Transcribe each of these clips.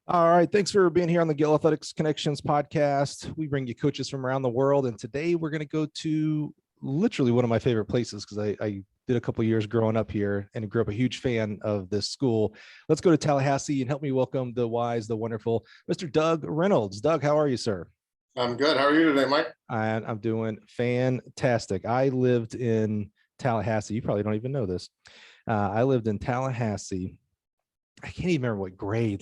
All right. Thanks for being here on the Gill Athletics Connections podcast. We bring you coaches from around the world. And today we're going to go to literally one of my favorite places because I did a couple of years growing up here and grew up a huge fan of this school. Let's go to Tallahassee and help me welcome the wise, the wonderful Mr. Doug Reynolds. Doug, how are you, sir? I'm good. How are you today, Mike? I'm doing fantastic. I lived in Tallahassee. You probably don't even know this. I lived in Tallahassee. I can't even remember what grade,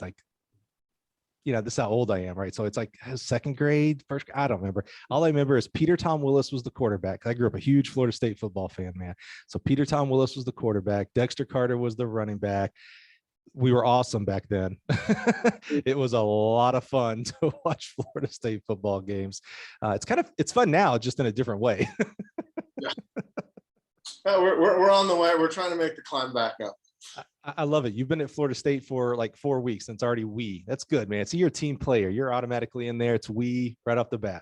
this is how old I am, right? So it's like second grade, first, I don't remember. All I remember is Peter Tom Willis was the quarterback. I grew up a huge Florida State football fan, man. So Peter Tom Willis was the quarterback. Dexter Carter was the running back. We were awesome back then. It was a lot of fun to watch Florida State football games. It's fun now, just in a different way. Yeah. We're on the way. We're trying to make the climb back up. I love it. You've been at Florida State for like 4 weeks and it's already we. That's good, man. So you're a team player. You're automatically in there. It's we right off the bat.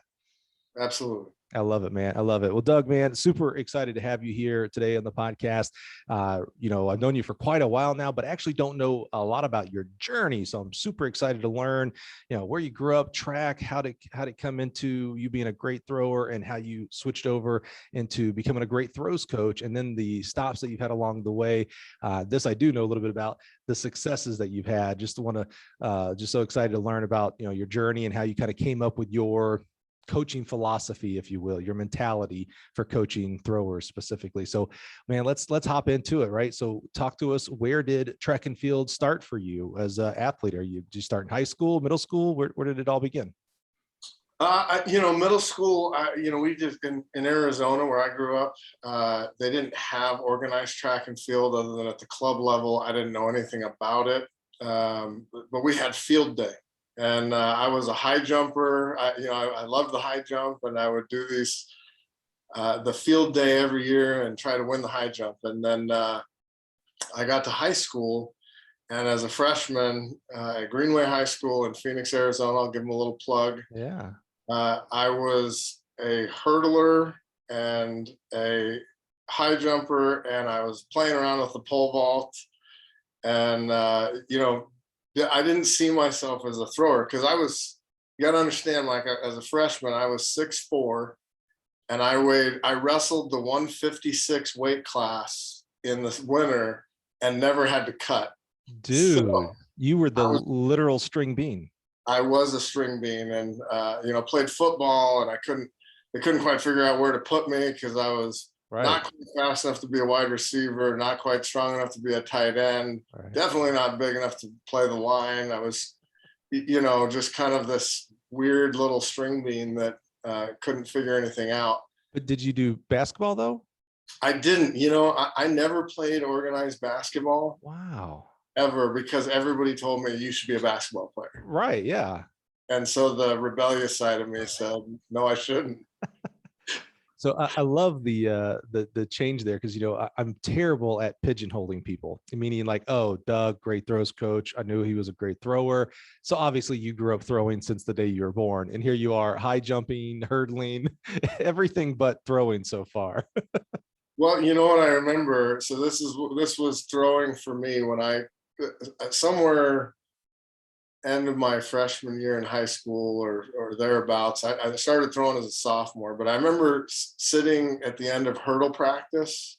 Absolutely. I love it, man. I love it. Well, Doug, man, super excited to have you here today on the podcast. I've known you for quite a while now, but actually don't know a lot about your journey. So I'm super excited to learn, where you grew up, track, how to come into you being a great thrower and how you switched over into becoming a great throws coach. And then the stops that you've had along the way. This I do know a little bit about the successes that you've had. Just so excited to learn about, your journey and how you kind of came up with your coaching philosophy, if you will, your mentality for coaching throwers specifically. So, man, let's hop into it, right? So talk to us. Where did track and field start for you as an athlete? Did you start in high school, middle school? Where did it all begin? Middle school, we just in Arizona where I grew up, they didn't have organized track and field other than at the club level. I didn't know anything about it. But we had field day. And I was a high jumper. I loved the high jump, and I would do the field day every year and try to win the high jump. And then I got to high school, and as a freshman at Greenway High School in Phoenix, Arizona, I'll give them a little plug. Yeah. I was a hurdler and a high jumper, and I was playing around with the pole vault. And, I didn't see myself as a thrower because you got to understand, like as a freshman, I was 6'4", and I wrestled the 156 weight class in the winter and never had to cut. Dude, so you were the literal string bean. I was a string bean, and played football, and they couldn't quite figure out where to put me because I was not quite fast enough to be a wide receiver, not quite strong enough to be a tight end, definitely not big enough to play the line. I was, just kind of this weird little string bean that couldn't figure anything out. But did you do basketball though? I didn't. I never played organized basketball. Wow. Ever, because everybody told me you should be a basketball player. Right. Yeah. And so the rebellious side of me said, no, I shouldn't. So I love the change there because, I'm terrible at pigeonholing people, meaning like, oh, Doug, great throws coach. I knew he was a great thrower. So obviously you grew up throwing since the day you were born. And here you are, high jumping, hurdling, everything but throwing so far. Well, you know what I remember? So this was throwing for me when I somewhere end of my freshman year in high school or thereabouts. I started throwing as a sophomore, but I remember sitting at the end of hurdle practice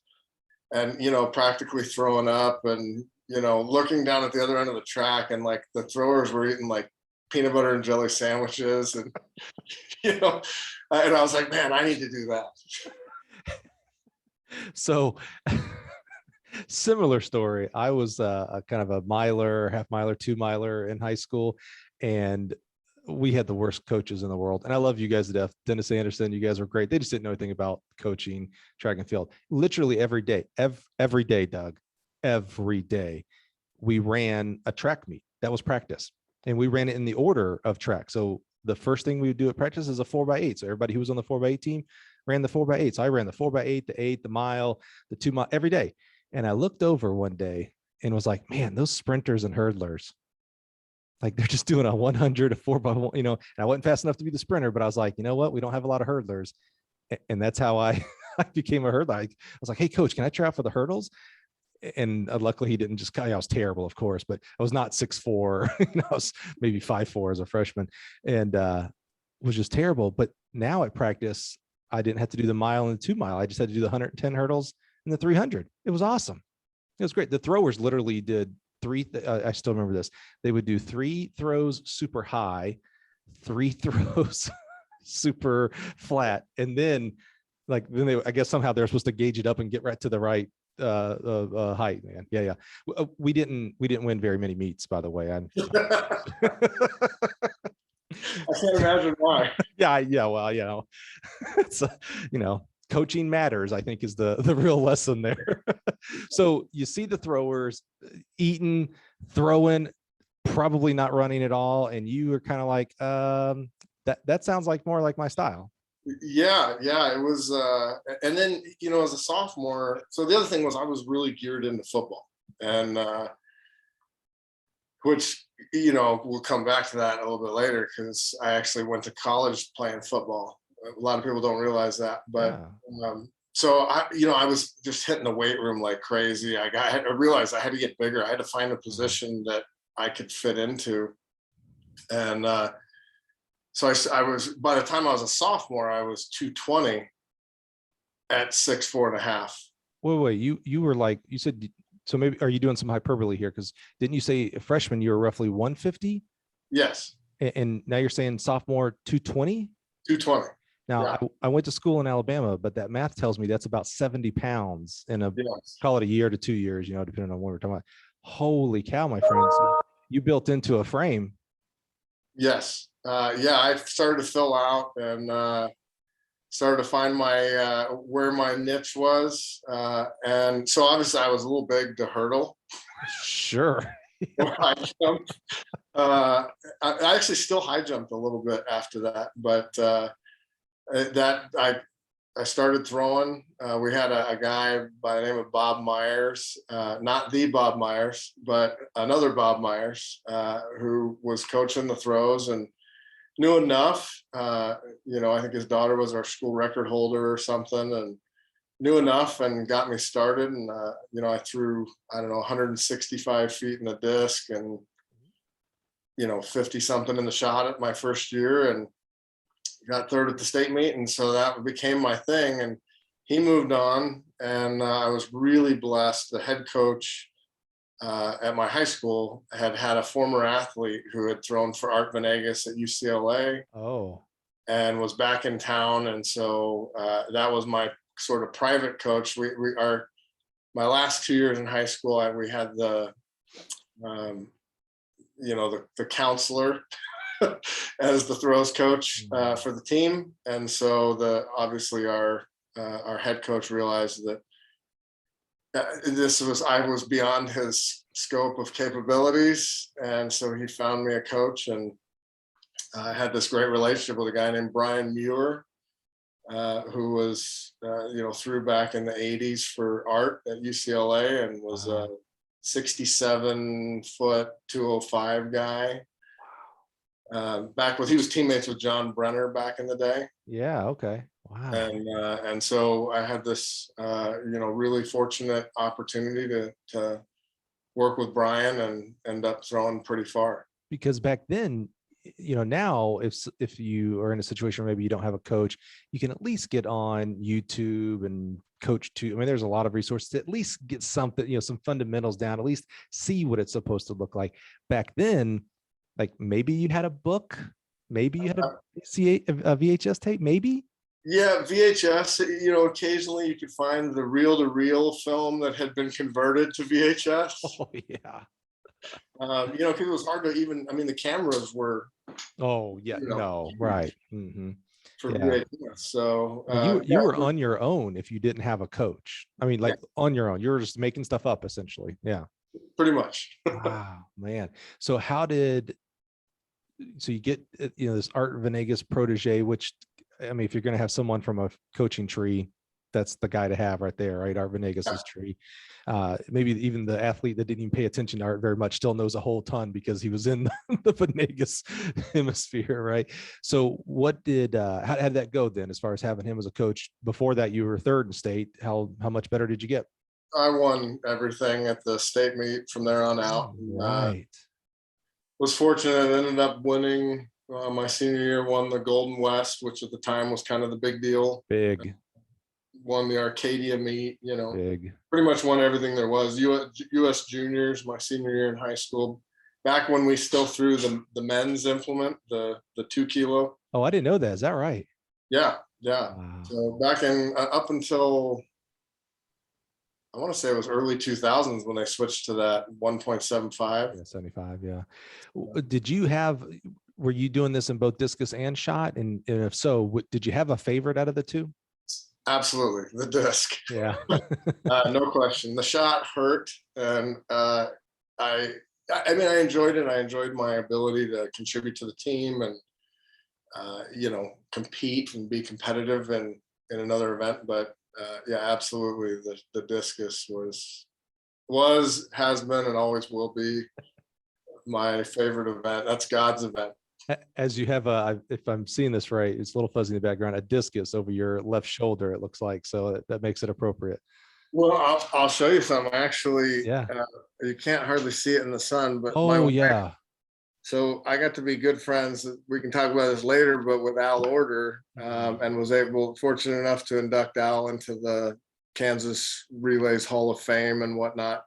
and, practically throwing up and, looking down at the other end of the track, and like the throwers were eating like peanut butter and jelly sandwiches. And, and I was like, man, I need to do that. So similar story. I was a kind of a miler, half miler, 2 miler in high school, and we had the worst coaches in the world. And I love you guys to death. Dennis Anderson, you guys were great. They just didn't know anything about coaching track and field. Literally every day, Doug, every day, we ran a track meet. That was practice. And we ran it in the order of track. So the first thing we would do at practice is a 4x8. So everybody who was on the 4x8 team ran the 4x8. So I ran the 4x8, the 8, the mile, the 2 mile every day. And I looked over one day and was like, man, those sprinters and hurdlers, like they're just doing a 100, a 4x1, and I wasn't fast enough to be the sprinter, but I was like, you know what? We don't have a lot of hurdlers. And that's how I became a hurdler. I was like, hey, coach, can I try out for the hurdles? And luckily he didn't just, I was terrible, of course, but I was not 6'4", I was maybe 5'4" as a freshman, and was just terrible. But now at practice, I didn't have to do the mile and the 2 mile. I just had to do the 110 hurdles and the 300. It was awesome. It was great. The throwers literally did I still remember this. They would do 3 throws super high, 3 throws super flat. And then I guess somehow they're supposed to gauge it up and get right to the right height, man. Yeah. We didn't win very many meets, by the way. I can't imagine why. Yeah. Well, it's coaching matters, I think, is the real lesson there. So you see the throwers eating, throwing, probably not running at all, and you were kind of like, that sounds like more like my style. Yeah, it was. And then, as a sophomore, so the other thing was I was really geared into football, and which, we'll come back to that a little bit later, because I actually went to college playing football. A lot of people don't realize that, but so I was just hitting the weight room like crazy. I realized I had to get bigger. I had to find a position that I could fit into, and so I was, by the time I was a sophomore, I was 220 at 6'4.5". Wait, you were like, you said, so maybe, are you doing some hyperbole here? Because didn't you say a freshman you were roughly 150? Yes. And now you're saying sophomore 220? 220. Now, yeah. I went to school in Alabama, but that math tells me that's about 70 pounds in call it a year to 2 years, depending on what we're talking about. Holy cow, my friend. So you built into a frame. Yes. I started to fill out and started to find my where my niche was. And so obviously I was a little big to hurdle. Sure. I jumped. I actually still high jumped a little bit after that, but I started throwing. We had a guy by the name of Bob Myers, not the Bob Myers, but another Bob Myers, who was coaching the throws and knew enough. I think his daughter was our school record holder or something, and knew enough and got me started. And, I threw, 165 feet in the disc and, 50 something in the shot at my first year, and got third at the state meet. And so that became my thing. And he moved on, and I was really blessed. The head coach at my high school had a former athlete who had thrown for Art Venegas at UCLA. Oh. And was back in town. And so that was my sort of private coach. My last 2 years in high school, we had the counselor as the throws coach for the team. And so obviously our head coach realized that I was beyond his scope of capabilities. And so he found me a coach, and I had this great relationship with a guy named Brian Muir, who was, threw back in the 80s for Art at UCLA, and was a 67-foot 205 guy. He was teammates with John Brenner back in the day. Yeah. Okay. Wow. And so I had this, really fortunate opportunity to work with Brian and end up throwing pretty far. Because back then, now if you are in a situation where maybe you don't have a coach, you can at least get on YouTube and coach too. I mean, there's a lot of resources to at least get something, some fundamentals down, at least see what it's supposed to look like. Back then, like maybe you had a book, maybe you had a VHS tape, maybe. Yeah, VHS, occasionally you could find the reel-to-reel film that had been converted to VHS. Oh, yeah. Because it was hard to even, the cameras were. Oh, yeah, right. Mm-hmm. For VHS. So you were on your own if you didn't have a coach. On your own. You were just making stuff up, essentially. Yeah. Pretty much. Wow, man. So you get, this Art Venegas protege, which, if you're going to have someone from a coaching tree, that's the guy to have right there, right? Art Venegas's tree. Maybe even the athlete that didn't even pay attention to Art very much still knows a whole ton because he was in the Venegas hemisphere, right? So how did that go then, as far as having him as a coach? Before that, you were third in state. How much better did you get? I won everything at the state meet from there on out. Right. Was fortunate, ended up winning my senior year, won the Golden West, which at the time was kind of the big deal. Big. Won the Arcadia meet, Big. pretty much won everything there was. US juniors, my senior year in high school, back when we still threw the men's implement, the 2 kilo. Oh, I didn't know that. Is that right? Yeah. Wow. So back in up until I want to say it was early 2000s when they switched to that 1.75. Yeah, 75. Yeah. Did you have, were you doing this in both discus and shot? And if so, did you have a favorite out of the two? Absolutely. The disc. Yeah. No question. The shot hurt. And I mean, I enjoyed it. I enjoyed my ability to contribute to the team and, compete and be competitive in another event. But yeah, absolutely. The discus has been, and always will be my favorite event. That's God's event. As you have if I'm seeing this right, it's a little fuzzy in the background, a discus over your left shoulder, it looks like. So that makes it appropriate. Well, I'll show you some. Actually, yeah. You can't hardly see it in the sun, but yeah. So I got to be good friends. We can talk about this later, but with Al Order, and was fortunate enough to induct Al into the Kansas Relays Hall of Fame and whatnot.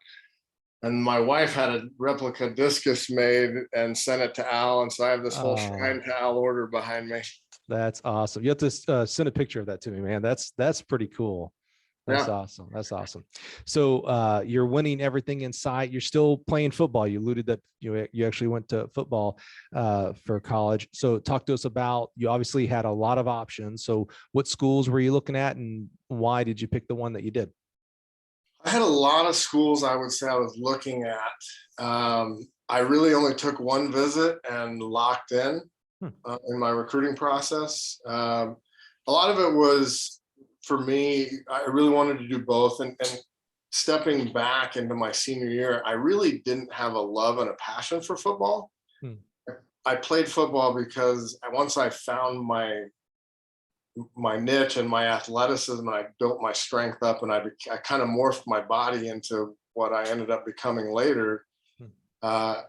And my wife had a replica discus made and sent it to Al, and so I have this whole shrine to Al Order behind me. That's awesome. You have to send a picture of that to me, man. That's pretty cool. That's awesome. That's awesome. So you're winning everything in sight. You're still playing football. You alluded that you actually went to football for college. So talk to us about, you obviously had a lot of options. So what schools were you looking at, and why did you pick the one that you did? I had a lot of schools I would say I was looking at. I really only took one visit and locked in my recruiting process. A lot of it was, for me, I really wanted to do both. And stepping back into my senior year, I really didn't have a love and a passion for football. I played football because once I found my niche and my athleticism, and I built my strength up, and I kind of morphed my body into what I ended up becoming later. I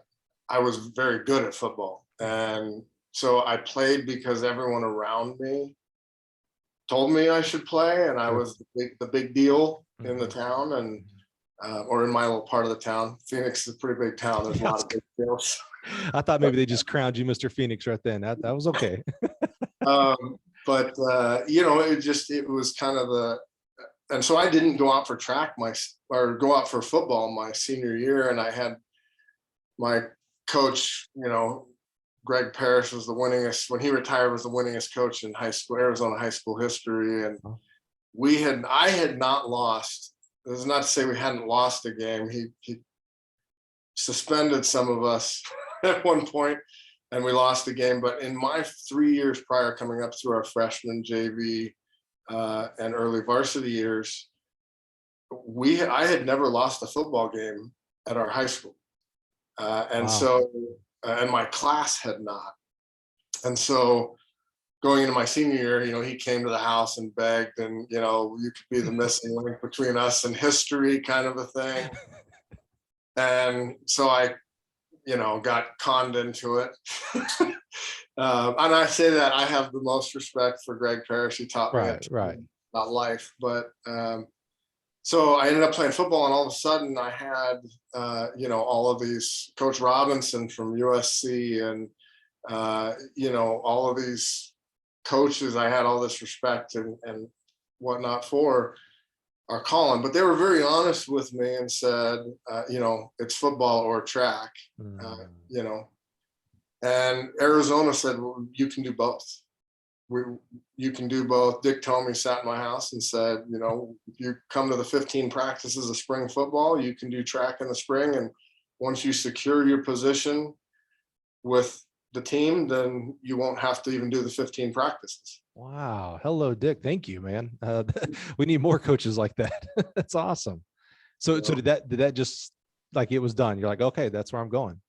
was very good at football. And so I played because everyone around me told me I should play, and I was the big deal in the town, and or in my little part of the town. Phoenix is a pretty big town. There's a lot of big deals. I thought maybe they just crowned you Mr. Phoenix right then. That was okay. But it was kind of and so I didn't go out for track go out for football my senior year, and I had my coach, Greg Parrish was the winningest, when he retired, was the winningest coach in high school, Arizona high school history. And I had not lost. This is not to say we hadn't lost a game. He suspended some of us at one point, and we lost the game. But in my 3 years prior, coming up through our freshman, JV, and early varsity years, I had never lost a football game at our high school. And my class had not. And so going into my senior year, he came to the house and begged, and, you could be the missing link between us and history, kind of a thing. And so I, got conned into it. And I say that I have the most respect for Greg Parrish. He taught me about life. But so I ended up playing football, and all of a sudden I had, all of these, Coach Robinson from USC, and, all of these coaches I had all this respect and whatnot for, are calling. But they were very honest with me and said, it's football or track, and Arizona said, well, you can do both. You can do both. Dick Tomey sat in my house and said, if you come to the 15 practices of spring football, you can do track in the spring. And once you secure your position with the team, then you won't have to even do the 15 practices. Wow. Hello, Dick. Thank you, man. We need more coaches like that. That's awesome. So did that just, like, it was done? You're like, okay, that's where I'm going.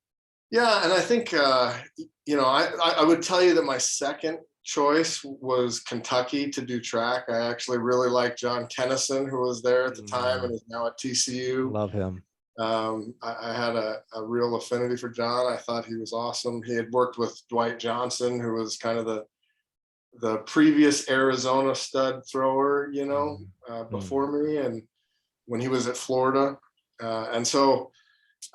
Yeah. And I think, I would tell you that my second choice was Kentucky to do track. I actually really liked John Kennison, who was there at the time and is now at TCU. Love him. I had a real affinity for John. I thought he was awesome. He had worked with Dwight Johnson, who was kind of the previous Arizona stud thrower, before me, and when he was at Florida. And so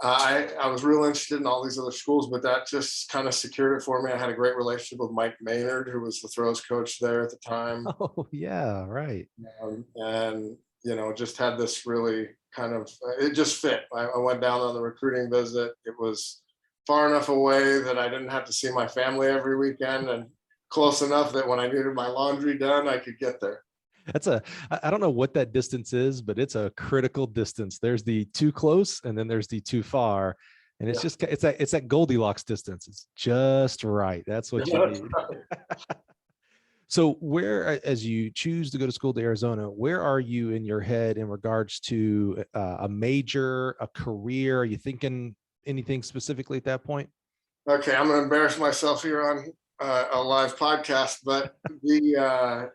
I was real interested in all these other schools, but that just kind of secured it for me. I had a great relationship with Mike Maynard, who was the throws coach there at the time. Oh, yeah, right. And, just had this really kind of, it just fit. I went down on the recruiting visit. It was far enough away that I didn't have to see my family every weekend, and close enough that when I needed my laundry done, I could get there. I don't know what that distance is, but it's a critical distance. There's the too close and then there's the too far. And it's just, it's that Goldilocks distance. It's just right. That's what you need. So where, as you choose to go to school to Arizona, where are you in your head in regards to a major, a career? Are you thinking anything specifically at that point? Okay, I'm going to embarrass myself here on a live podcast, but I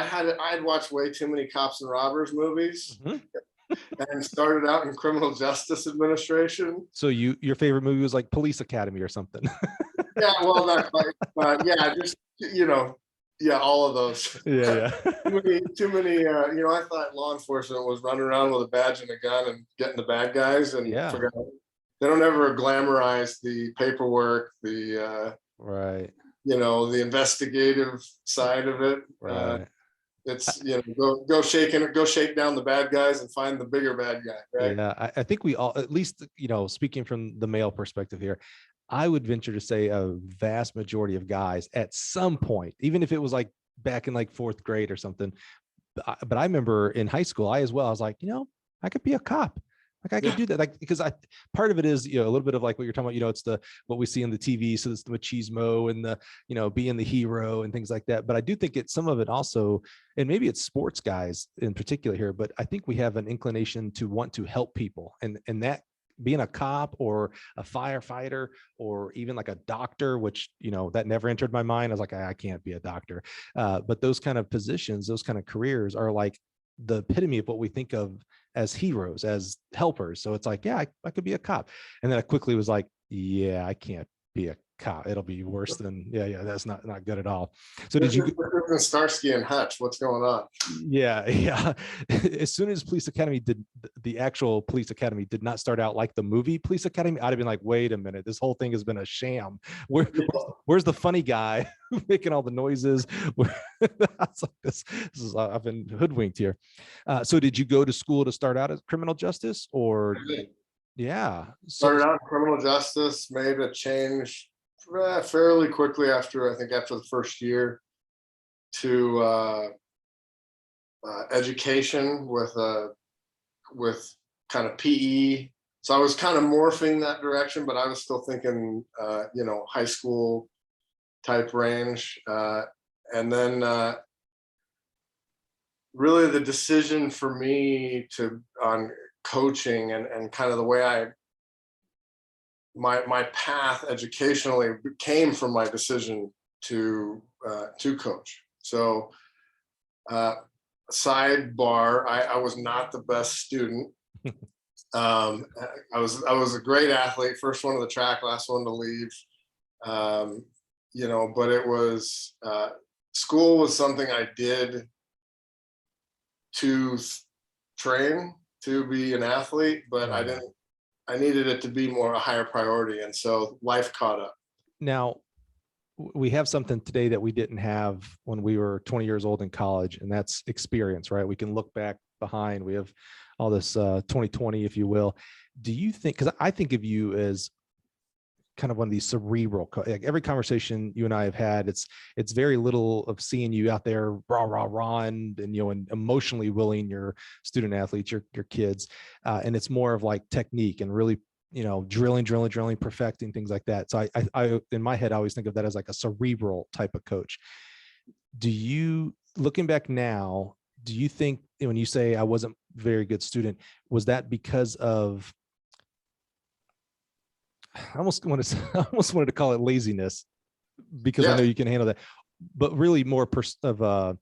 had watched way too many cops and robbers movies, and started out in criminal justice administration. So your favorite movie was like Police Academy or something? Yeah, well, not quite, but yeah, just all of those. Yeah. too many. I thought law enforcement was running around with a badge and a gun and getting the bad guys, and forgot. They don't ever glamorize the paperwork, the right. The investigative side of it. Right. It's go shake down the bad guys and find the bigger bad guy. Right. Yeah, I think we all, at least speaking from the male perspective here, I would venture to say a vast majority of guys at some point, even if it was like back in like 4th grade or something. But I remember in high school, I was like, I could be a cop. Like I could do that, like, because part of it is, a little bit of like what you're talking about, it's what we see on the TV. So it's the machismo and the, being the hero and things like that. But I do think some of it also, and maybe it's sports guys in particular here, but I think we have an inclination to want to help people, and that being a cop or a firefighter or even like a doctor, which, that never entered my mind. I was like, I can't be a doctor. But those kind of positions, those kind of careers are like the epitome of what we think of as heroes, as helpers. So it's like, yeah, I could be a cop. And then I quickly was like, yeah, I can't be a cop. It'll be worse than, that's not good at all. So did you Starsky and Hutch, what's going on? Yeah. As soon as Police Academy the actual Police Academy did not start out like the movie Police Academy, I'd have been like, wait a minute, this whole thing has been a sham. Where's the funny guy making all the noises? I've been hoodwinked here. So did you go to school to start out as criminal justice, or? Yeah. Started out in criminal justice, made a change fairly quickly after the first year to education with kind of PE. So I was kind of morphing that direction, but I was still thinking, high school type range. And then really the decision for me on coaching and kind of the way my path educationally came from my decision to coach. So sidebar, I was not the best student. I was a great athlete, first one to the track, last one to leave. But it was school was something I did to train to be an athlete, but I needed it to be more a higher priority. And so life caught up. Now, we have something today that we didn't have when we were 20 years old in college, and that's experience, right? We can look back behind. We have all this 2020, if you will. Do you think, because I think of you as kind of one of these cerebral, like every conversation you and I have had, it's very little of seeing you out there rah and emotionally willing your student athletes, your kids, and it's more of like technique and really drilling, perfecting things like that. So I in my head I always think of that as like a cerebral type of coach. Do you, looking back now, do you think when you say I wasn't a very good student, was that because of, I almost wanted to call it laziness, because I know you can handle that, but really more what's the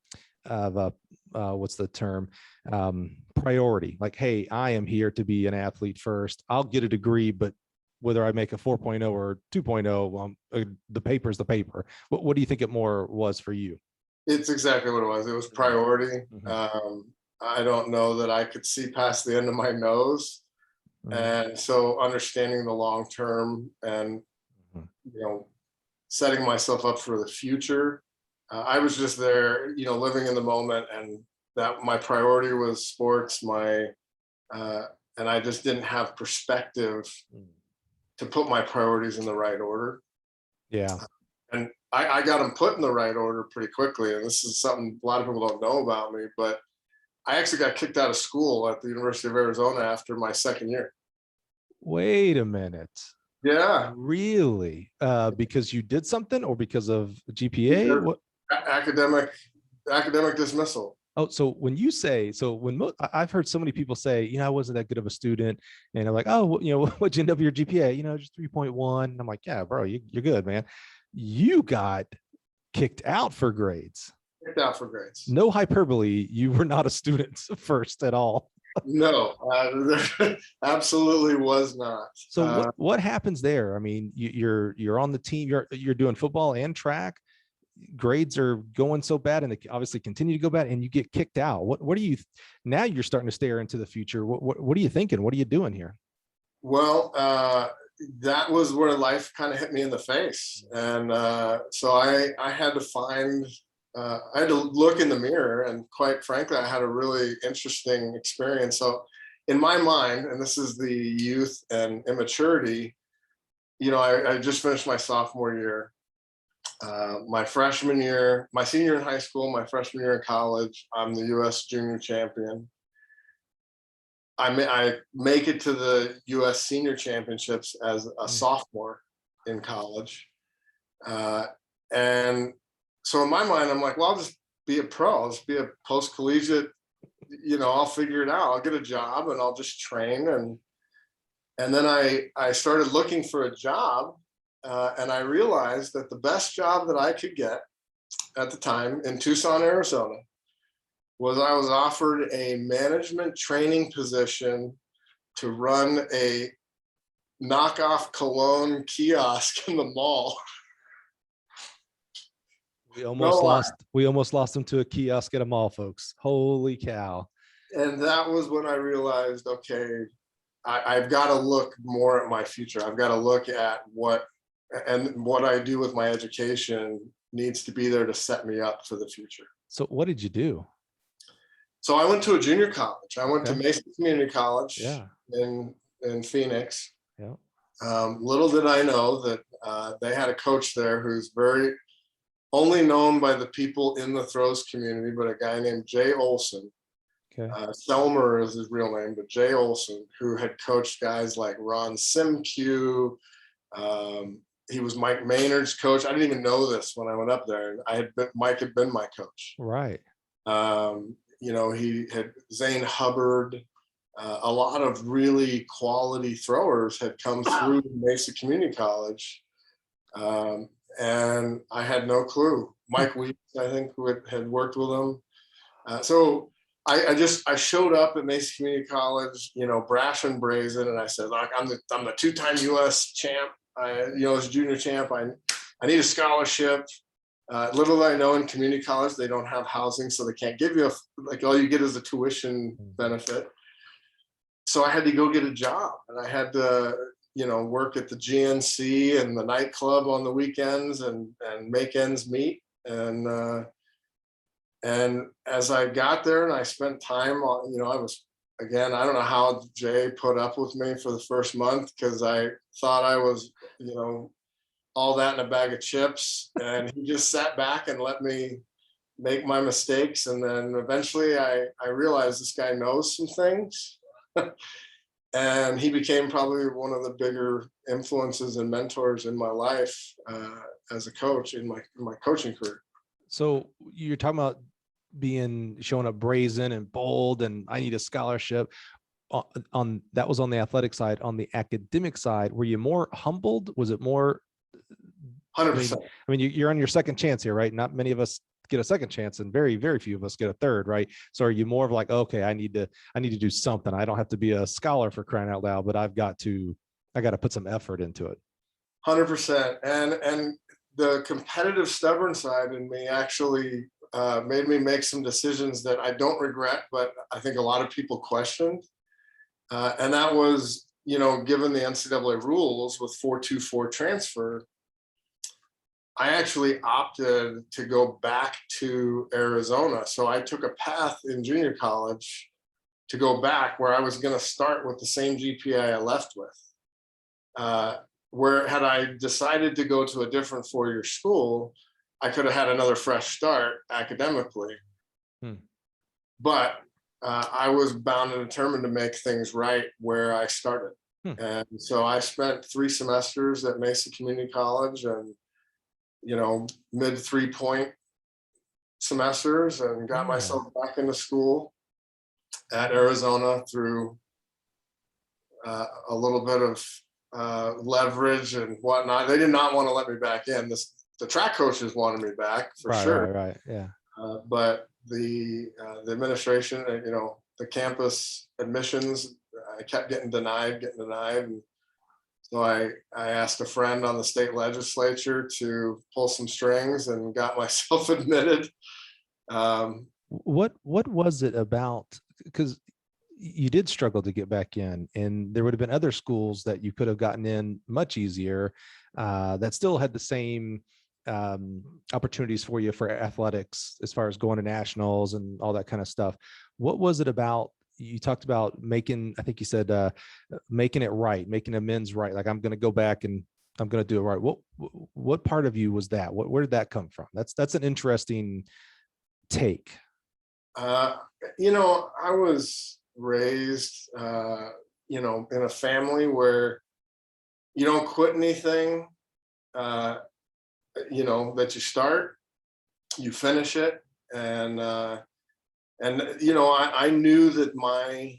term? Priority. Like, hey, I am here to be an athlete first. I'll get a degree, but whether I make a 4.0 or 2.0, the paper is the paper. What do you think it more was for you? It's exactly what it was. It was priority. Mm-hmm. I don't know that I could see past the end of my nose. Mm-hmm. And so understanding the long term and, setting myself up for the future. I was just there, living in the moment, and that my priority was sports, and I just didn't have perspective to put my priorities in the right order. Yeah. And I got them put in the right order pretty quickly. And this is something a lot of people don't know about me, but I actually got kicked out of school at the University of Arizona after my second year. Wait a minute. Yeah. Really? Because you did something, or because of GPA? What? Academic dismissal. Oh, so when you say, I've heard so many people say, I wasn't that good of a student, and I'm like, oh, what'd you end up with your GPA? Just 3.1. And I'm like, yeah, bro, you're good, man. You got kicked out for grades. Kicked out for grades. No hyperbole. You were not a student first at all. No, absolutely was not. So what happens there? I mean, you're on the team. You're doing football and track. Grades are going so bad, and they obviously continue to go bad, and you get kicked out. What are you now? You're starting to stare into the future. What are you thinking? What are you doing here? Well, that was where life kind of hit me in the face, and so I had to find. I had to look in the mirror, and quite frankly, I had a really interesting experience. So, in my mind, and this is the youth and immaturity, I just finished my sophomore year. My freshman year, my senior in high school, my freshman year in college, I'm the U.S. junior champion. I make it to the U.S. senior championships as a sophomore in college. And so in my mind, I'm like, well, I'll just be a pro. I'll just be a post-collegiate, I'll figure it out. I'll get a job and I'll just train. And then I started looking for a job. And I realized that the best job that I could get at the time in Tucson, Arizona, was I was offered a management training position to run a knockoff cologne kiosk in the mall. We almost lost them to a kiosk at a mall, folks. Holy cow. And that was when I realized, okay, I've got to look more at my future. I've got to look at what I do with my education needs to be there to set me up for the future. So what did you do? So I went to a junior college. I went to Mesa Community College in Phoenix. Yeah. Little did I know that they had a coach there who's very only known by the people in the throws community, but a guy named Jay Olson. Okay. Selmer is his real name, but Jay Olson, who had coached guys like Ron Simkew. He was Mike Maynard's coach. I didn't even know this when I went up there. Mike had been my coach. Right. He had Zane Hubbard. A lot of really quality throwers had come through Mesa Community College. And I had no clue. Mike Weeks, I think, who had worked with him. So I showed up at Mesa Community College, brash and brazen, and I said, "Look, I'm the two-time U.S. champ. As junior champ, I need a scholarship." Little did I know, in community college they don't have housing, so they can't give you all you get is a tuition benefit. So I had to go get a job, and I had to work at the GNC and the nightclub on the weekends and make ends meet. And as I got there and I spent time on, I was, again, I don't know how Jay put up with me for the first month, because I thought I was, all that in a bag of chips. And he just sat back and let me make my mistakes. And then eventually I realized this guy knows some things. And he became probably one of the bigger influences and mentors in my life as a coach in my coaching career. So you're talking about showing up brazen and bold, and I need a scholarship. On that was on the athletic side. On the academic side, were you more humbled? Was it more I mean, 100%. you're on your second chance here, right? Not many of us get a second chance, and very, very few of us get a third, right? So are you more of like, okay, I need to do something. I don't have to be a scholar for crying out loud, but I got to put some effort into it. 100%. And the competitive, stubborn side in me actually made me make some decisions that I don't regret, but I think a lot of people questioned. And that was, given the NCAA rules with 4-2-4 transfer, I actually opted to go back to Arizona. So I took a path in junior college to go back where I was going to start with the same GPA I left with. Where had I decided to go to a different 4-year school, I could have had another fresh start academically. But I was bound and determined to make things right where I started. And so I spent 3 semesters at Mesa Community College, and mid 3-point semesters, and got myself back into school at Arizona through a little bit of leverage and whatnot. They did not want to let me back in. The track coaches wanted me back for sure. Right. Yeah. But the administration, the campus admissions, I kept getting denied. And so I asked a friend on the state legislature to pull some strings and got myself admitted. What was it about? Because you did struggle to get back in, and there would have been other schools that you could have gotten in much easier, that still had the same opportunities for you for athletics, as far as going to nationals and all that kind of stuff. What was it about? You talked about making, I think you said, making it right, making amends right. Like, I'm going to go back and I'm going to do it right. What part of you was that? Where did that come from? That's an interesting take. I was raised, in a family where you don't quit anything, that you start, you finish it. And I knew that my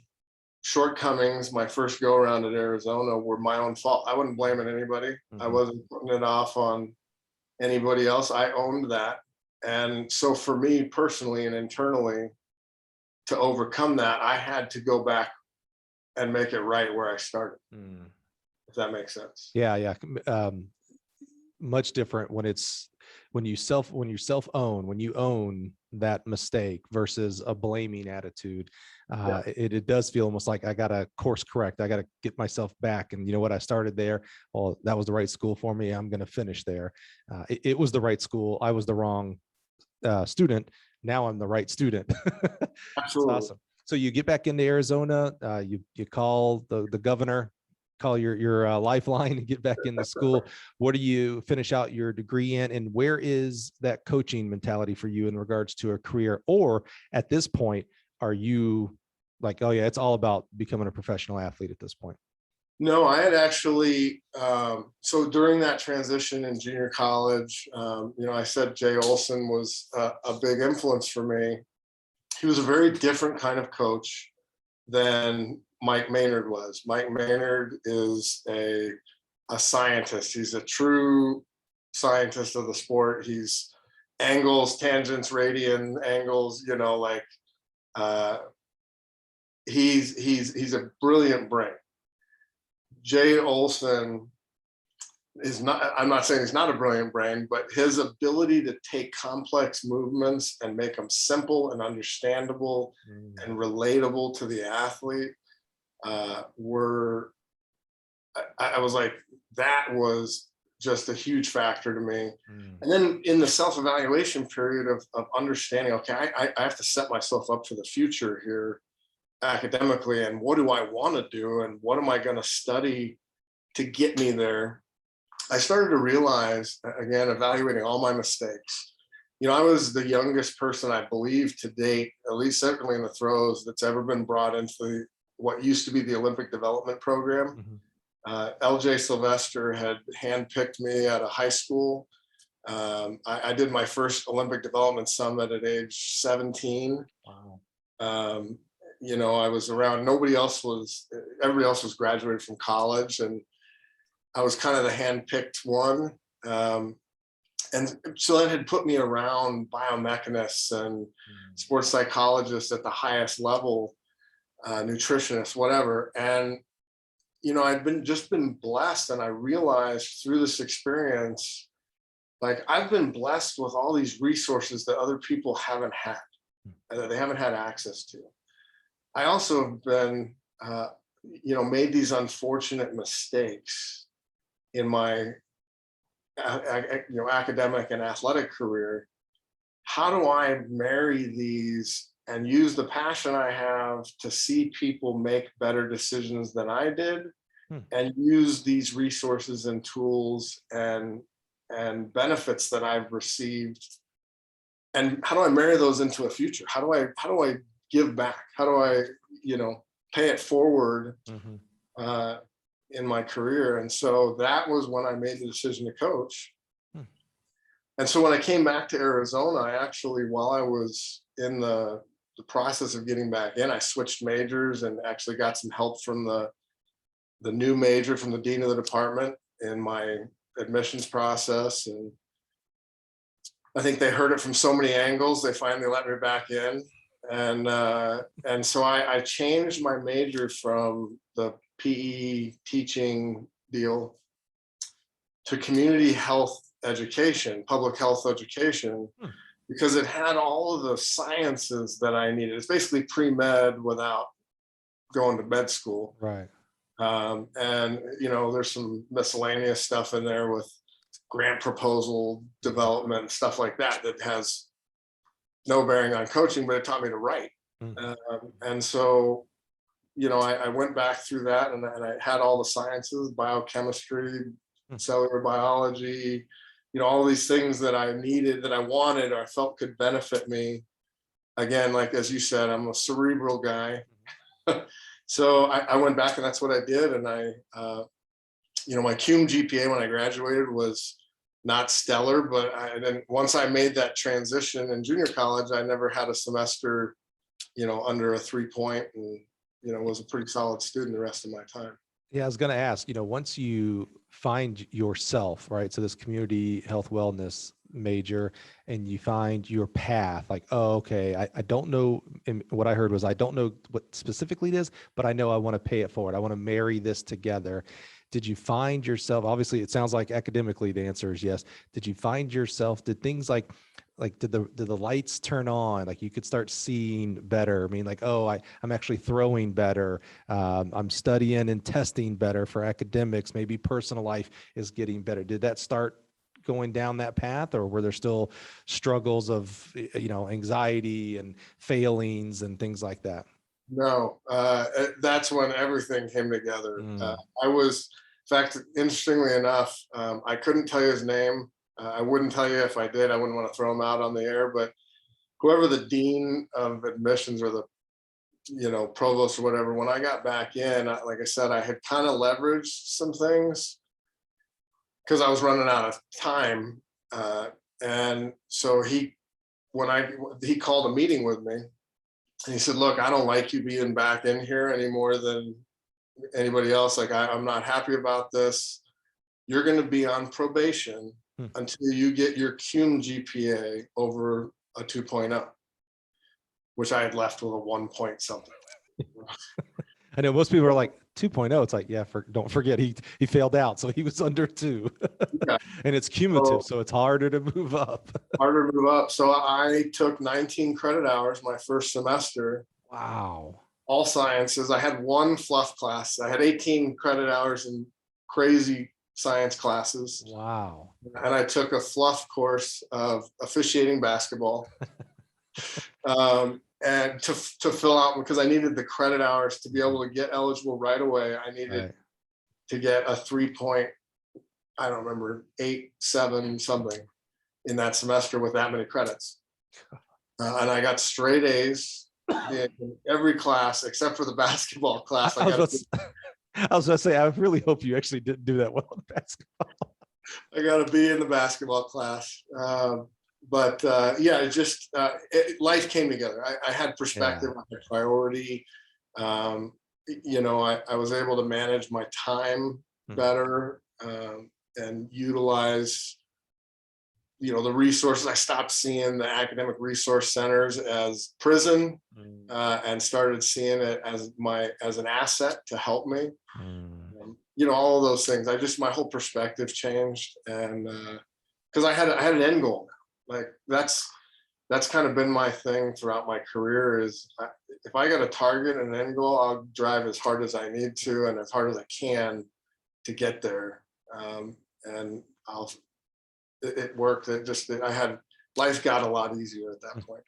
shortcomings, my first go around at Arizona, were my own fault. I wasn't blaming anybody. I wasn't putting it off on anybody else. I owned that. And so for me personally and internally, to overcome that, I had to go back and make it right where I started. If that makes sense. Yeah. Much different when you own that mistake versus a blaming attitude. It does feel almost like I got to course correct. I got to get myself back. And you know what? I started there. Well, that was the right school for me. I'm going to finish there. It was the right school. I was the wrong student. Now I'm the right student. Absolutely. That's awesome. So you get back into Arizona, you call the governor, call your lifeline and get back into school. What do you finish out your degree in, and where is that coaching mentality for you in regards to a career? Or at this point, are you like, oh yeah, it's all about becoming a professional athlete at this point? No, I had actually, so during that transition in junior college, I said Jay Olson was a big influence for me. He was a very different kind of coach than Mike Maynard was. Mike Maynard is a scientist. He's a true scientist of the sport. He's angles, tangents, radian angles, he's a brilliant brain. Jay Olson is not, I'm not saying he's not a brilliant brain, but his ability to take complex movements and make them simple and understandable and relatable to the athlete I was like, that was just a huge factor to me. And then in the self-evaluation period of understanding, okay, I have to set myself up for the future here academically, and what do I want to do, and what am I going to study to get me there? I started to realize, again, evaluating all my mistakes. I was the youngest person, I believe, to date, at least certainly in the throws, that's ever been brought into what used to be the Olympic Development Program. LJ Sylvester had handpicked me at a high school. I did my first Olympic Development Summit at age 17. Wow. I was around, everybody else was graduated from college, and I was kind of the handpicked one. And so that had put me around biomechanists and sports psychologists at the highest level, nutritionists, whatever. And, I've just been blessed. And I realized through this experience, like I've been blessed with all these resources that other people haven't had, and that they haven't had access to. I also have been, made these unfortunate mistakes in my, academic and athletic career. How do I marry these and use the passion I have to see people make better decisions than I did, and use these resources and tools and benefits that I've received, and how do I marry those into a future? How do I give back? How do I, pay it forward in my career? And so that was when I made the decision to coach. And so when I came back to Arizona, I actually, while I was in the process of getting back in, I switched majors and actually got some help from the new major from the dean of the department in my admissions process. And I think they heard it from so many angles, they finally let me back in. And so I changed my major from the PE teaching deal to community health education, public health education, because it had all of the sciences that I needed. It's basically pre-med without going to med school. Right. And, there's some miscellaneous stuff in there with grant proposal development, stuff like that, that has no bearing on coaching, but it taught me to write. And so, I went back through that, and I had all the sciences, biochemistry, cellular biology, all these things that I needed, that I wanted, or I felt could benefit me. Again, like, as you said, I'm a cerebral guy. So I went back, and that's what I did. And my cum GPA when I graduated was not stellar, but then once I made that transition in junior college, I never had a semester, under a 3 and, was a pretty solid student the rest of my time. Yeah, I was going to ask, once you find yourself, right? So this community health wellness major, and you find your path, like, oh, okay, I don't know. And what I heard was, I don't know what specifically it is, but I know I want to pay it forward. I want to marry this together. Did you find yourself, obviously it sounds like academically the answer is yes. Did you find yourself, did things like did the lights turn on? Like you could start seeing better. I mean, like, oh, I'm actually throwing better. I'm studying and testing better for academics. Maybe personal life is getting better. Did that start going down that path, or were there still struggles of, anxiety and failings and things like that? No, that's when everything came together. I was, in fact, interestingly enough, I couldn't tell you his name. I wouldn't tell you if I did. I wouldn't want to throw him out on the air, but whoever the dean of admissions or the, provost or whatever, when I got back in, like I said, I had kind of leveraged some things because I was running out of time. And so he called a meeting with me, and he said, look, I don't like you being back in here any more than anybody else. Like, I'm not happy about this. You're going to be on probation until you get your cum GPA over a 2.0, which I had left with a 1 point something. I know most people are like 2.0. It's like, yeah, don't forget he failed out. So he was under 2 Yeah. And it's cumulative. So it's harder to move up. Harder to move up. So I took 19 credit hours my first semester. Wow. All sciences. I had one fluff class. I had 18 credit hours in crazy science classes. Wow. And I took a fluff course of officiating basketball. And to fill out, because I needed the credit hours to be able to get eligible right away, I needed to get a 3 point, I don't remember, 8, 7 something in that semester with that many credits. And I got straight A's in every class except for the basketball class. I was going to say, I really hope you actually didn't do that well in basketball. I got a B in the basketball class. But it just, life came together. I had perspective, I had priority. I was able to manage my time better. utilize, the resources. I stopped seeing the academic resource centers as prison, and started seeing it as an asset to help me. All of those things. My whole perspective changed, and because I had an end goal. Like that's kind of been my thing throughout my career is if I got a target and an end goal, I'll drive as hard as I need to and as hard as I can to get there. And it worked. Life got a lot easier at that point.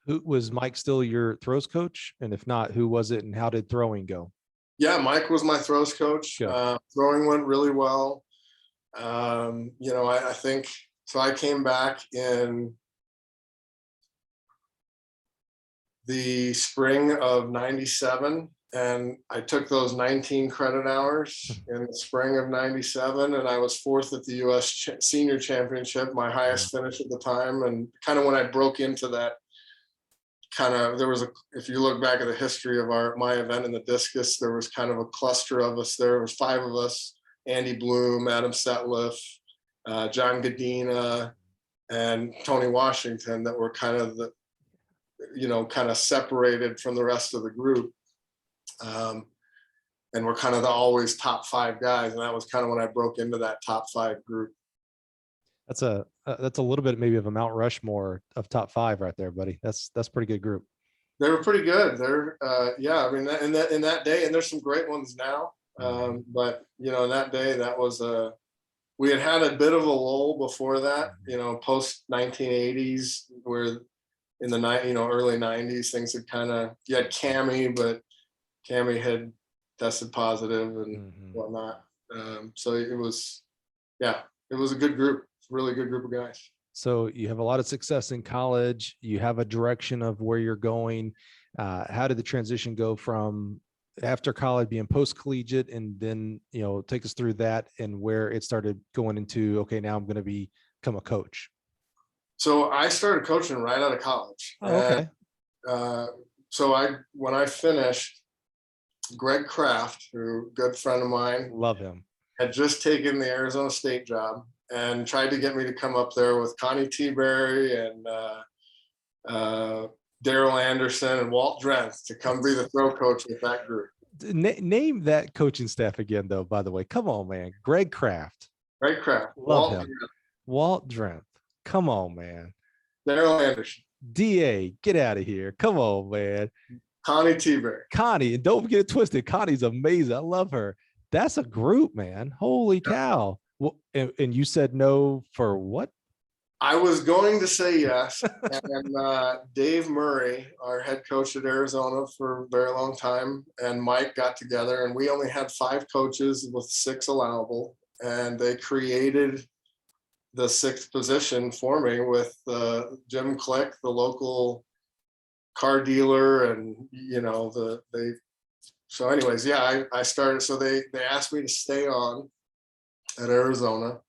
Who was Mike still your throws coach? And if not, who was it and how did throwing go? Yeah, Mike was my throws coach. Throwing went really well. I think so. I came back in the spring of '97, and I took those 19 credit hours in the spring of '97, and I was fourth at the U.S. Senior Championship, my highest finish at the time. And kind of when I broke into that, if you look back at the history of my event in the discus, there was kind of a cluster of us. There was 5 of us: Andy Bloom, Adam Setliff, John Godina, and Tony Washington, that were kind of separated from the rest of the group. And we're kind of the always top 5 guys. And that was kind of when I broke into that top 5 group. That's a little bit maybe of a Mount Rushmore of top 5 right there, buddy. That's a pretty good group. They were pretty good. They're in that day, and there's some great ones now. But in that day, that was we had a bit of a lull before that, post 1980s, where in the early 90s, things had you had Cammy, but Cammy had tested positive and whatnot. So it was a good group, really good group of guys. So you have a lot of success in college. You have a direction of where you're going. How did the transition go from after college being post-collegiate, and then, take us through that and where it started going into, okay, now I'm going to become a coach? So I started coaching right out of college. Oh, okay. So when I finished, Greg Kraft, who good friend of mine, love him, had just taken the Arizona State job and tried to get me to come up there with Connie T-Berry and Daryl Anderson and Walt Drenth to come be the throw coach with that group. Name that coaching staff again, though, by the way. Come on, man. Greg Kraft. Greg Kraft. Love him. Walt Drenth. Come on, man. Daryl Anderson. DA, get out of here. Come on, man. Connie T-Berry. Connie, and don't get it twisted. Connie's amazing. I love her. That's a group, man. Holy cow. Well, and you said no for what? I was going to say yes. And Dave Murray, our head coach at Arizona for a very long time, and Mike got together, and we only had 5 coaches with 6 allowable. And they created the 6th position for me with Jim Click, the local car dealer, and so anyways, I started. So they asked me to stay on at Arizona,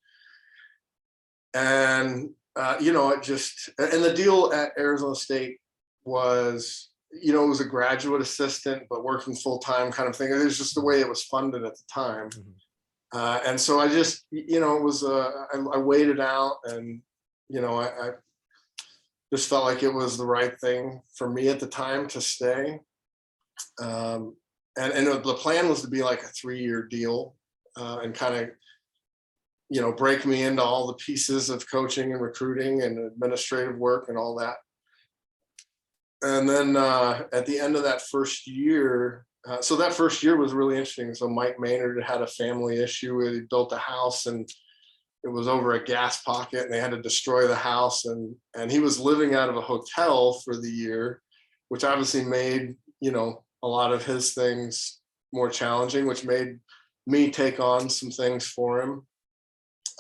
and it just, and the deal at Arizona State was, it was a graduate assistant but working full-time kind of thing. It was just the way it was funded at the time. And so I just, it was, I waited out, and, I just felt like it was the right thing for me at the time to stay. And the plan was to be like a 3-year deal, and kind of, break me into all the pieces of coaching and recruiting and administrative work and all that. And then at the end of that first year, so that first year was really interesting. So Mike Maynard had a family issue. He built a house, and it was over a gas pocket, and they had to destroy the house. And he was living out of a hotel for the year, which obviously made, a lot of his things more challenging, which made me take on some things for him.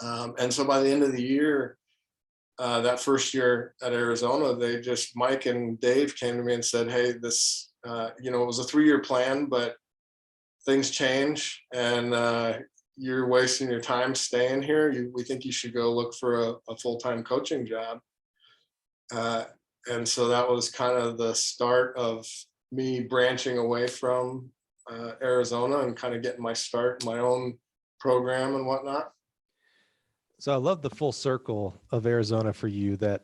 And so by the end of the year, that first year at Arizona, Mike and Dave came to me and said, hey, this, it was a 3-year plan, but things change, and you're wasting your time staying here. We think you should go look for a full-time coaching job. And so that was kind of the start of me branching away from Arizona and kind of getting my start in my own program and whatnot. So I love the full circle of Arizona for you, that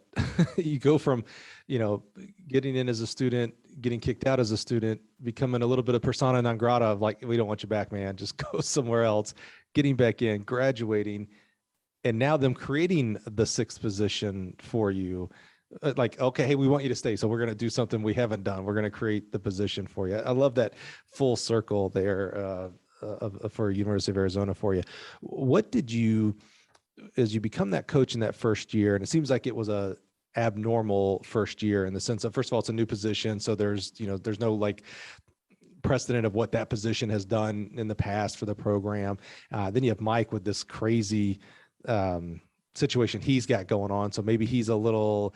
you go from, getting in as a student, getting kicked out as a student, becoming a little bit of persona non grata of like, we don't want you back, man, just go somewhere else, getting back in, graduating, and now them creating the sixth position for you. Like, okay, hey, we want you to stay. So we're going to do something we haven't done. We're going to create the position for you. I love that full circle there for University of Arizona for you. What did you, as you become that coach in that first year, and it seems like it was a abnormal first year in the sense of, first of all, it's a new position. So there's no like precedent of what that position has done in the past for the program. Then you have Mike with this crazy situation he's got going on. So maybe he's a little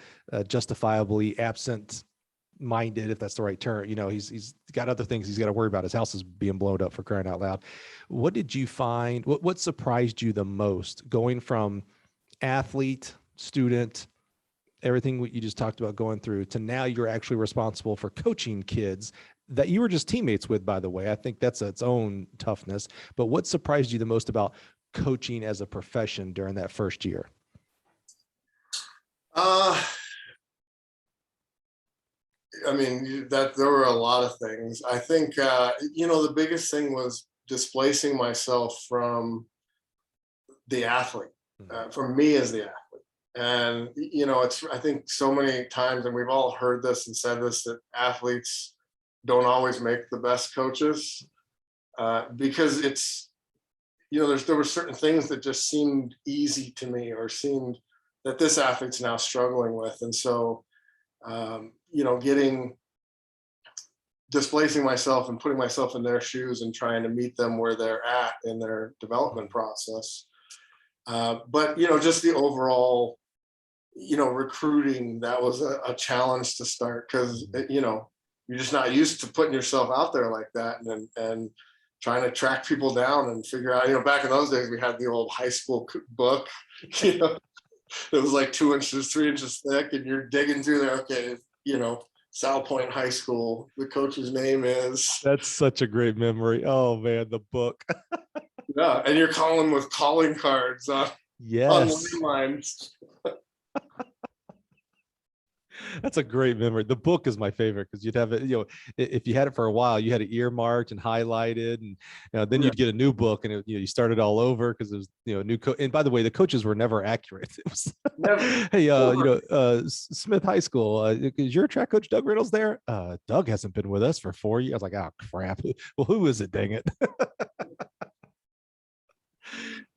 justifiably absent minded, if that's the right term. He's got other things he's got to worry about. His house is being blown up, for crying out loud. What did you find? What surprised you the most going from athlete, student, everything what you just talked about going through, to now you're actually responsible for coaching kids that you were just teammates with, by the way? I think that's its own toughness. But what surprised you the most about coaching as a profession during that first year? I mean, that there were a lot of things. I think, the biggest thing was displacing myself from the athlete, from me as the athlete. And, I think so many times, and we've all heard this and said this, that athletes don't always make the best coaches because it's, there were certain things that just seemed easy to me, or seemed that this athlete's now struggling with. And so, displacing myself and putting myself in their shoes and trying to meet them where they're at in their development process. But, just the overall, recruiting, that was a challenge to start, because, you're just not used to putting yourself out there like that, and trying to track people down and figure out, back in those days, we had the old high school book, it was like 2 inches, 3 inches thick, and you're digging through there. Okay, Sal Point High School, the coach's name is. That's such a great memory. Oh man, the book. Yeah, and you're calling with calling cards on landlines. That's a great memory. The book is my favorite, because you'd have it, if you had it for a while, you had it earmarked and highlighted, and then you'd get a new book, and you started all over, because it was, new coach. And by the way, the coaches were never accurate. It was never. Hey, Smith High School, is your track coach Doug Reynolds there? Doug hasn't been with us for 4 years. I was like, oh crap. Well, who is it? Dang it.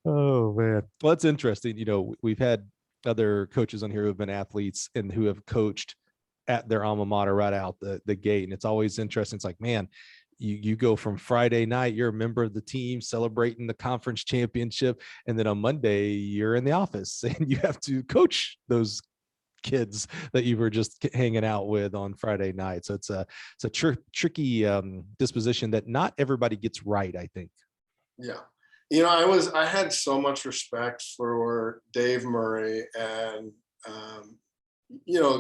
Oh man. Well, that's interesting. We've had other coaches on here who have been athletes and who have coached at their alma mater right out the gate. And it's always interesting. It's like, man, you go from Friday night, you're a member of the team celebrating the conference championship. And then on Monday, you're in the office and you have to coach those kids that you were just hanging out with on Friday night. So it's a tricky disposition that not everybody gets right, I think. Yeah. I had so much respect for Dave Murray and,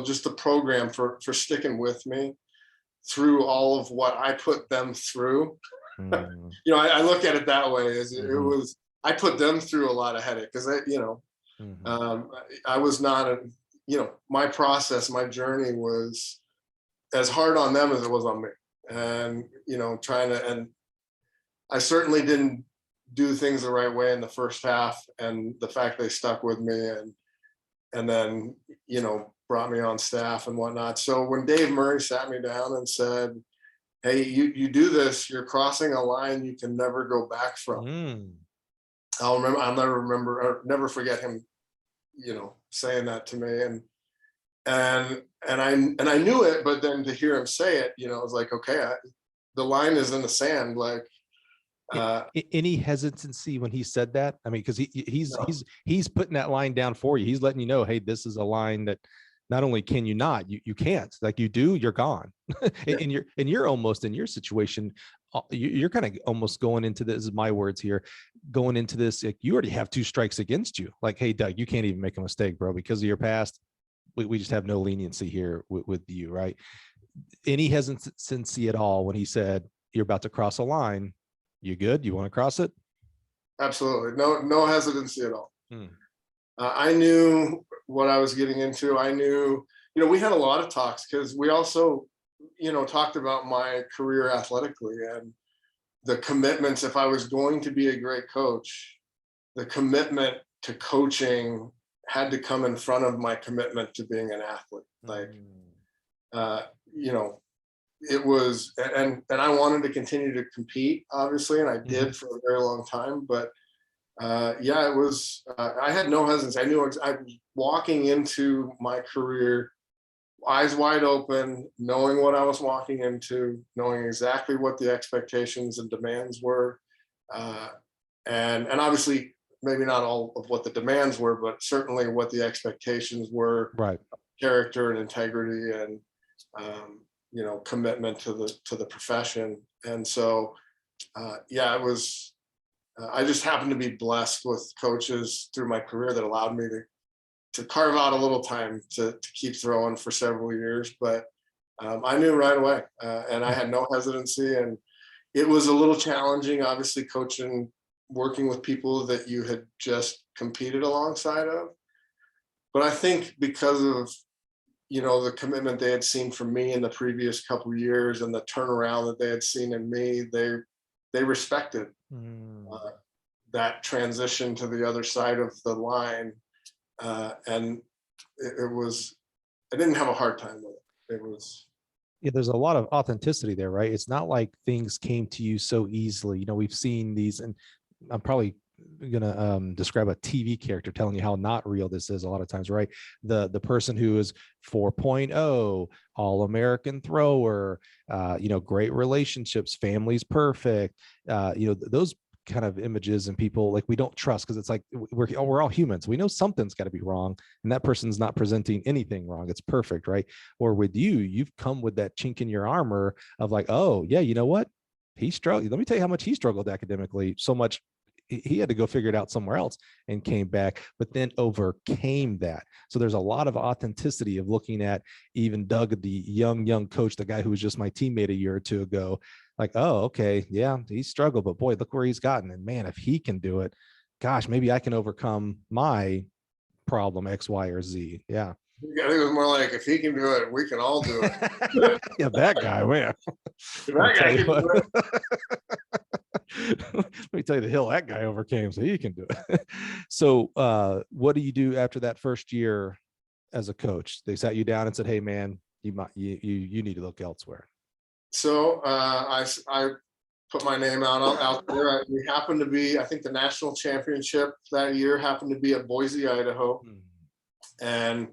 just the program for sticking with me through all of what I put them through. I look at it that way, as it was, I put them through a lot of headache, because I was not my process, my journey was as hard on them as it was on me. And, and I certainly didn't do things the right way in the first half, and the fact they stuck with me and then brought me on staff and whatnot. So when Dave Murray sat me down and said, hey, you do this, you're crossing a line you can never go back from. I'll never forget him saying that to me, and I knew it, but then to hear him say it, it was like, okay, the line is in the sand. Like, any hesitancy when he said that? I mean, because he's putting that line down for you. He's letting you know, hey, this is a line that not only can you not, you can't. Like, you do, you're gone. And you're almost in your situation. You're kind of almost going into this, is my words here, going into this, like, you already have 2 strikes against you. Like, hey, Doug, you can't even make a mistake, bro, because of your past. We just have no leniency here with you, right? Any hesitancy at all when he said, you're about to cross a line? You good? You want to cross it? Absolutely. No hesitancy at all. I knew what I was getting into. I knew, we had a lot of talks because we also, talked about my career athletically and the commitments. If I was going to be a great coach, the commitment to coaching had to come in front of my commitment to being an athlete. Like, uh, you know, it was, and I wanted to continue to compete, obviously, and I did for a very long time. But yeah, it was. I had no hesitancy. I knew I was walking into my career, eyes wide open, knowing what I was walking into, knowing exactly what the expectations and demands were, uh, and obviously maybe not all of what the demands were, but certainly what the expectations were, Right. character and integrity, and commitment to the profession. And so yeah, it was. I just happened to be blessed with coaches through my career that allowed me to carve out a little time to keep throwing for several years. But I knew right away, and I had no hesitancy. And it was a little challenging, obviously, coaching, working with people that you had just competed alongside of. But I think because of the commitment they had seen from me in the previous couple of years and the turnaround that they had seen in me, they respected that transition to the other side of the line. And it was, I didn't have a hard time with it. It was. Yeah, there's a lot of authenticity there, right? It's not like things came to you so easily. We've seen these, and I'm probably gonna describe a TV character telling you how not real this is a lot of times, right? The person who is 4.0, all-American thrower, great relationships, family's perfect, those kind of images, and people like we don't trust because it's like we're all humans. We know something's got to be wrong, and that person's not presenting anything wrong. It's perfect, right? Or with you've come with that chink in your armor of like, oh yeah, you know what? He struggled. Let me tell you how much he struggled academically. So much he had to go figure it out somewhere else and came back, but then overcame that. So there's a lot of authenticity of looking at even Doug, the young coach, the guy who was just my teammate a year or two ago, like, oh, okay, yeah, he struggled, but boy, look where he's gotten. And man, if he can do it, gosh, maybe I can overcome my problem X, Y, or Z. Yeah. I think it was more like, if he can do it, we can all do it. Yeah, that guy, man. That guy can do it. Let me tell you the hill that guy overcame, so he can do it. So what do you do after that first year as a coach? They sat you down and said, hey man, you need to look elsewhere. So I put my name out there. We happened to be, I think the national championship that year happened to be at Boise, Idaho. And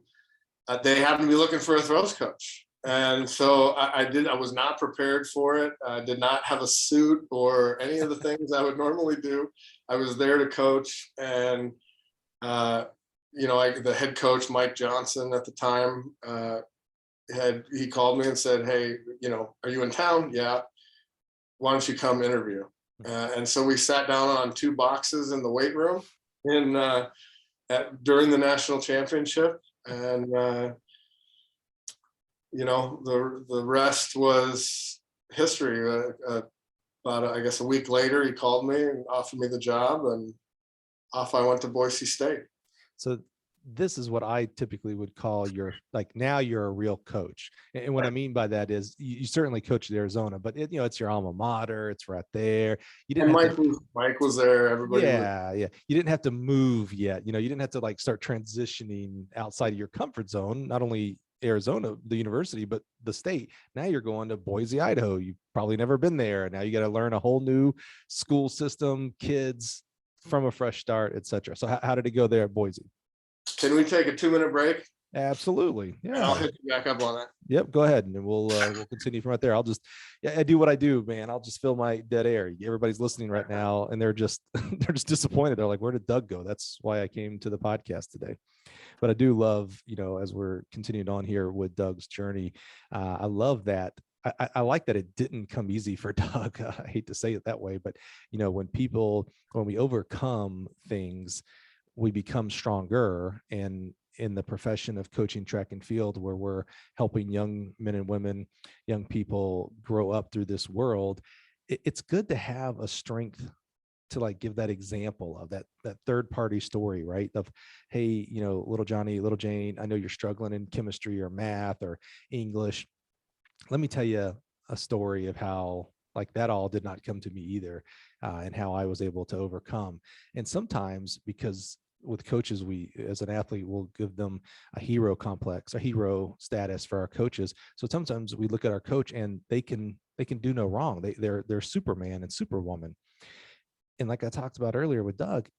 they happened to be looking for a throws coach. And so I was not prepared for it. I did not have a suit or any of the things I would normally do. I was there to coach. And, the head coach, Mike Johnson at the time, he called me and said, hey, are you in town? Yeah. Why don't you come interview? And so we sat down on 2 boxes in the weight room during the national championship. And, the rest was history. About, I guess, a week later, he called me and offered me the job, and off I went to Boise State. So this is what I typically would call now you're a real coach. And what I mean by that is you certainly coached at Arizona, but it's your alma mater. It's right there. You didn't Mike was there. Everybody. Yeah. You didn't have to move yet. You didn't have to start transitioning outside of your comfort zone. Not only Arizona, the university, but the state. Now you're going to Boise, Idaho. You've probably never been there. Now you got to learn a whole new school system, kids from a fresh start, etc. So how did it go there at Boise? Can we take a 2-minute break? Absolutely. Yeah. I'll hit you back up on that. Yep. Go ahead. And we'll continue from right there. I do what I do, man. I'll just fill my dead air. Everybody's listening right now and they're just disappointed. They're like, where did Doug go? That's why I came to the podcast today. But I do love, as we're continuing on here with Doug's journey, I love that. I like that it didn't come easy for Doug. I hate to say it that way, but when we overcome things, we become stronger. And in the profession of coaching track and field, where we're helping young men and women, young people grow up through this world, it's good to have a strength to like give that example of that third party story, right? Of, hey, little Johnny, little Jane, I know you're struggling in chemistry or math or English. Let me tell you a story of how like that all did not come to me either, and how I was able to overcome. And sometimes, because with coaches, we as an athlete will give them a hero complex, a hero status for our coaches. So sometimes we look at our coach and they can do no wrong. They're Superman and Superwoman. And like I talked about earlier with Doug,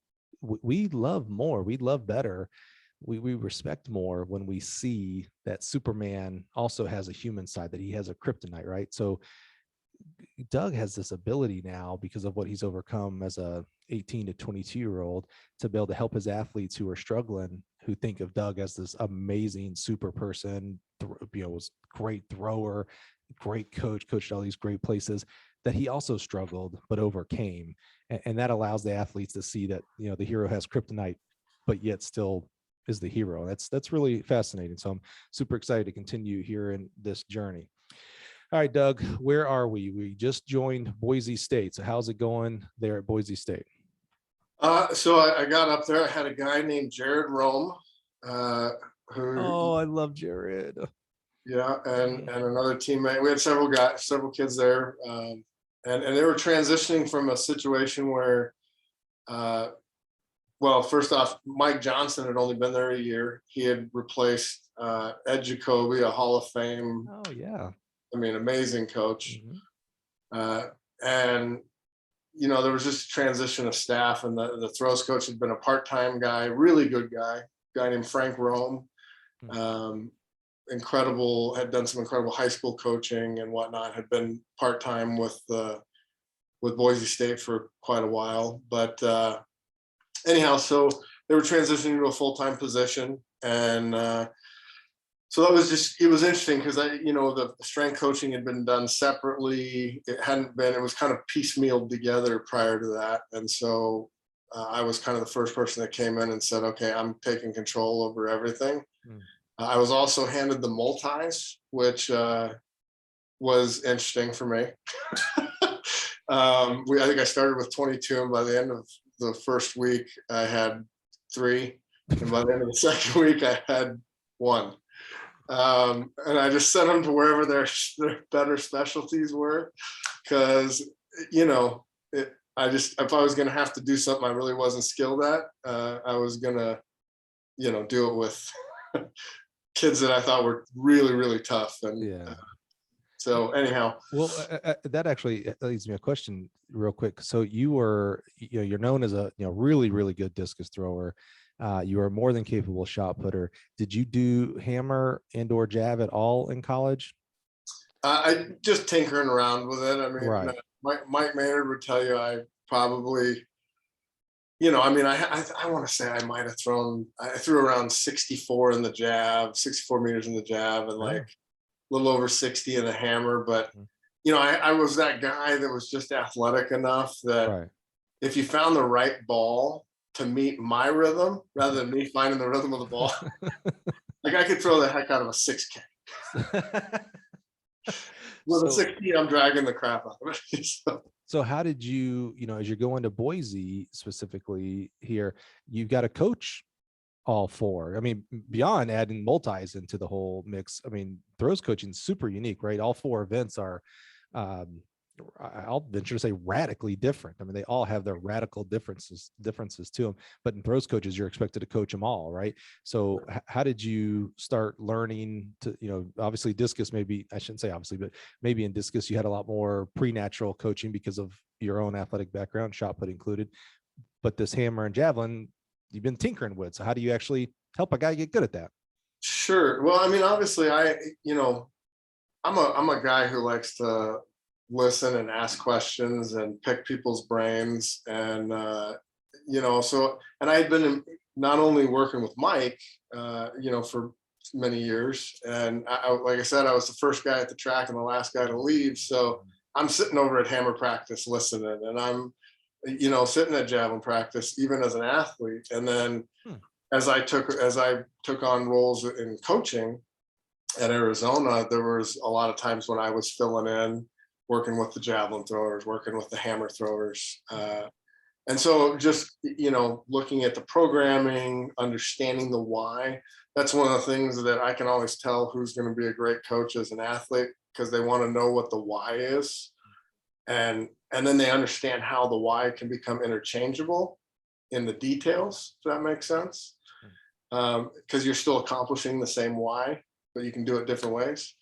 we love more, we love better, we respect more when we see that Superman also has a human side, that he has a kryptonite, right? So Doug has this ability now, because of what he's overcome as a 18 to 22-year-old, to be able to help his athletes who are struggling, who think of Doug as this amazing super person, was great thrower, great coach, coached all these great places, that he also struggled but overcame. And that allows the athletes to see that, the hero has kryptonite, but yet still is the hero. That's really fascinating. So I'm super excited to continue here in this journey. All right, Doug, where are we? We just joined Boise State. So how's it going there at Boise State? So I got up there. I had a guy named Jared Rome, who. Oh, I love Jared. Yeah, and another teammate. We had several kids there, and they were transitioning from a situation where, well, first off, Mike Johnson had only been there a year. He had replaced Ed Jacoby, a Hall of Fame. Oh yeah. I mean, amazing coach. Mm-hmm. And there was just a transition of staff, and the throws coach had been a part-time guy, really good guy named Frank Rome. Incredible, had done some incredible high school coaching and whatnot, had been part-time with Boise State for quite a while. But anyhow, so they were transitioning to a full-time position. And so that was it was interesting, because the strength coaching had been done separately. It was kind of piecemealed together prior to that. And so I was kind of the first person that came in and said, okay, I'm taking control over everything. I was also handed the multis, which was interesting for me. I think I started with 22, and by the end of the first week, I had 3. And by the end of the second week, I had 1. And I just sent them to wherever their better specialties were, because, if I was going to have to do something I really wasn't skilled at, I was going to, do it with kids that I thought were really, really tough. And yeah. So anyhow. Well, that actually leads me a question real quick. So you were, you're known as a, really, really good discus thrower. You are more than capable shot putter. Did you do hammer and/or jab at all in college? I just tinkering around with it. I mean, right. Mike Maynard would tell you I probably, I want to say I might have I threw around 64 in the jab, 64 meters in the jab, and like a little over 60 in the hammer. But, I was that guy that was just athletic enough that if you found the right ball to meet my rhythm, rather than me finding the rhythm of the ball, like I could throw the heck out of a 6K. With a 6K, I'm dragging the crap out of it. So how did you, as you're going to Boise specifically here, you've got to coach all 4. I mean, beyond adding multis into the whole mix, I mean, throws coaching is super unique, right? All 4 events are, I'll venture to say, radically different. I mean, they all have their radical differences to them, but in throws coaches, you're expected to coach them all, right? So how did you start learning to, obviously discus, maybe, I shouldn't say obviously, but maybe in discus, you had a lot more pre-natural coaching because of your own athletic background, shot put included, but this hammer and javelin, you've been tinkering with. So how do you actually help a guy get good at that? Sure. Well, I mean, obviously I'm a guy who likes to listen and ask questions and pick people's brains. And, and I had been not only working with Mike, for many years. And like I said, I was the first guy at the track and the last guy to leave. So I'm sitting over at hammer practice listening, and I'm, sitting at javelin practice, even as an athlete. And then as I took on roles in coaching at Arizona, there was a lot of times when I was filling in, working with the javelin throwers, working with the hammer throwers. And so just, looking at the programming, understanding the why, that's one of the things that I can always tell who's going to be a great coach as an athlete, because they want to know what the why is. And then they understand how the why can become interchangeable in the details, if that makes sense. Because you're still accomplishing the same why, but you can do it different ways.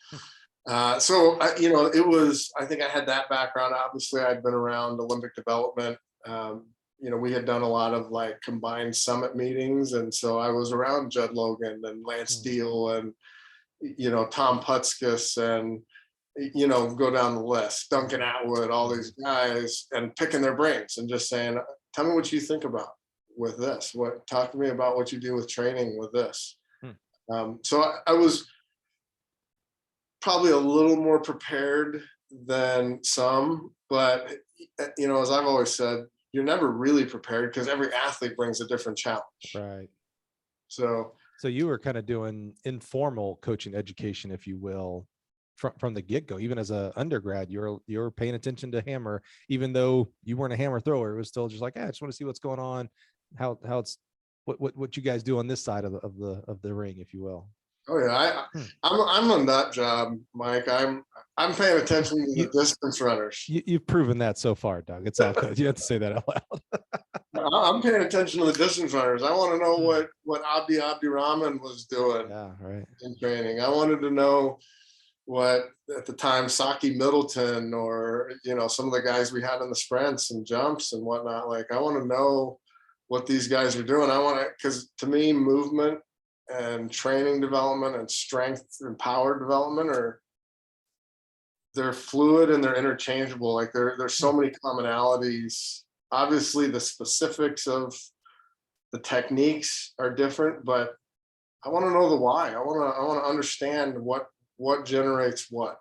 So it was, I think I had that background. Obviously, I'd been around Olympic development. We had done a lot of like combined summit meetings. And so I was around Judd Logan and Lance Steele and, Tom Putskis and, go down the list, Duncan Atwood, all these guys, and picking their brains and just saying, tell me what you think about with this. Talk to me about what you do with training with this. So I was probably a little more prepared than some, but as I've always said, you're never really prepared because every athlete brings a different challenge. Right. So you were kind of doing informal coaching education, if you will, from the get-go. Even as a undergrad, you're paying attention to hammer, even though you weren't a hammer thrower. It was still just like, I just want to see what's going on, how it's what you guys do on this side of the ring, if you will. Oh yeah, I'm a nut job, Mike. I'm paying attention to the distance runners. You've proven that so far, Doug. It's all good. You have to say that out loud. I'm paying attention to the distance runners. I want to know what Abdi Abdirahman was doing in training. I wanted to know what at the time Saki Middleton or some of the guys we had in the sprints and jumps and whatnot. Like I want to know what these guys are doing. Because to me, movement and training development and strength and power development they're fluid and they're interchangeable. Like there's so many commonalities. Obviously the specifics of the techniques are different, but I want to know the why. I want to understand what generates what.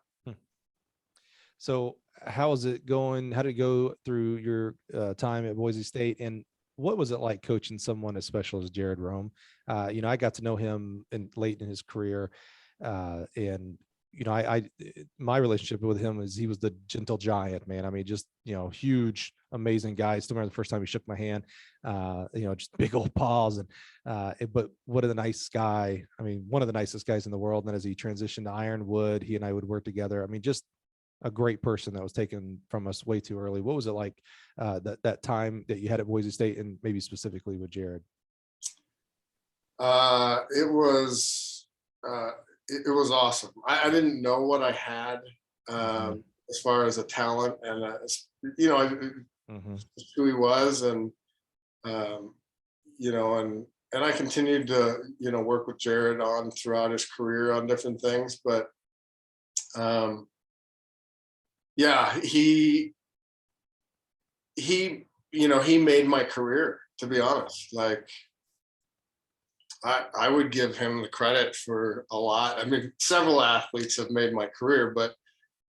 So how is it going? How did it go through your time at Boise State, and what was it like coaching someone as special as Jared Rome? I got to know him late in his career, and my relationship with him is he was the gentle giant, man. I mean, just huge, amazing guy. I still remember the first time he shook my hand. Just big old paws, and but what a nice guy. I mean, one of the nicest guys in the world. And then as he transitioned to Ironwood, he and I would work together. I mean, just a great person that was taken from us way too early. What was it like that time that you had at Boise State, and maybe specifically with Jared? It was awesome. I didn't know what I had as far as a talent and who he was, and and I continued to work with Jared on throughout his career on different things, but he made my career, to be honest. Like I would give him the credit for a lot. I mean, several athletes have made my career, but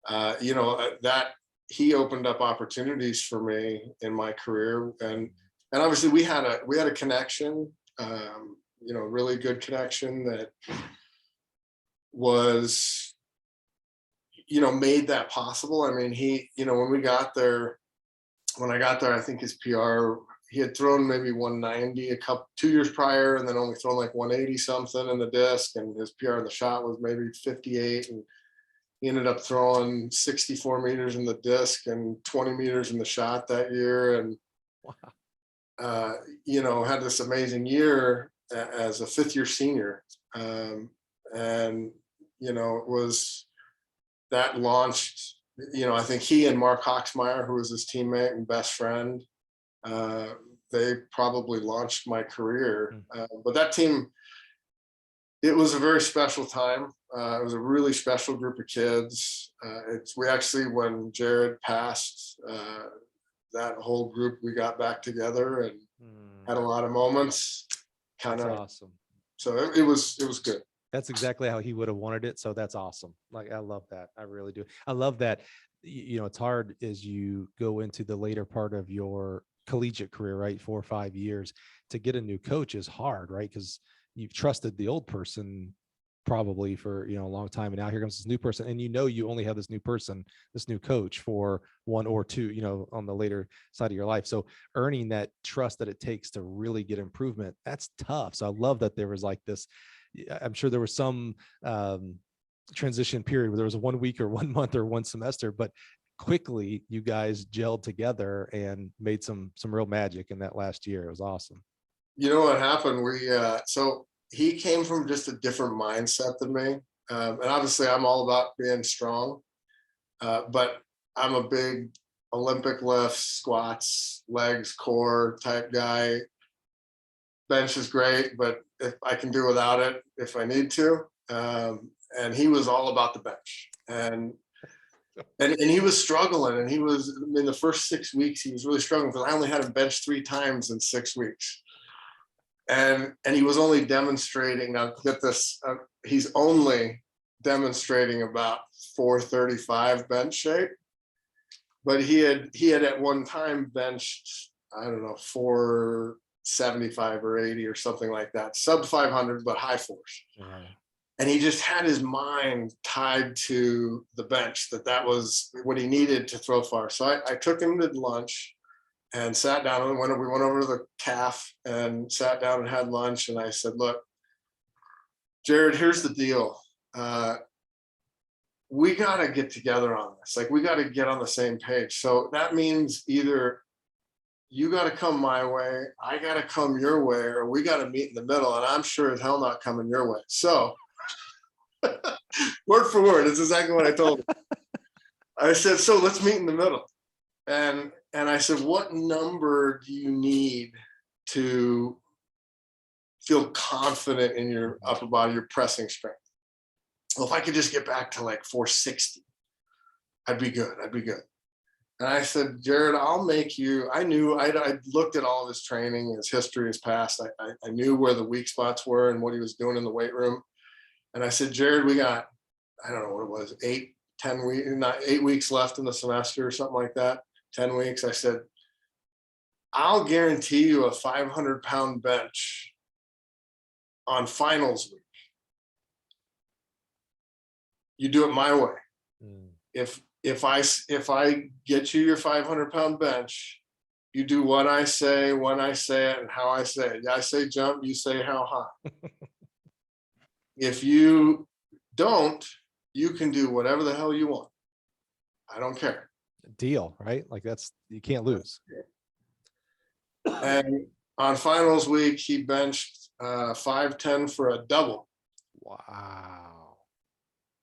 that he opened up opportunities for me in my career, and obviously we had a connection, really good connection that was made that possible. I mean, when I got there, I think his PR, he had thrown maybe 190 2 years prior, and then only thrown like 180 something in the disc, and his PR in the shot was maybe 58, and he ended up throwing 64 meters in the disc and 20 meters in the shot that year, and had this amazing year as a fifth-year senior, and it was that launched. I think he and Mark Hoxmeyer, who was his teammate and best friend, they probably launched my career. But that team, it was a very special time. It was a really special group of kids. We actually, when Jared passed, that whole group, we got back together and had a lot of moments. That's awesome. So it was good. That's exactly how he would have wanted it. So that's awesome. Like, I love that. I really do. I love that. It's hard as you go into the later part of your collegiate career, right? 4 or 5 years, to get a new coach is hard, right? Because you've trusted the old person probably for, a long time. And now here comes this new person. And you only have this new person, this new coach for 1 or 2, on the later side of your life. So earning that trust that it takes to really get improvement, that's tough. So I love that there was like this, I'm sure there was some transition period where there was a 1 week or 1 month or 1 semester, but quickly you guys gelled together and made some real magic in that last year. It was awesome. You know what happened? So he came from just a different mindset than me. And obviously I'm all about being strong, but I'm a big Olympic lifts, squats, legs, core type guy. Bench is great, but if I can do without it, if I need to. And he was all about the bench. And he was struggling, and he was in the first 6 weeks, he was really struggling because I only had him bench 3 times in 6 weeks. And he was only demonstrating, now get this, he's only demonstrating about 435 bench shape, but he had at one time benched, I don't know, 475 or 80 or something like that, sub 500, but high force. Yeah. And he just had his mind tied to the bench, that was what he needed to throw far. So I took him to lunch and sat down, and we went over to the calf and sat down and had lunch. And I said, look, Jared, here's the deal. We got to get together on this. Like, we got to get on the same page. So that means either you got to come my way, I got to come your way, or we got to meet in the middle. And I'm sure as hell not coming your way. So word for word, it's exactly what I told him. I said, so let's meet in the middle. And I said, what number do you need to feel confident in your upper body, your pressing strength? Well, if I could just get back to like 460, I'd be good. And I said, Jared, I'll make you, I knew, I looked at all of his training, his history, his past. I knew where the weak spots were and what he was doing in the weight room. And I said, Jared, we got, I don't know what it was, 8 weeks left in the semester or something like that, 10 weeks. I said, I'll guarantee you a 500-pound bench on finals week. You do it my way. If I get you your 500-pound bench, you do what I say, when I say it, and how I say it. I say jump, you say how high. If you don't, you can do whatever the hell you want. I don't care. Deal, right? Like, you can't lose. And on finals week, he benched 510 for a double. Wow.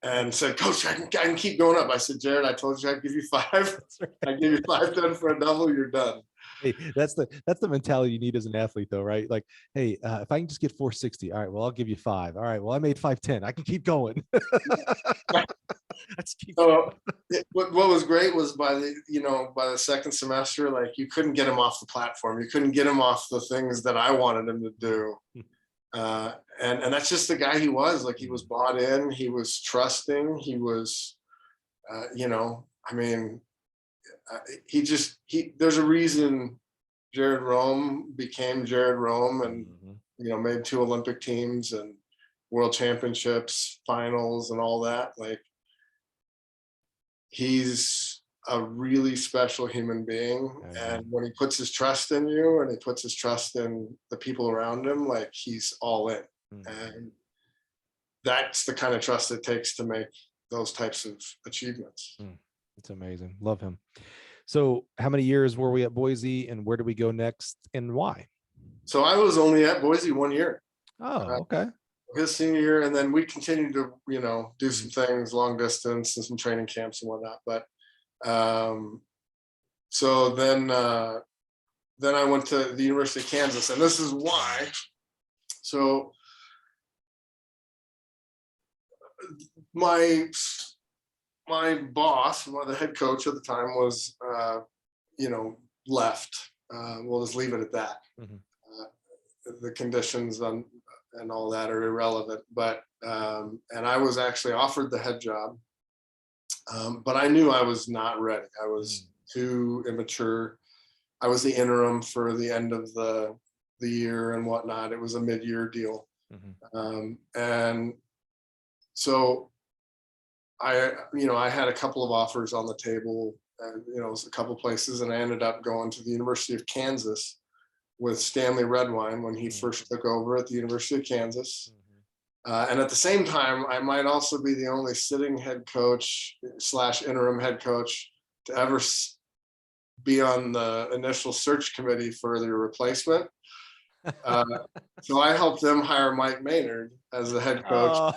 And said, Coach, I can keep going up. I said, Jared, I told you I'd give you 5. Right. I give you 510 for a double, you're done. Hey, that's the mentality you need as an athlete, though, right? Like, hey, if I can just get 460, all right, well, I'll give you 5. All right, well, I made 510. I can keep going. What was great was by the second semester, like, you couldn't get him off the platform. You couldn't get him off the things that I wanted him to do. And that's just the guy he was. Like, he was bought in, he was trusting, he was, there's a reason Jared Rome became Jared Rome, and made 2 Olympic teams and world championships, finals, and all that. Like, he's a really special human being. And when he puts his trust in you and he puts his trust in the people around him, like, he's all in. And that's the kind of trust it takes to make those types of achievements. It's amazing. Love him. So how many years were we at Boise, and where do we go next, and why? So I was only at Boise 1 year. Oh, okay. His senior year. And then we continued to, do some things, long distance and some training camps and whatnot. But so then I went to the University of Kansas, and this is why. So my boss, the head coach at the time, was, left. We'll just leave it at that. The conditions and all that are irrelevant. But and I was actually offered the head job, but I knew I was not ready. I was too immature. I was the interim for the end of the year and whatnot. It was a mid-year deal. And So I had a couple of offers on the table, and it was a couple places, and I ended up going to the University of Kansas with Stanley Redwine when he first took over at the University of Kansas. And at the same time, I might also be the only sitting head coach / interim head coach to ever be on the initial search committee for their replacement. So I helped them hire Mike Maynard as the head coach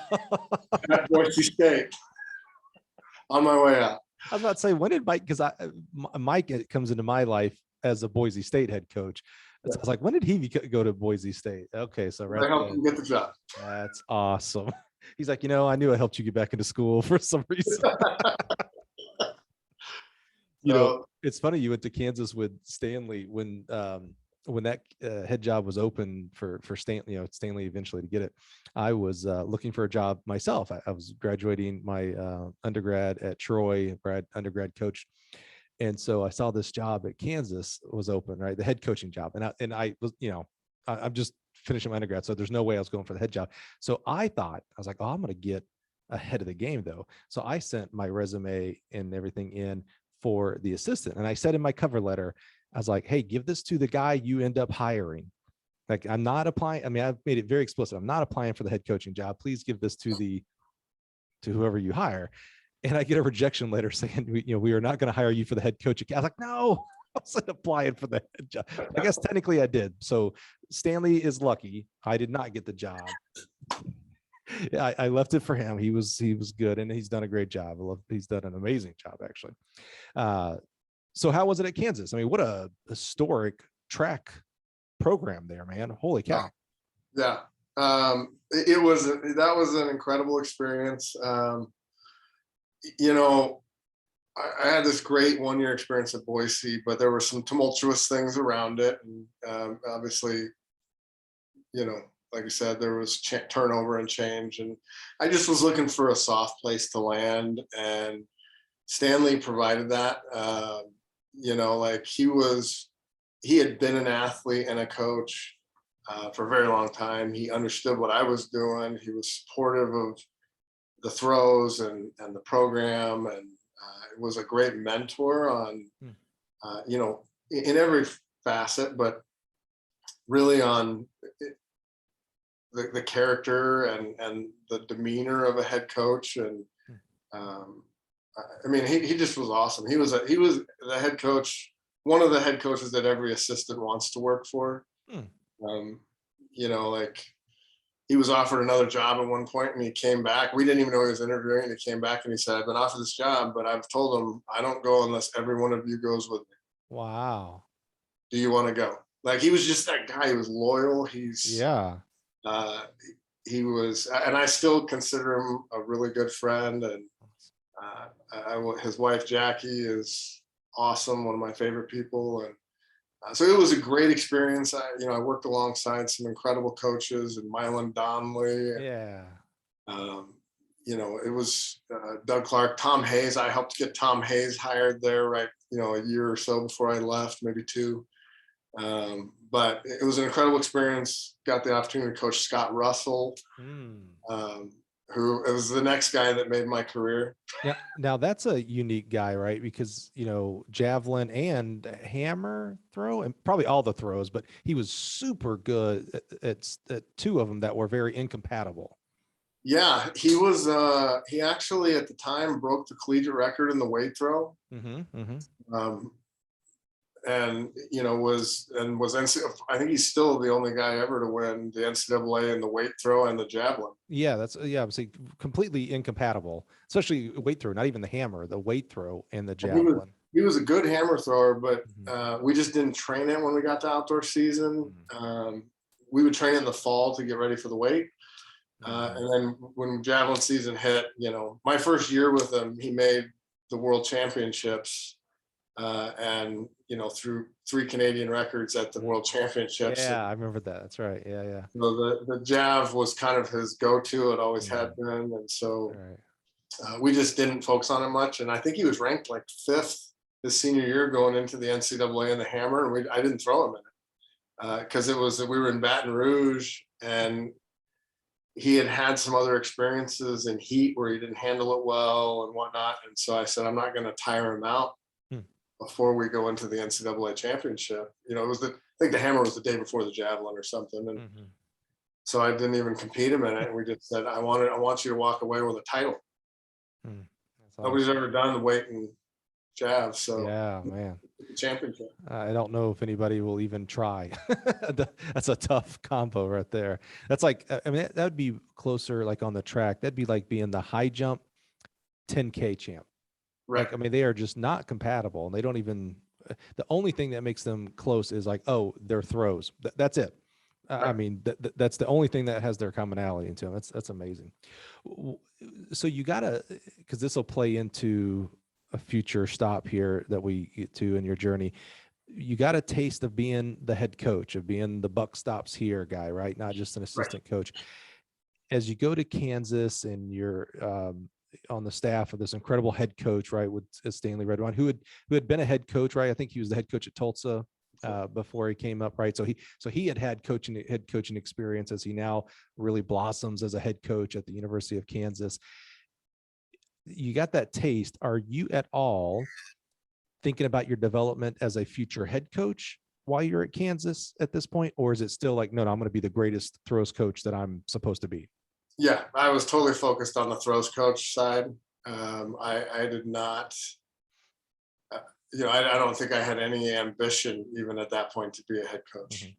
at Boise State on my way out. I was about to say, when did Mike, because Mike comes into my life as a Boise State head coach. So I was like, when did he go to Boise State? Okay, so I helped him get the job. That's awesome. He's like, I knew I helped you get back into school for some reason. It's funny you went to Kansas with Stanley when that head job was open for Stanley. Stanley eventually to get it. I was looking for a job myself. I was graduating my undergrad at Troy. Brad undergrad coach. And so I saw this job at Kansas was open, right? The head coaching job. And I was, I'm just finishing my undergrad. So there's no way I was going for the head job. So I was like, I'm going to get ahead of the game though. So I sent my resume and everything in for the assistant. And I said in my cover letter, I was like, hey, give this to the guy you end up hiring. Like, I'm not applying. I mean, I've made it very explicit. I'm not applying for the head coaching job. Please give this to whoever you hire. And I get a rejection letter saying, we are not going to hire you for the head coaching. I was like, no, I wasn't applying for the head job. I guess technically I did. So Stanley is lucky. I did not get the job. Yeah, I left it for him. He was good, and he's done a great job. He's done an amazing job, actually. So how was it at Kansas? I mean, what a historic track program there, man. Holy cow. Yeah. That was an incredible experience. I had this great 1-year experience at Boise, but there were some tumultuous things around it. And obviously, like I said, there was turnover and change. And I just was looking for a soft place to land. And Stanley provided that. He had been an athlete and a coach for a very long time. He understood what I was doing. He was supportive of the throws and the program, and it was a great mentor on in every facet, but really on the character and the demeanor of a head coach. And he just was awesome. He was the head coach, one of the head coaches that every assistant wants to work for. He was offered another job at one point, and he came back. We didn't even know he was interviewing, and he came back and he said, I've been offered this job, but I've told him I don't go unless every one of you goes with me. Wow. Do you want to go? Like, he was just that guy. He was loyal. He was, and I still consider him a really good friend. And his wife, Jackie, is awesome. One of my favorite people. And so it was a great experience. I worked alongside some incredible coaches, and Mylan Donnelly. Yeah. It was Doug Clark, Tom Hayes. I helped get Tom Hayes hired there, right? A year or so before I left, maybe 2. But it was an incredible experience. Got the opportunity to coach Scott Russell, who was the next guy that made my career. Yeah. Now that's a unique guy, right? Because, javelin and hammer throw, and probably all the throws, but he was super good at 2 of them that were very incompatible. Yeah, he was. He actually at the time broke the collegiate record in the weight throw. And was NCAA. I think he's still the only guy ever to win the NCAA in the weight throw and the javelin. Yeah, I would say completely incompatible, especially weight throw. Not even the hammer, the weight throw and the javelin. He was a good hammer thrower, but we just didn't train it when we got to outdoor season. We would train in the fall to get ready for the weight. And then when javelin season hit, my first year with him, he made the world championships, and through 3 Canadian records at the world championships. Yeah, I remember that. That's right. Yeah. So the jav was kind of his go-to. It always had been, and so we just didn't focus on it much. And I think he was ranked like 5th his senior year going into the NCAA in the hammer, and I didn't throw him in it because we were in Baton Rouge, and he had had some other experiences in heat where he didn't handle it well and whatnot. And so I said, I'm not going to tire him out Hmm. before we go into the NCAA championship. It was I think the hammer was the day before the javelin or something. And Mm-hmm. so I didn't even compete him in it. And we just said, I want you to walk away with a title. Hmm. That's Nobody's awesome. ever done the weight and jav. So Yeah, man. championship. I don't know if anybody will even try. That's a tough combo right there. That's like, I mean, that would be closer like on the track. That'd be like being the high jump 10K champ. Right. Like, I mean, they are just not compatible and they don't even, the only thing that makes them close is like, oh, their throws. That's it. I Right. mean, that's the only thing that has their commonality into them. That's amazing. So you gotta, because this will play into a future stop here that we get to in your journey. You got a taste of being the head coach, of being the buck stops here guy, right? Not just an Right. assistant coach. As you go to Kansas and you're on the staff of this incredible head coach, right, with Stanley Redwine, who had been a head coach, right? I think he was the head coach at Tulsa before he came up, right? So he had head coaching experience as he now really blossoms as a head coach at the University of Kansas. You got that taste. Are you at all thinking about your development as a future head coach while you're at Kansas at this point? Or is it still like, no, I'm going to be the greatest throws coach that I'm supposed to be? Yeah, I was totally focused on the throws coach side. I did not, I don't think I had any ambition even at that point to be a head coach.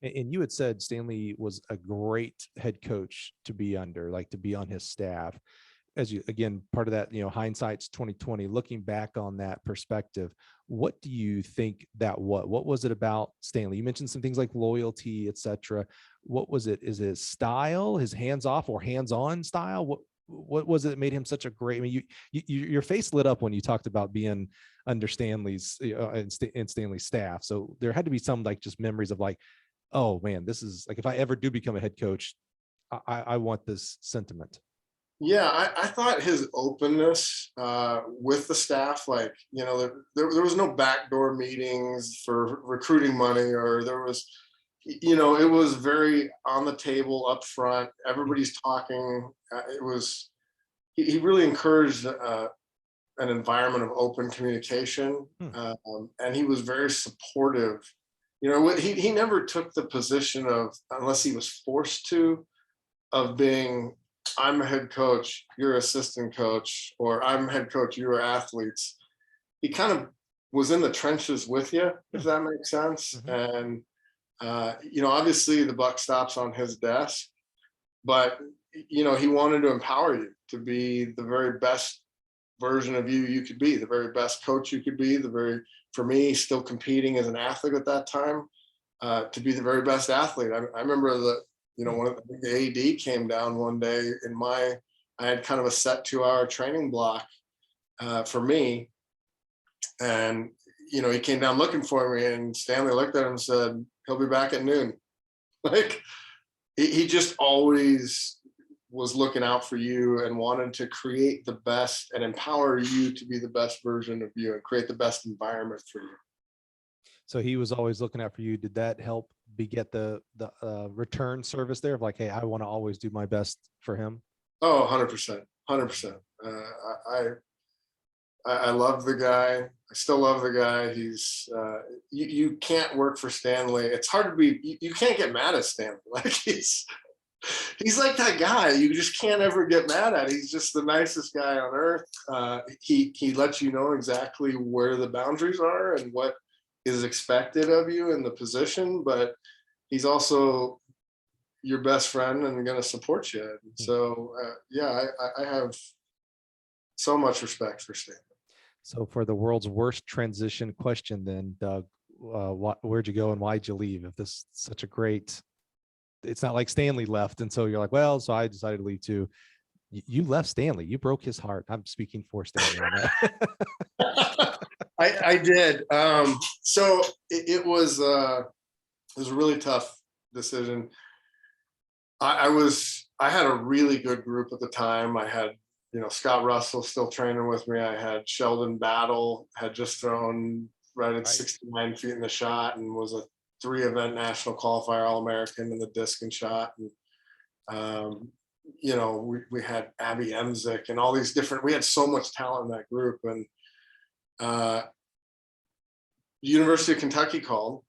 And you had said Stanley was a great head coach to be under, like to be on his staff. As you, again, part of that, hindsight's 2020, looking back on that perspective, what do you think what was it about Stanley? You mentioned some things like loyalty, etc. What was it? Is it style, his hands off or hands on style? What was it that made him such a great, I mean, your face lit up when you talked about being under Stanley's and Stanley's staff. So there had to be some like just memories of like, oh man, this is like, if I ever do become a head coach, I want this sentiment. Yeah, I thought his openness with the staff, like, there was no backdoor meetings for recruiting money, or there was, it was very on the table up front. Everybody's talking. He really encouraged an environment of open communication, and he was very supportive. He never took the position of, unless he was forced to, of being, I'm a head coach, you're assistant coach, or I'm head coach, you're athletes. He kind of was in the trenches with you, if that makes sense. And obviously the buck stops on his desk, but he wanted to empower you to be the very best version of you could be, the very best coach you could be, for me, still competing as an athlete at that time, to be the very best athlete. I remember one of the AD came down one day I had kind of a set 2-hour training block for me. And, he came down looking for me, and Stanley looked at him and said, he'll be back at noon. Like, he just always was looking out for you and wanted to create the best and empower you to be the best version of you and create the best environment for you. So he was always looking out for you. Did that help beget the return service there of like, hey, I want to always do my best for him? Oh, 100%. 100%. I love the guy. I still love the guy. He's you can't work for Stanley. It's hard to be, you can't get mad at Stanley. Like, he's like that guy you just can't ever get mad at. He's just the nicest guy on earth. He lets you know exactly where the boundaries are and what is expected of you in the position, but he's also your best friend and going to support you. So I have so much respect for Stanley. So for the world's worst transition question, then, Doug, where'd you go and why'd you leave? If this is such a great, it's not like Stanley left, and so you're like, well, so I decided to leave too. You left Stanley. You broke his heart. I'm speaking for Stanley on that. I did. So it was a really tough decision. I had a really good group at the time. I had, Scott Russell still training with me. I had Sheldon Battle, had just thrown right at 69 feet in the shot and was a 3-event national qualifier All-American in the disc and shot. And You know, we had Abby Emzik and all these different, we had so much talent in that group. And University of Kentucky called,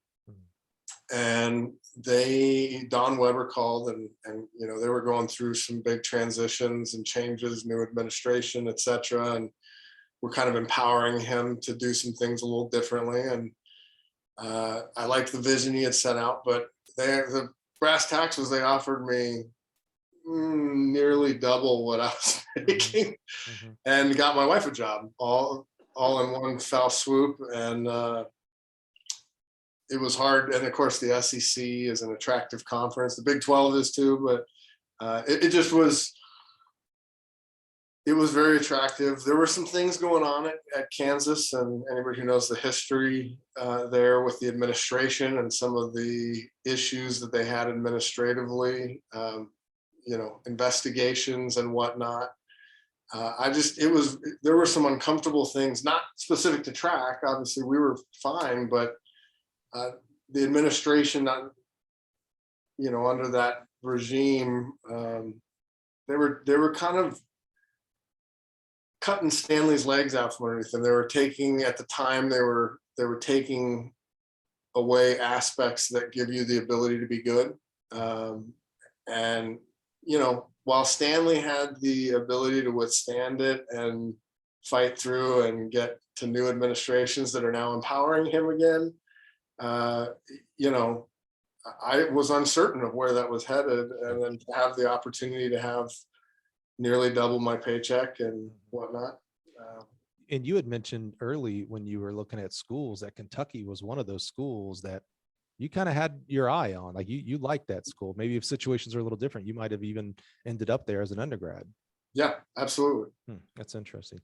and Don Weber called, and you know, they were going through some big transitions and changes, new administration, et cetera. And we're kind of empowering him to do some things a little differently. And I liked the vision he had set out, but the brass tacks was they offered me nearly double what I was making, and got my wife a job all in one foul swoop. And it was hard. And of course, the SEC is an attractive conference. The Big 12 is too, but it just was. It was very attractive. There were some things going on at Kansas, and anybody who knows the history there with the administration and some of the issues that they had administratively, you know, investigations and whatnot. There were some uncomfortable things, not specific to track. Obviously, we were fine, but the administration, you know, under that regime, they were kind of cutting Stanley's legs out from underneath them. They were taking, at the time, they were taking away aspects that give you the ability to be good. And, you know, while Stanley had the ability to withstand it and fight through and get to new administrations that are now empowering him again, you know, I was uncertain of where that was headed. And then to have the opportunity to have nearly double my paycheck and whatnot. And you had mentioned early when you were looking at schools that Kentucky was one of those schools that you kind of had your eye on. Like you liked that school. Maybe if situations are a little different, you might have even ended up there as an undergrad. Yeah, absolutely. That's interesting.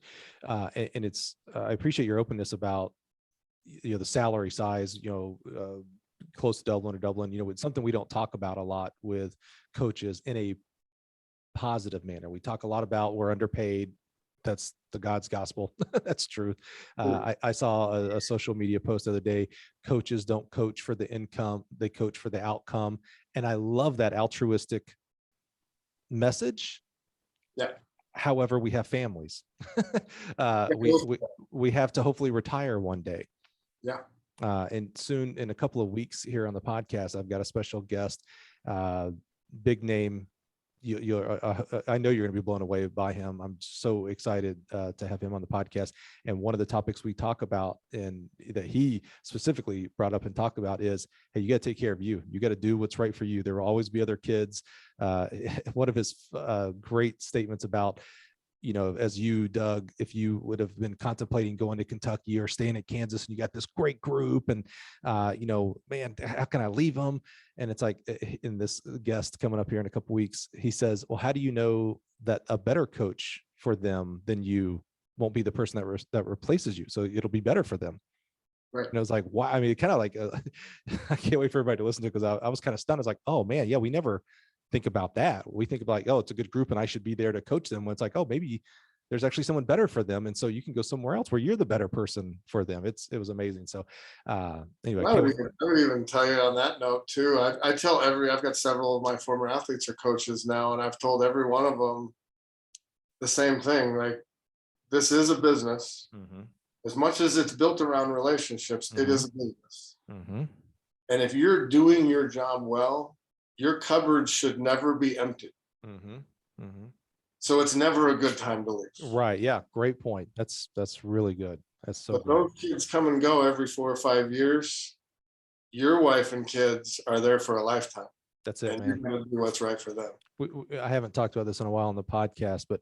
And it's, I appreciate your openness about, you know, the salary size, you know, close to Dublin, you know, it's something we don't talk about a lot with coaches in a positive manner. We talk a lot about we're underpaid. That's the God's gospel. That's truth. I saw a social media post the other day. Coaches don't coach for the income, they coach for the outcome. And I love that altruistic message. Yeah. However, we have families. We have to hopefully retire one day. Yeah. And soon, in a couple of weeks here on the podcast, I've got a special guest, big name. I know you're going to be blown away by him. I'm so excited to have him on the podcast. And one of the topics we talk about, and that he specifically brought up and talked about, is, hey, you got to take care of you. You got to do what's right for you. There will always be other kids. One of his great statements about, you know, as you, Doug, if you would have been contemplating going to Kentucky or staying at Kansas, and you got this great group, and you know, man, how can I leave them? And it's like, in this guest coming up here in a couple of weeks, he says, well, how do you know that a better coach for them than you won't be the person that replaces you? So it'll be better for them. Right. And I was like, wow. I mean, kind of like, I can't wait for everybody to listen to it, because I was kind of stunned. I was like, oh man, yeah, we never think about that. We think about like, oh, it's a good group and I should be there to coach them. When it's like, oh, maybe there's actually someone better for them. And so you can go somewhere else where you're the better person for them. It was amazing. So anyway. I would even tell you on that note too. I tell I've got several of my former athletes are coaches now, and I've told every one of them the same thing. Like, this is a business. As much as it's built around relationships, it is a business. And if you're doing your job well, your cupboard should never be empty. So it's never a good time to leave. Right. Yeah. Great point. That's really good. That's so But good. those kids come and go every 4 or 5 years. Your wife and kids are there for a lifetime. That's it, and man. You're going to do what's right for them. I haven't talked about this in a while on the podcast, but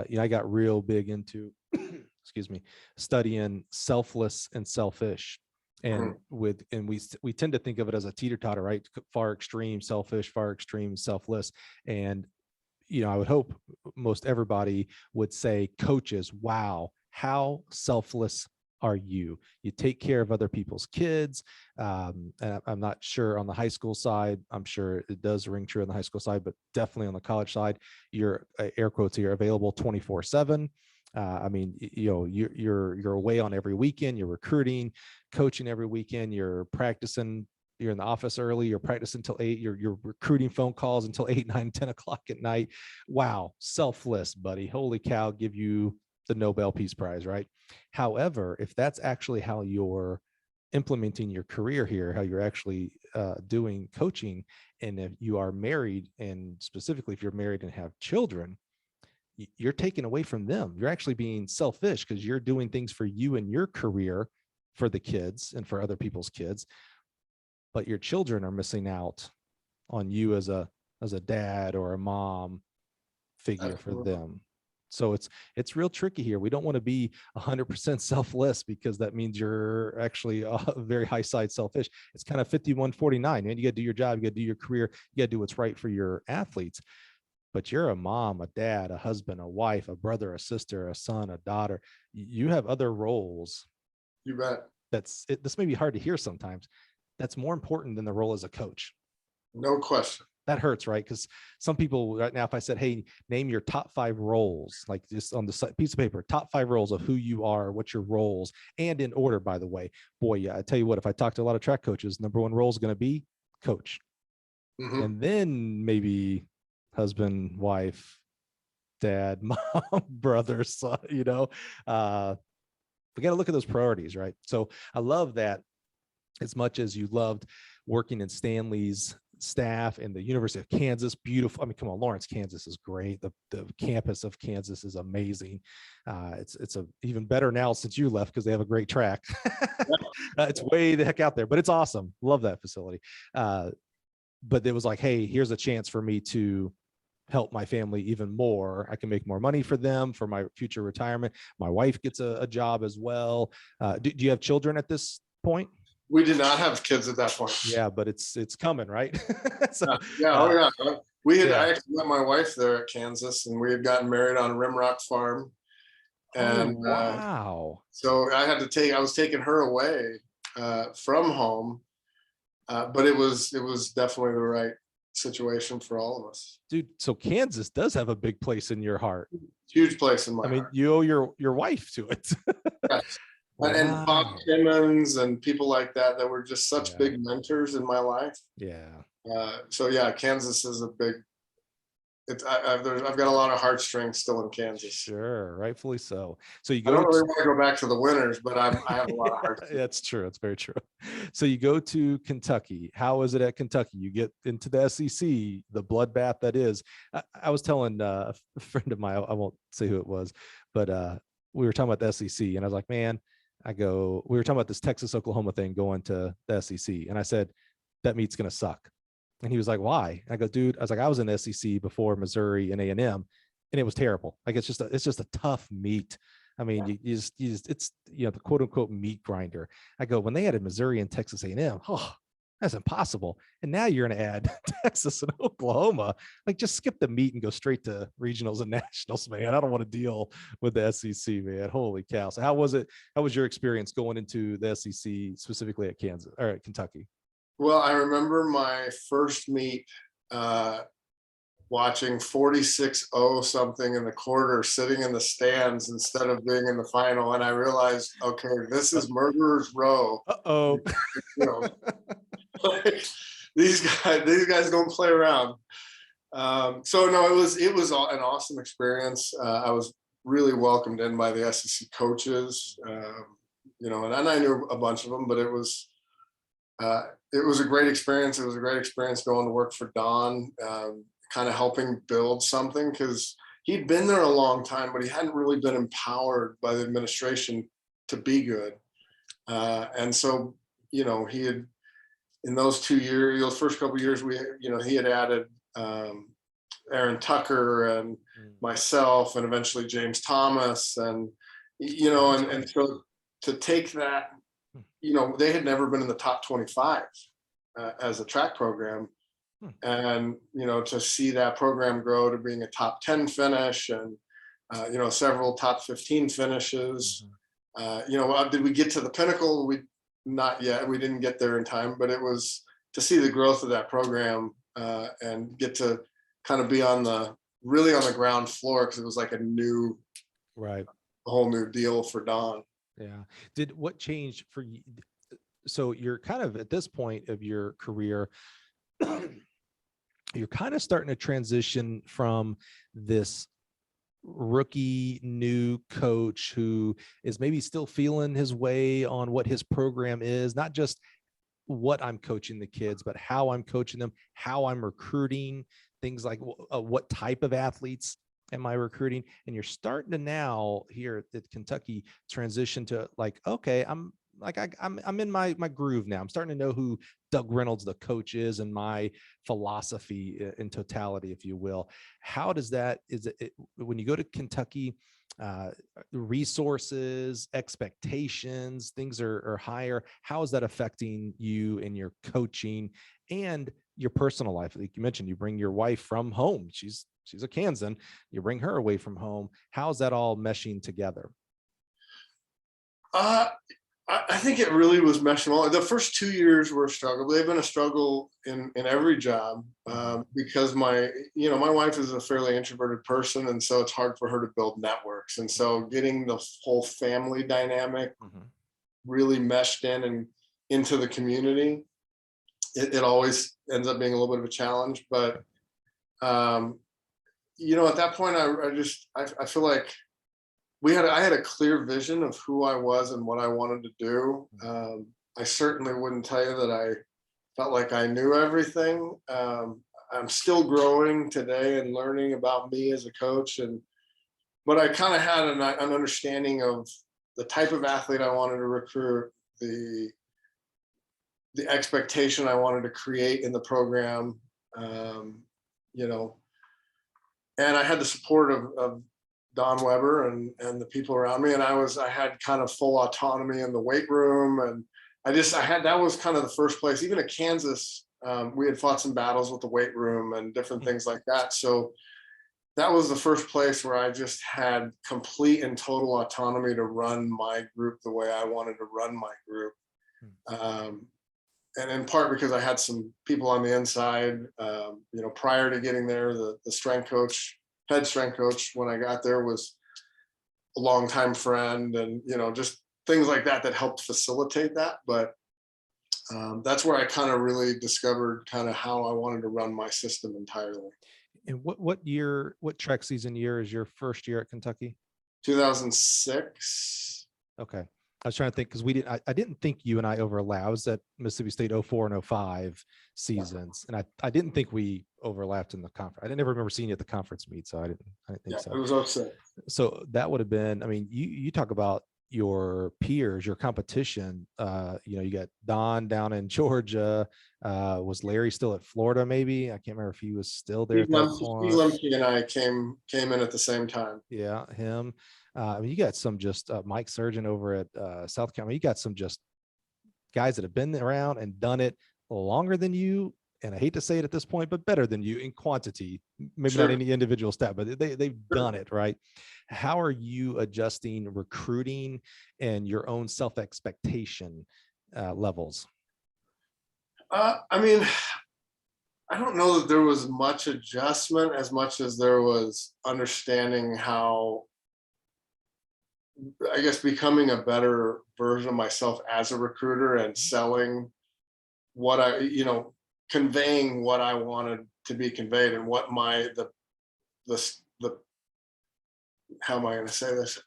you know, I got real big into, excuse me, studying selfless and selfish. And we tend to think of it as a teeter-totter, right? Far extreme selfish, far extreme selfless. And, you know, I would hope most everybody would say, coaches, wow, how selfless are you? You take care of other people's kids. And I'm not sure on the high school side. I'm sure it does ring true on the high school side, but definitely on the college side, you're, air quotes here, available 24/7. I mean, you know, you're away on every weekend, you're recruiting, coaching every weekend, you're practicing you're in the office early, you're practicing until 8, you're recruiting phone calls until 8, 9, 10 o'clock at night. Wow. Selfless, buddy. Holy cow, give you the Nobel Peace Prize, right? However, if that's actually how you're implementing your career here, how you're actually doing coaching, and if you are married, and specifically if you're married and have children, you're taking away from them. You're actually being selfish because you're doing things for you and your career, for the kids and for other people's kids, but your children are missing out on you as a dad or a mom figure for them. So it's real tricky here. We don't want to be 100% selfless, because that means you're actually very high side selfish. It's kind of 51-49, man. You got to do your job, you got to do your career, you got to do what's right for your athletes. But you're a mom, a dad, a husband, a wife, a brother, a sister, a son, a daughter. You have other roles. You bet. This may be hard to hear sometimes. That's more important than the role as a coach. No question. That hurts, right? Because some people right now, if I said, hey, name your top 5 roles, like just on the piece of paper, top 5 roles of who you are, what's your roles, and in order, by the way, boy, yeah, I tell you what, if I talk to a lot of track coaches, number 1 role is going to be coach. Mm-hmm. And then maybe husband, wife, dad, mom, brother, son, we got to look at those priorities, right? So I love that. As much as you loved working in Stanley's staff and the University of Kansas, beautiful. I mean, come on, Lawrence, Kansas is great. The campus of Kansas is amazing. It's even better now since you left, because they have a great track. It's way the heck out there, but it's awesome. Love that facility. But it was like, hey, here's a chance for me to help my family even more. I can make more money for them for my future retirement. My wife gets a job as well. Do you have children at this point? We did not have kids at that point. Yeah, but it's coming, right? So, yeah. I actually met my wife there at Kansas, and we had gotten married on Rimrock Farm. And wow. So I was taking her away from home, but it was definitely the right situation for all of us. Dude, so Kansas does have a big place in your heart. Huge place in my heart. I mean, you owe your wife to it. Yes. And Bob Timmons and people like that were just such big mentors in my life. Yeah. So yeah, Kansas is a big. I've got a lot of heartstrings still in Kansas. Sure, rightfully so. So you go. I don't really want to go back to the winters, but I have a lot of heartstrings. That's true. It's very true. So you go to Kentucky. How is it at Kentucky? You get into the SEC, the bloodbath that is. I was telling a friend of mine, I won't say who it was, but we were talking about the SEC, and I was like, man. We were talking about this Texas-Oklahoma thing going to the SEC. And I said, that meet's going to suck. And he was like, why? I go, dude, I was in the SEC before Missouri and A&M, and it was terrible. Like, it's just a tough meet. I mean, it's the quote unquote meat grinder. I go, when they added Missouri and Texas A&M, that's impossible. And now you're going to add Texas and Oklahoma. Like, just skip the meet and go straight to regionals and nationals, man. I don't want to deal with the SEC, man. Holy cow. So how was it? How was your experience going into the SEC, specifically at Kansas or at Kentucky? Well, I remember my first meet watching 46-0 something in the quarter, sitting in the stands instead of being in the final. And I realized, okay, this is murderer's row. Uh-oh. Like, these guys don't play around. So no, it was an awesome experience. I was really welcomed in by the SEC coaches, and I knew a bunch of them, but it was a great experience. It was a great experience going to work for Don, kind of helping build something, because he'd been there a long time, but he hadn't really been empowered by the administration to be good. And so, he had, in those 2 years, those first couple of years, he had added Aaron Tucker and myself, and eventually James Thomas, and and so to take that, they had never been in the top 25 as a track program, and to see that program grow to being a top 10 finish, and several top 15 finishes. Did we get to the pinnacle? Not yet. We didn't get there in time, but it was to see the growth of that program and get to kind of be really on the ground floor, because it was like a whole new deal for Don. Yeah. What changed for you? So you're kind of at this point of your career, you're kind of starting to transition from this rookie new coach who is maybe still feeling his way on what his program is, not just what I'm coaching the kids, but how I'm coaching them, how I'm recruiting, things like what type of athletes am I recruiting? And you're starting to now here at Kentucky transition to like, okay, I'm like, I'm in my groove now. I'm starting to know who Doug Reynolds, the coach, is, and my philosophy in totality, if you will. How does that, is it when you go to Kentucky, uh, resources, expectations, things are higher. How is that affecting you in your coaching and your personal life? Like you mentioned, you bring your wife from home. She's a Kansan. You bring her away from home. How's that all meshing together? Uh, I think it really was meshing well. The first 2 years were a struggle. They've been a struggle in every job, because my wife is a fairly introverted person, and so it's hard for her to build networks. And so getting the whole family dynamic really meshed in and into the community, it always ends up being a little bit of a challenge. But at that point, I feel like I had a clear vision of who I was and what I wanted to do. I certainly wouldn't tell you that I felt like I knew everything. I'm still growing today and learning about me as a coach, but I kind of had an understanding of the type of athlete I wanted to recruit, the expectation I wanted to create in the program, you know, and I had the support of Don Weber and the people around me. And I had kind of full autonomy in the weight room. And that was kind of the first place. Even at Kansas, we had fought some battles with the weight room and different things like that. So that was the first place where I just had complete and total autonomy to run my group the way I wanted to run my group. And in part because I had some people on the inside, prior to getting there, the head strength coach, when I got there, was a longtime friend, and, just things like that helped facilitate that. But that's where I kind of really discovered kind of how I wanted to run my system entirely. And what track season year is your first year at Kentucky? 2006. Okay. I was trying to think because I didn't think you and I overlapped. I was at Mississippi State 04 and 05 seasons. And I didn't think we overlapped in the conference. I didn't ever remember seeing you at the conference meet. So I didn't think so. It was upset. So that would have been, I mean, you talk about your peers, your competition. You got Don down in Georgia. Was Larry still at Florida? Maybe I can't remember if he was still there. Steve Lemke and I came in at the same time. Yeah, him. I mean, you got some just Mike Surgeon over at South Carolina. You got some just guys that have been around and done it longer than you. And I hate to say it at this point, but better than you in quantity. Maybe not any individual stat, but they've done it, right? How are you adjusting recruiting and your own self-expectation levels? I mean, I don't know that there was much adjustment as much as there was understanding how, I guess, becoming a better version of myself as a recruiter and selling what conveying what I wanted to be conveyed and what how am I going to say this?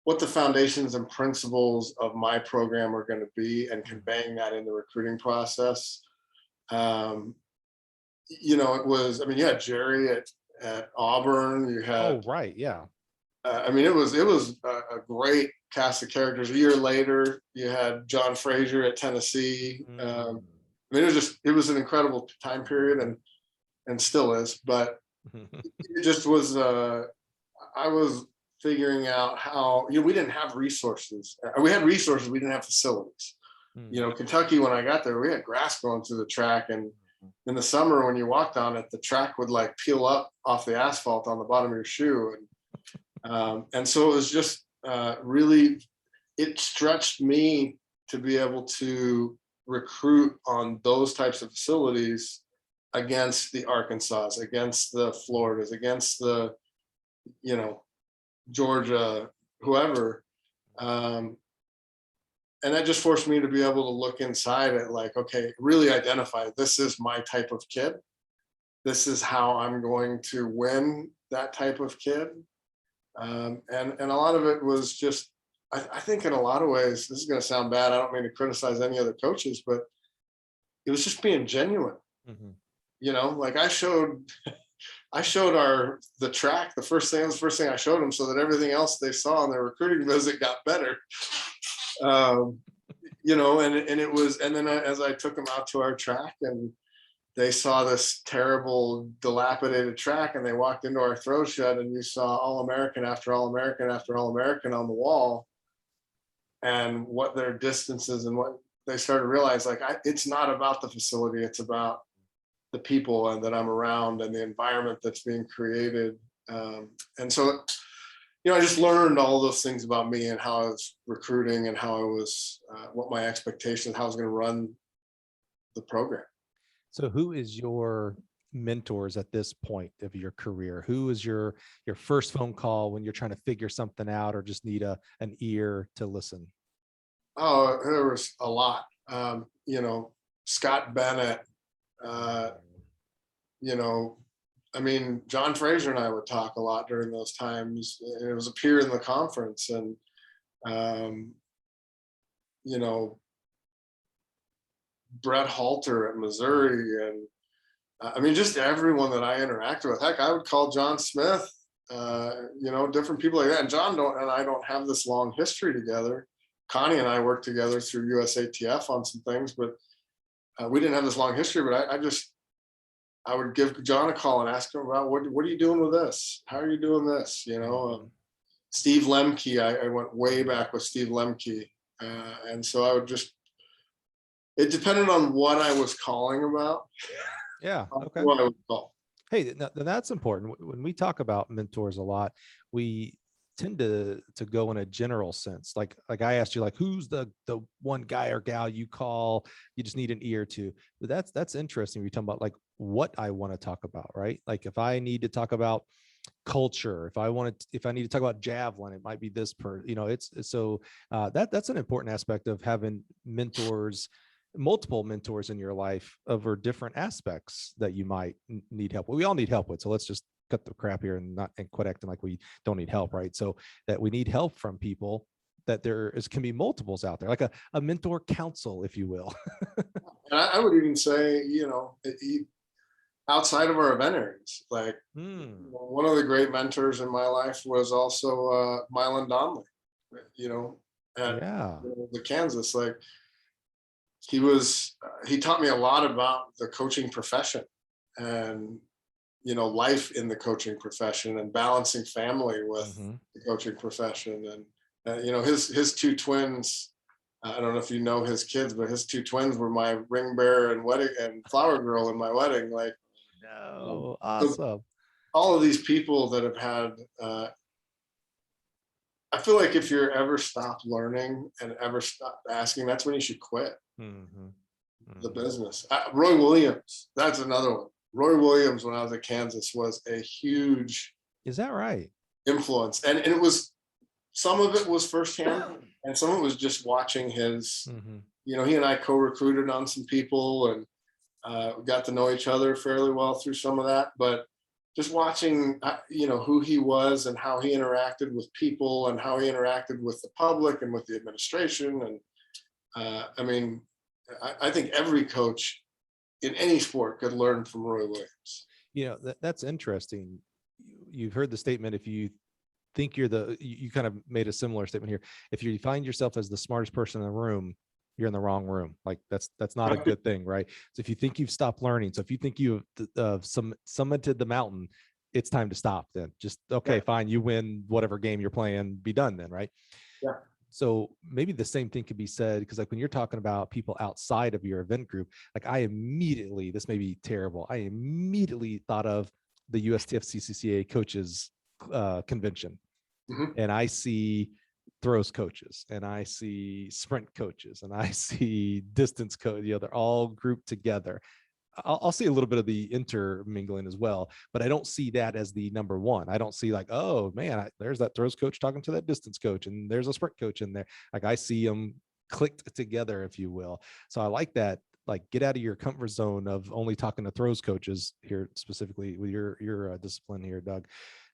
What the foundations and principles of my program are going to be, and conveying that in the recruiting process. It was, you had Jerry at Auburn, you had, right. Yeah. it was a great cast of characters. A year later, you had John Frazier at Tennessee. It was an incredible time period, and still is, but it just was, I was figuring out how, we didn't have resources. We had resources, we didn't have facilities. Kentucky, when I got there, we had grass growing through the track, and in the summer when you walked on it, the track would like peel up off the asphalt on the bottom of your shoe. And so it was just really, it stretched me to be able to recruit on those types of facilities against the Arkansas, against the Floridas, against the, Georgia, whoever. and that just forced me to be able to look inside at like, okay, really identify, this is my type of kid. This is how I'm going to win that type of kid. And a lot of it was just, I think in a lot of ways, this is going to sound bad. I don't mean to criticize any other coaches, but it was just being genuine. Mhm. You know, like I showed the track. The first thing I showed them, so that everything else they saw on their recruiting visit got better. You know, and it was, and then as I took them out to our track, and they saw this terrible, dilapidated track, and they walked into our throw shed, and you saw All-American after All-American after All-American on the wall, and what their distances, and what they started to realize, like, it's not about the facility, it's about the people and that I'm around and the environment that's being created. And so, you know, I just learned all those things about me and how I was recruiting and how I was, what my expectations, how I was going to run the program. So who is your mentors at this point of your career? Who is your first phone call when you're trying to figure something out or just need an ear to listen? Oh, there was a lot. You know, Scott Bennett, you know, I mean, John Fraser and I would talk a lot during those times. It was a peer in the conference, and you know, Brett Halter at Missouri, and I mean, just everyone that I interacted with. Heck, I would call John Smith, you know, different people like that. And John and I don't have this long history together. Connie and I worked together through USATF on some things, but we didn't have this long history. But I would give John a call and ask him about what are you doing with this? How are you doing this? You know, Steve Lemke, I went way back with Steve Lemke. And so I would just, it depended on what I was calling about. Yeah. Okay. What I would call. Hey, that's important. When we talk about mentors a lot, we tend to go in a general sense. Like I asked you, like, who's the one guy or gal you call, you just need an ear to. But that's interesting. We're talking about like what I want to talk about, right? Like if I need to talk about culture, if I need to talk about javelin, it might be this you know, it's so that's an important aspect of having mentors, multiple mentors in your life over different aspects that you might need help. We all need help with. So let's just cut the crap here and quit acting like we don't need help, right? So that we need help from people, that can be multiples out there, like a mentor council, if you will. And I would even say, you know, outside of our event areas, like one of the great mentors in my life was also Mylan Donnelly, you know, at the Kansas. Like he taught me a lot about the coaching profession and, you know, life in the coaching profession and balancing family with the coaching profession. And you know, his two twins, I don't know if you know his kids, but his two twins were my ring bearer and wedding and flower girl in my wedding. Like, no, awesome. So all of these people that have had, I feel like if you're ever stopped learning and ever stopped asking, that's when you should quit the business. Roy Williams, that's another one. Roy Williams, when I was at Kansas, was a huge, is that right, influence. And it was, some of it was firsthand and some of it was just watching his, you know, he and I co-recruited on some people and got to know each other fairly well through some of that. But just watching, you know, who he was and how he interacted with people and how he interacted with the public and with the administration. And I mean, I think every coach in any sport could learn from Roy Williams. You know, that's interesting. You've heard the statement, if you think you kind of made a similar statement here. If you find yourself as the smartest person in the room, you're in the wrong room. Like that's not a good thing, right? So if you think you've stopped learning, so if you think you've summited the mountain, it's time to stop then. Just, okay, fine, you win whatever game you're playing, be done then, right? Yeah. So maybe the same thing could be said, because like when you're talking about people outside of your event group, like this may be terrible, I immediately thought of the USTF-CCCA coaches convention. And I see throws coaches, and I see sprint coaches, and I see distance coach, you know, they're all grouped together. I'll see a little bit of the intermingling as well, but I don't see that as the number one. I don't see like, oh man, there's that throws coach talking to that distance coach, and there's a sprint coach in there. Like I see them clicked together, if you will. So I like that. Like, get out of your comfort zone of only talking to throws coaches here, specifically with your discipline here, Doug,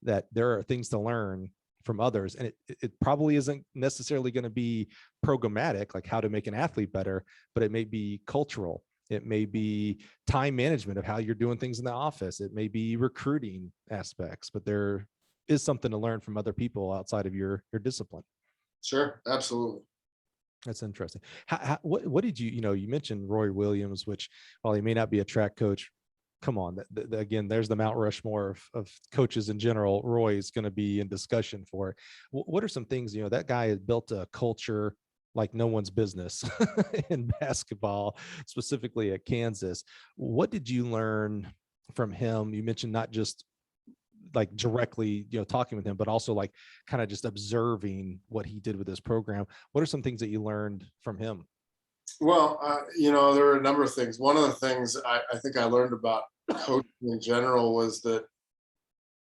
that there are things to learn from others. And it probably isn't necessarily going to be programmatic, like how to make an athlete better, but it may be cultural. It may be time management of how you're doing things in the office. It may be recruiting aspects, but there is something to learn from other people outside of your discipline. Sure, absolutely. That's interesting. What did you mentioned Roy Williams, which, while he may not be a track coach, come on, again, there's the Mount Rushmore of coaches in general. Roy is going to be in discussion for it. What are some things, that guy has built a culture like no one's business in basketball, specifically at Kansas. What did you learn from him? You mentioned not just like directly, talking with him, but also like kind of just observing what he did with his program. What are some things that you learned from him? Well, there are a number of things. One of the things I think I learned about coaching in general was that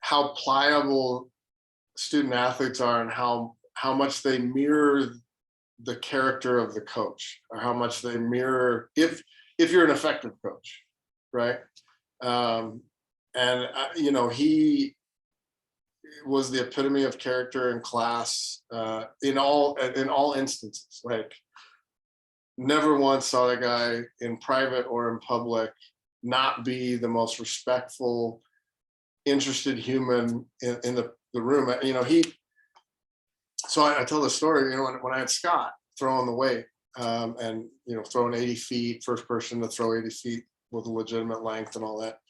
how pliable student athletes are, and how much they mirror the character of the coach, or how much they mirror if you're an effective coach, right? He was the epitome of character in class, in all instances. Like, never once saw a guy in private or in public not be the most respectful, interested human in the room. So I tell the story, when I had Scott throwing the weight, and throwing 80 feet, first person to throw 80 feet with a legitimate length and all that.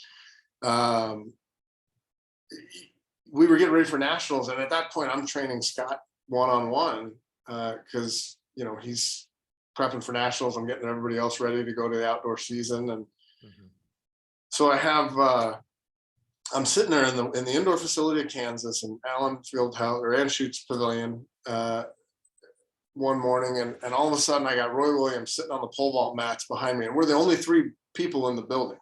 We were getting ready for nationals, and at that point I'm training Scott one-on-one, because he's prepping for nationals. I'm getting everybody else ready to go to the outdoor season. And so I have I'm sitting there in the indoor facility of Kansas, in Allen Fieldhouse or Anschutz Pavilion, one morning, and all of a sudden I got Roy Williams sitting on the pole vault mats behind me, and we're the only 3 people in the building,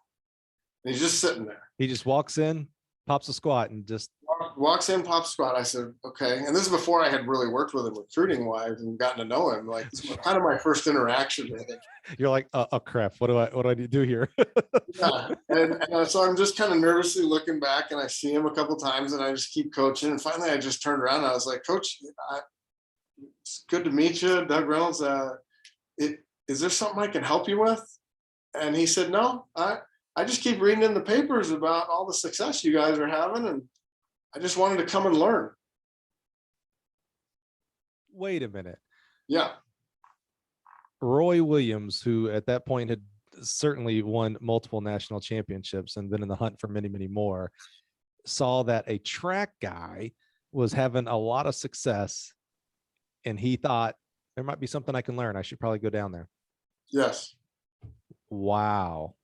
and he's just sitting there. He just walks in, pops a squat, and just walks in, pops squat. I said, okay. And this is before I had really worked with him recruiting wise and gotten to know him. Like, this was kind of my first interaction with him. You're like, oh crap, what do I need to do here? Yeah. And so I'm just kind of nervously looking back, and I see him a couple times, and I just keep coaching. And finally I just turned around and I was like, Coach, it's good to meet you, Doug Reynolds. Is there something I can help you with? And he said, no, I just keep reading in the papers about all the success you guys are having, and I just wanted to come and learn. Wait a minute. Yeah. Roy Williams, who at that point had certainly won multiple national championships and been in the hunt for many, many more, saw that a track guy was having a lot of success, and he thought, there might be something I can learn. I should probably go down there. Yes. Wow.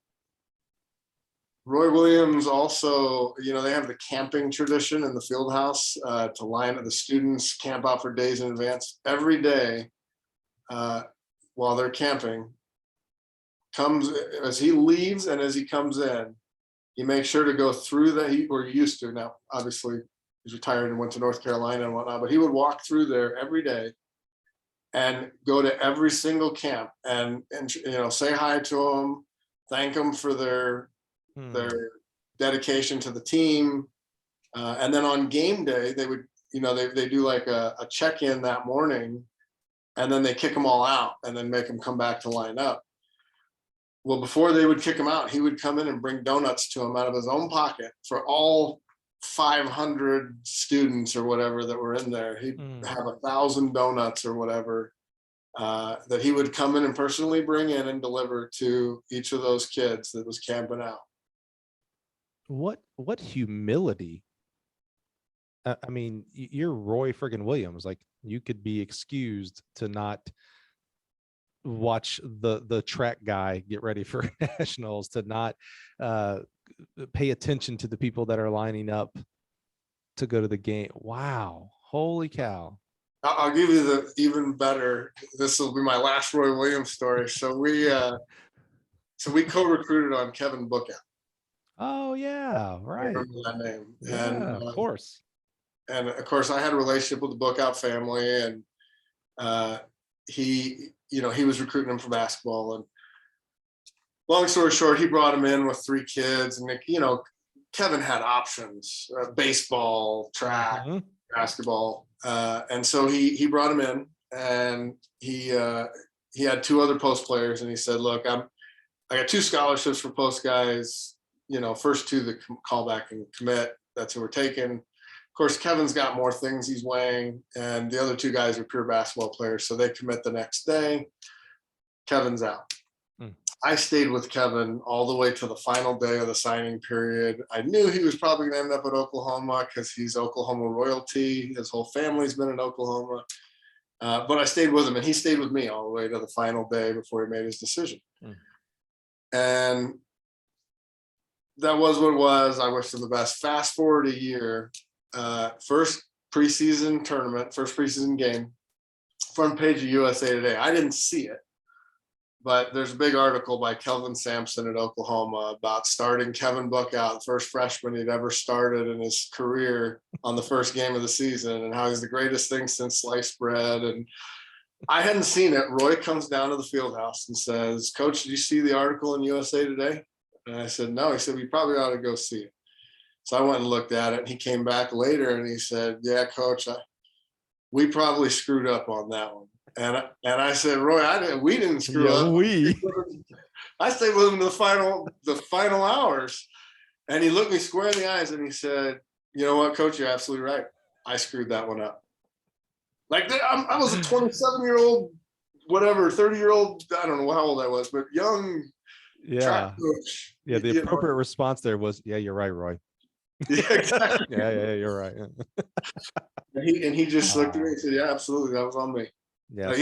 Roy Williams also, they have the camping tradition in the field house, to line up. The students camp out for days in advance. Every day, while they're camping, comes as he leaves and as he comes in, he makes sure to go through that. He used to. Now, obviously, he's retired and went to North Carolina and whatnot, but he would walk through there every day and go to every single camp and say hi to them, thank them for their dedication to the team, and then on game day they would they do like a check-in that morning, and then they kick them all out and then make them come back to line up. Well, before they would kick him out, he would come in and bring donuts to him out of his own pocket for all 500 students or whatever that were in there. He'd have 1,000 donuts or whatever, that he would come in and personally bring in and deliver to each of those kids that was camping out. What humility. I mean, you're Roy friggin' Williams. Like, you could be excused to not watch the track guy get ready for nationals, to not pay attention to the people that are lining up to go to the game. Wow. Holy cow. I'll give you the even better. This will be my last Roy Williams story. So we co-recruited on Kevin Bookout. Oh yeah, right. I remember that name. Yeah, and of course. And of course, I had a relationship with the Bookout family, and he he was recruiting him for basketball. And long story short, he brought him in with 3 kids, and Kevin had options: baseball, track, basketball, and so he brought him in, and he had 2 other post players, and he said, "Look, I got 2 scholarships for post guys. First 2 that call back and commit. That's who we're taking. Of course, Kevin's got more things he's weighing, and the other 2 guys are pure basketball players, so they commit the next day. Kevin's out." I stayed with Kevin all the way to the final day of the signing period. I knew he was probably going to end up at Oklahoma because he's Oklahoma royalty. His whole family's been in Oklahoma. But I stayed with him, and he stayed with me all the way to the final day before he made his decision. And that was what it was. I wish him the best. Fast forward a year, first preseason tournament, first preseason game, front page of USA Today. I didn't see it, but there's a big article by Kelvin Sampson at Oklahoma about starting Kevin Book out, the first freshman he'd ever started in his career on the first game of the season, and how he's the greatest thing since sliced bread. And I hadn't seen it. Roy comes down to the field house and says, "Coach, did you see the article in USA Today?" And I said, "No." He said, "We probably ought to go see it." So I went and looked at it, and he came back later and he said, "Yeah, Coach, we probably screwed up on that one." And I said, "Roy, we didn't screw up. I stayed with him to the final hours." And he looked me square in the eyes and he said, "You know what, Coach, you're absolutely right. I screwed that one up." Like, I was a 27-year-old, whatever, 30-year-old, I don't know how old I was, but young track coach. Yeah, the appropriate response there was, "Yeah, you're right, Roy." Yeah, exactly. yeah, you're right. And he just looked at me and said, "Yeah, absolutely, that was on me." Yeah,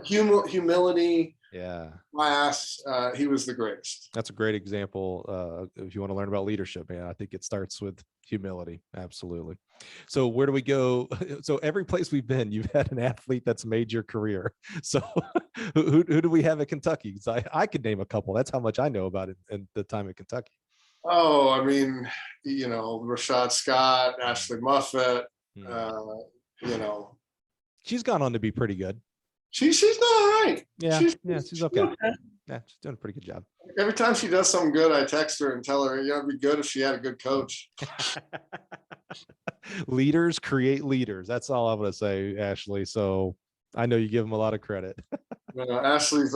humility, yeah, class. He was the greatest. That's a great example. If you want to learn about leadership, man, I think it starts with humility. Absolutely. So where do we go? So every place we've been, you've had an athlete that's made your career. So who do we have at Kentucky? Because I could name a couple. That's how much I know about it and the time at Kentucky. Oh, I mean, Rashad Scott, Ashley Muffet, she's gone on to be pretty good. She's done all right. Yeah, she's okay. Yeah, she's doing a pretty good job. Every time she does something good, I text her and tell her, it'd be good if she had a good coach. Leaders create leaders. That's all I'm going to say, Ashley. So I know you give them a lot of credit. Ashley's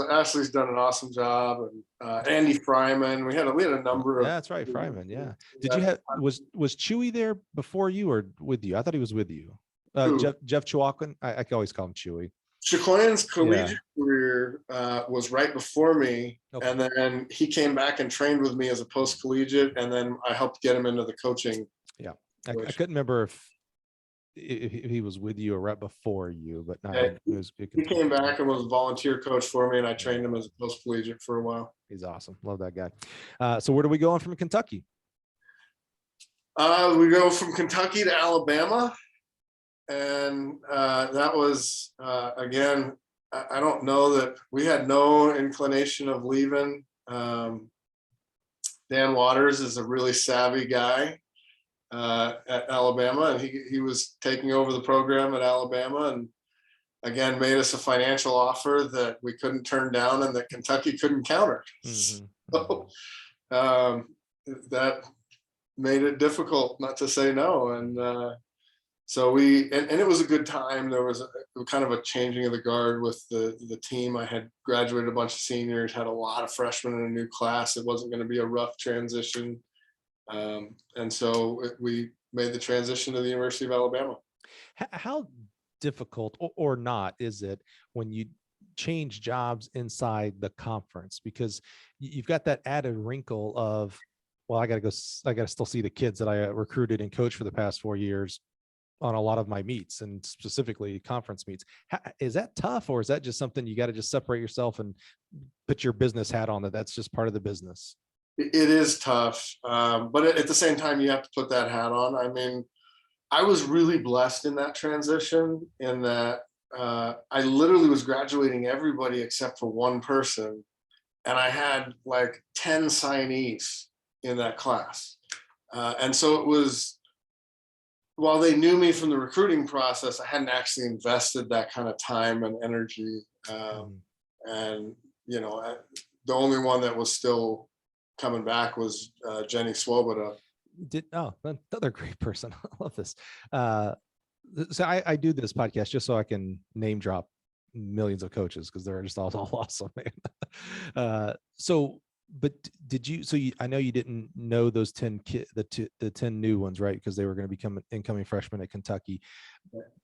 done an awesome job, and Andy Fryman. We had a number of. That's right, Fryman. Yeah. Did you have was Chewy there before you or with you? I thought he was with you. Jeff Chihuahuan. I can always call him Chewy. Chicoyan's collegiate career was right before me, and then he came back and trained with me as a post collegiate, and then I helped get him into the coaching. Yeah, I couldn't remember if he was with you or right before you, but no, he came back and was a volunteer coach for me, and I trained him as a post collegiate for a while. He's awesome. Love that guy. So where do we go on from Kentucky? We go from Kentucky to Alabama. And that was, again, I don't know that we had no inclination of leaving. Dan Waters is a really savvy guy at Alabama, and he was taking over the program at Alabama, and again made us a financial offer that we couldn't turn down and that Kentucky couldn't counter. So that made it difficult not to say no. And so and it was a good time. There was kind of a changing of the guard with the team. I had graduated a bunch of seniors, had a lot of freshmen in a new class. It wasn't going to be a rough transition. And so we made the transition to the University of Alabama. How difficult or not is it when you change jobs inside the conference? Because you've got that added wrinkle of, well, I got to still see the kids that I recruited and coached for the past 4 years on a lot of my meets, and specifically conference meets. Is that tough, or is that just something you got to just separate yourself and put your business hat on that's just part of the business? It is tough. But at the same time, you have to put that hat on. I mean, I was really blessed in that transition in that I literally was graduating everybody except for one person. And I had like 10 signees in that class. And so it was, while they knew me from the recruiting process, I hadn't actually invested that kind of time and energy. And, the only one that was still coming back was Jenny Swoboda. Another great person. I love this. So I do this podcast just so I can name drop millions of coaches because they're just all awesome, man. But did you? I know you didn't know those 10 the 10 new ones, right? Because they were going to become incoming freshmen at Kentucky.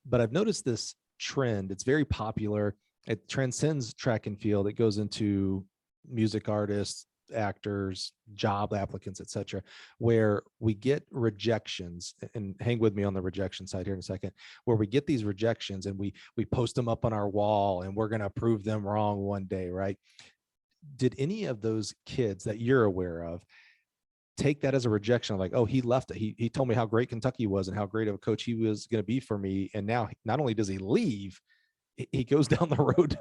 But I've noticed this trend. It's very popular. It transcends track and field. It goes into music artists, actors, job applicants, etc., where we get rejections. And hang with me on the rejection side here in a second, where we get these rejections and we post them up on our wall and we're going to prove them wrong one day, right? Did any of those kids that you're aware of take that as a rejection, like, oh, he left it, he told me how great Kentucky was and how great of a coach he was going to be for me, and now not only does he leave, he goes down the road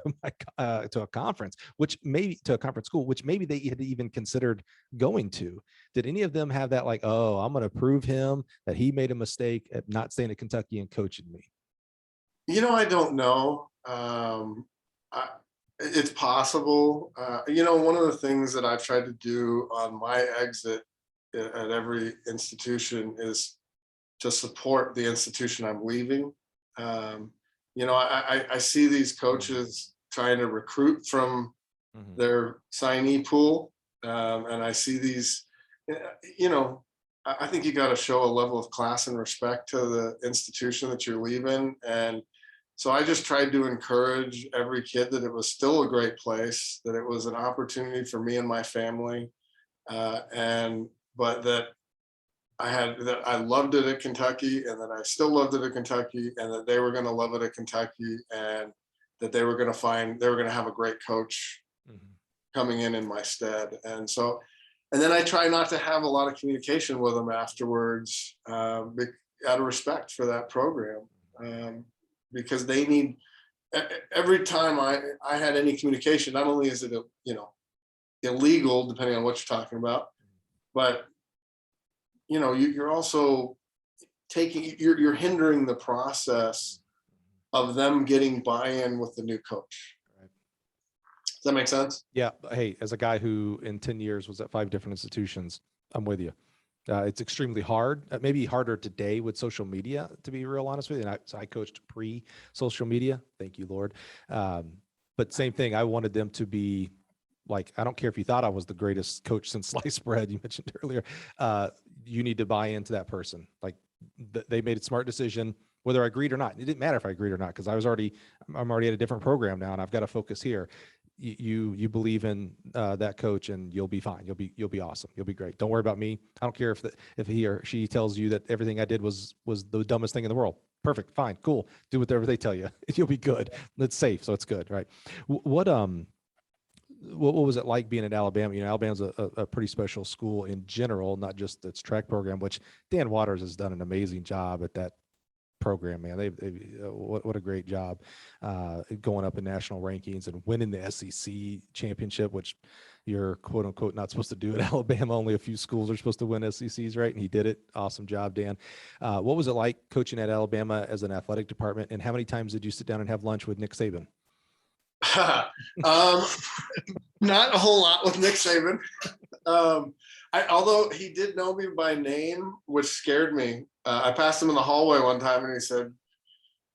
to a conference, to a conference school, which maybe they had even considered going to? Did any of them have that, like, oh, I'm going to prove him that he made a mistake at not staying at Kentucky and coaching me? I don't know. It's possible. One of the things that I've tried to do on my exit at every institution is to support the institution I'm leaving. I see these coaches trying to recruit from their signee pool. And I see these, I think you got to show a level of class and respect to the institution that you're leaving. And so I just tried to encourage every kid that it was still a great place, that it was an opportunity for me and my family. But that I loved it at Kentucky, and that I still loved it at Kentucky, and that they were going to love it at Kentucky, and that they were going to have a great coach coming in my stead. And then I try not to have a lot of communication with them afterwards, out of respect for that program, because they need, every time I had any communication, not only is it illegal depending on what you're talking about, but you're also you're hindering the process of them getting buy-in with the new coach. Right. Does that make sense? Yeah. Hey, as a guy who in 10 years was at 5 different institutions, I'm with you. It's extremely hard, maybe harder today with social media, to be real honest with you. And I coached pre-social media. Thank you, Lord. But same thing. I wanted them to be like, I don't care if you thought I was the greatest coach since sliced bread, you mentioned earlier, you need to buy into that person. Like they made a smart decision, whether I agreed or not. It didn't matter if I agreed or not, because I'm already at a different program now and I've got to focus here. You believe in that coach and you'll be fine. You'll be awesome. You'll be great. Don't worry about me. I don't care if he or she tells you that everything I did was the dumbest thing in the world. Perfect. Fine. Cool. Do whatever they tell you. You'll be good. It's safe. So it's good. Right. What was it like being at Alabama? Alabama's a pretty special school in general, not just its track program, which Dan Waters has done an amazing job at that program, man. What a great job going up in national rankings and winning the SEC championship, which you're quote unquote not supposed to do at Alabama. Only a few schools are supposed to win SECs, right? And he did it. Awesome job, Dan. What was it like coaching at Alabama as an athletic department? And how many times did you sit down and have lunch with Nick Saban? Not a whole lot with Nick Saban. Although he did know me by name, which scared me. I passed him in the hallway one time and he said,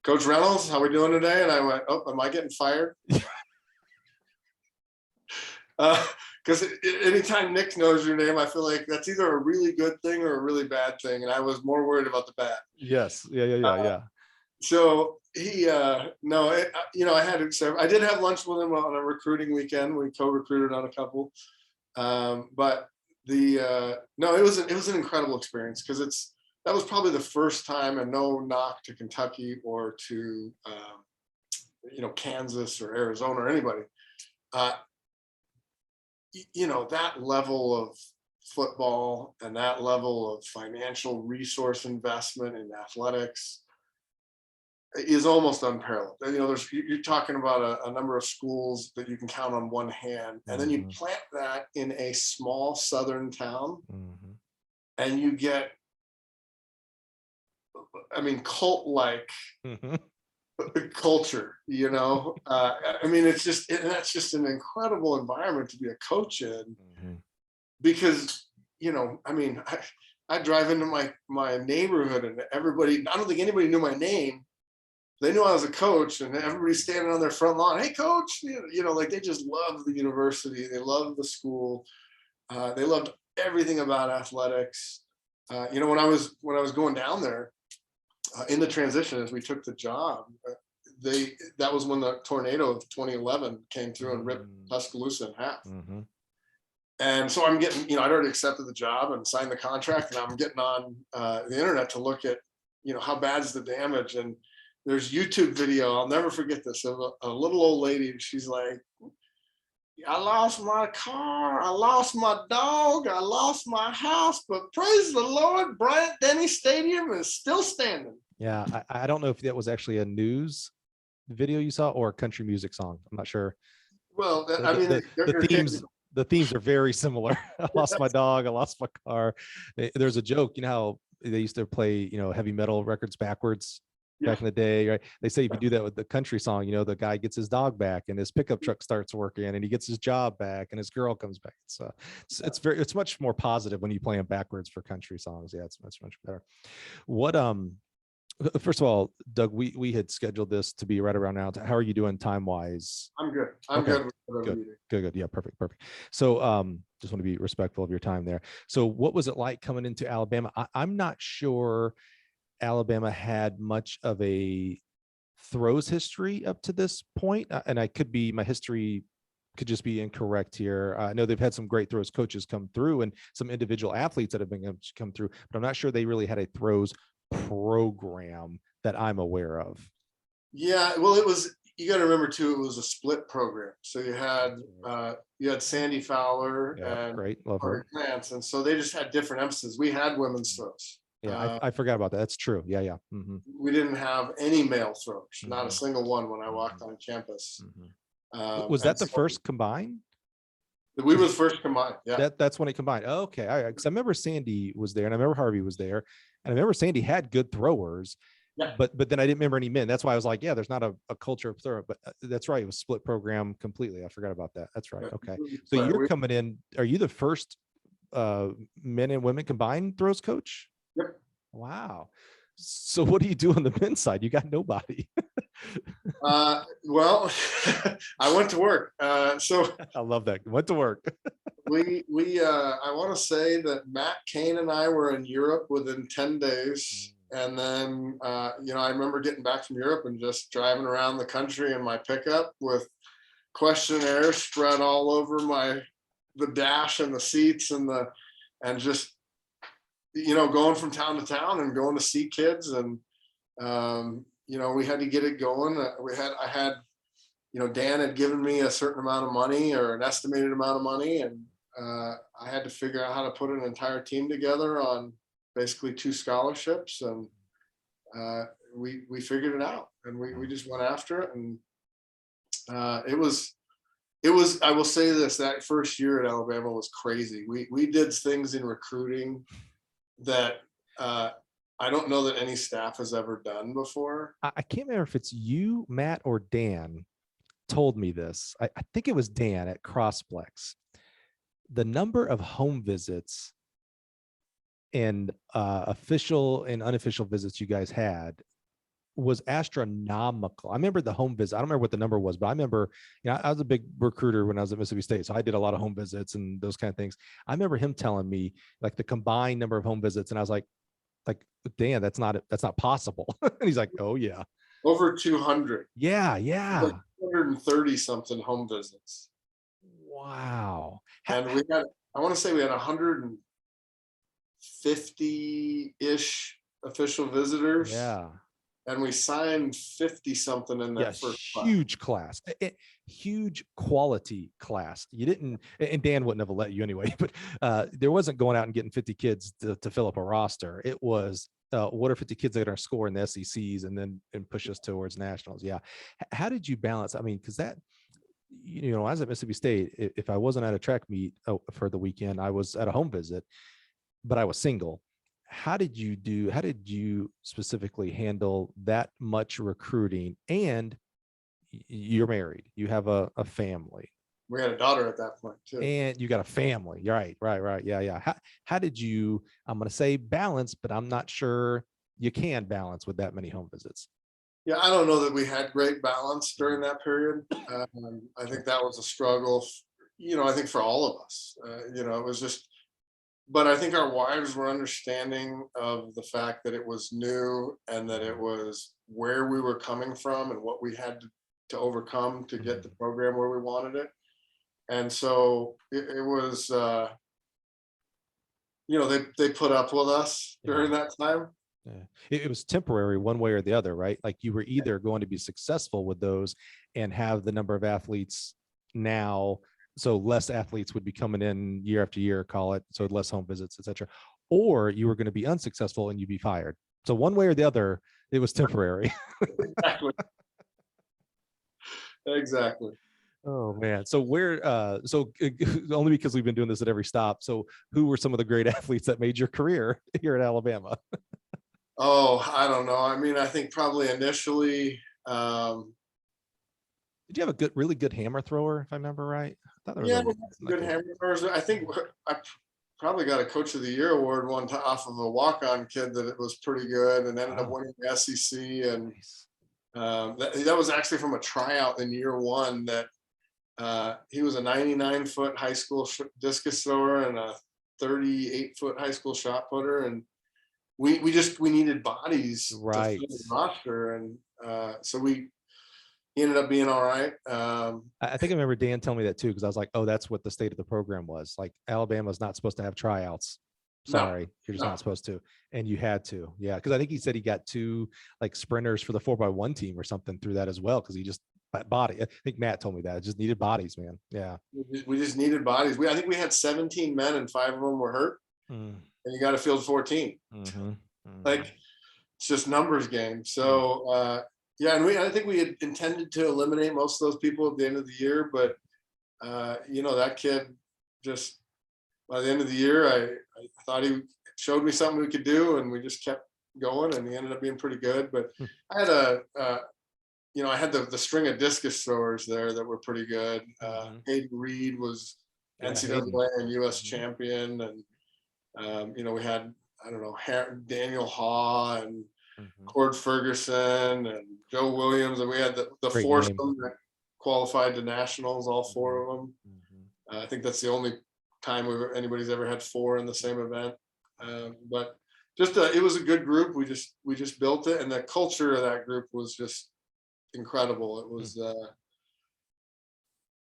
"Coach Reynolds, how we doing today?" And I went, "Oh, am I getting fired?" Because anytime Nick knows your name, I feel like that's either a really good thing or a really bad thing. And I was more worried about the bad. Yes. Yeah. So he, I did have lunch with him on a recruiting weekend. We co-recruited on a couple, but it was an incredible experience, because that was probably the first time, and no knock to Kentucky or to, Kansas or Arizona or anybody, that level of football and that level of financial resource investment in athletics is almost unparalleled. You're talking about a number of schools that you can count on one hand, and then you plant that in a small southern town, and you get, cult-like culture, I mean, that's just an incredible environment to be a coach in, because, I mean, I drive into my neighborhood and everybody, I don't think anybody knew my name. They knew I was a coach, and everybody's standing on their front lawn. Hey, coach, like they just love the university. They love the school. They loved everything about athletics. When I was going down there in the transition as we took the job, that was when the tornado of 2011 came through and ripped Tuscaloosa in half. And so I'm getting, I'd already accepted the job and signed the contract, and I'm getting on the internet to look at, how bad's the damage. And there's YouTube video, I'll never forget this, of a little old lady. She's like, I lost my car, I lost my dog, I lost my house, but praise the Lord, Bryant Denny Stadium is still standing. Yeah, I don't know if that was actually a news video you saw or a country music song. I'm not sure. Well, I mean, the themes are very similar. I lost my dog, I lost my car. There's a joke, how they used to play, heavy metal records backwards back in the day, right? They say if you do that with the country song, the guy gets his dog back and his pickup truck starts working and he gets his job back and his girl comes back. So it's much more positive when you play them backwards for country songs. Yeah, it's much better. What first of all, Doug, we had scheduled this to be right around now. How are you doing time wise? I'm good. Good. Yeah, perfect. So just want to be respectful of your time there. So what was it like coming into Alabama? I'm not sure Alabama had much of a throws history up to this point, and my history could just be incorrect here. I know they've had some great throws coaches come through and some individual athletes that have been come through, but I'm not sure they really had a throws program that I'm aware of. Yeah, well, you got to remember too, it was a split program. So you had Sandy Fowler and great, love her. Clance, and so they just had different emphasis. We had women's throws. Yeah, I forgot about that. That's true. Yeah. We didn't have any male throws, not a single one when I walked on campus. Was that the first combine? We were the first combined. Yeah, that's when it combined. Oh, okay, all right. Because I remember Sandy was there, and I remember Harvey was there, and I remember Sandy had good throwers. Yeah. But then I didn't remember any men. That's why I was like, yeah, there's not a culture of throw. But that's right. It was split program completely. I forgot about that. That's right. Okay. So you're coming in. Are you the first men and women combined throws coach? Yep. Wow. So what do you do on the men's side? You got nobody. Well, I went to work. So I love that. Went to work. I want to say that Matt Cain and I were in Europe within 10 days. And then, I remember getting back from Europe and just driving around the country in my pickup with questionnaires spread all over the dash and the seats and just, going from town to town and going to see kids. And, we had to get it going. Dan had given me a certain amount of money or an estimated amount of money. And I had to figure out how to put an entire team together on basically 2 scholarships, and we figured it out, and we just went after it. And it was, I will say this, that first year at Alabama was crazy. We did things in recruiting that I don't know that any staff has ever done before. I can't remember if it's you, Matt, or Dan told me this. I think it was Dan at Crossplex. The number of home visits and official and unofficial visits you guys had was astronomical. I remember the home visit. I don't remember what the number was, but I remember, I was a big recruiter when I was at Mississippi State. So I did a lot of home visits and those kind of things. I remember him telling me like the combined number of home visits. And I was like, Dan, that's not possible. And he's like, oh yeah. Over 200. Yeah. Like 230 something home visits. Wow. And I want to say we had 150-ish official visitors. Yeah. And we signed 50 something in that first huge class, huge quality class. You didn't, and Dan wouldn't have let you anyway, but there wasn't going out and getting 50 kids to fill up a roster. It was, what are 50 kids that are scoring the SECs and push us towards nationals? Yeah. How did you balance? I mean, because that, I was at Mississippi State. If I wasn't at a track meet for the weekend, I was at a home visit, but I was single. how did you specifically handle that much recruiting? And you're married, you have a family, We had a daughter at that point too. and you got a family. Right. Yeah. How did you, I'm going to say balance, but I'm not sure you can balance with that many home visits. Yeah, I don't know that we had great balance during that period. I think that was a struggle, I think for all of us. It was just, but I think our wives were understanding of the fact that it was new and that it was where we were coming from and what we had to overcome to get the program where we wanted it. And so it was, they put up with us during that time. Yeah. It was temporary one way or the other, right? Like you were either going to be successful with those and have the number of athletes now, so less athletes would be coming in year after year, call it, so less home visits, etc., or you were going to be unsuccessful and you'd be fired. So one way or the other, it was temporary. Exactly. Exactly. Oh man. So only because we've been doing this at every stop. So who were some of the great athletes that made your career here at Alabama? Oh, I don't know. I mean, I think probably initially, Did you have a really good hammer thrower, if I remember right? I thought there was yeah, a, good hammer throwers. I think I probably got a Coach of the Year award off of a walk-on kid that it was pretty good, and ended up winning the SEC. And nice. that was actually from a tryout in year one. That he was a 99-foot high school discus thrower and a 38-foot high school shot putter, and we needed bodies Right. to fill the roster, and so he ended up being all right. I think I remember Dan telling me that too, because I was like, oh, that's what the state of the program was. Like Alabama's not supposed to have tryouts. Sorry, you're just not supposed to. And you had to. Yeah. Because I think he said he got 2 like sprinters for the 4x1 team or something through that as well. Because he just body. I think Matt told me that. It just needed bodies, man. Yeah. We just needed bodies. I think we had 17 men and 5 of them were hurt. And you got to field 14. Like it's just numbers game. So yeah, and I think we had intended to eliminate most of those people at the end of the year, but that kid just by the end of the year, I thought he showed me something we could do, and we just kept going, and he ended up being pretty good. But I had I had the string of discus throwers there that were pretty good. Hayden Reed was NCAA and US champion, and we had Daniel Haw and Cord Ferguson and Joe Williams, and we had the foursome that qualified to nationals, all 4 of them. I think that's the only time anybody's ever had 4 in the same event. But just it was a good group. We just built it, and the culture of that group was just incredible. It was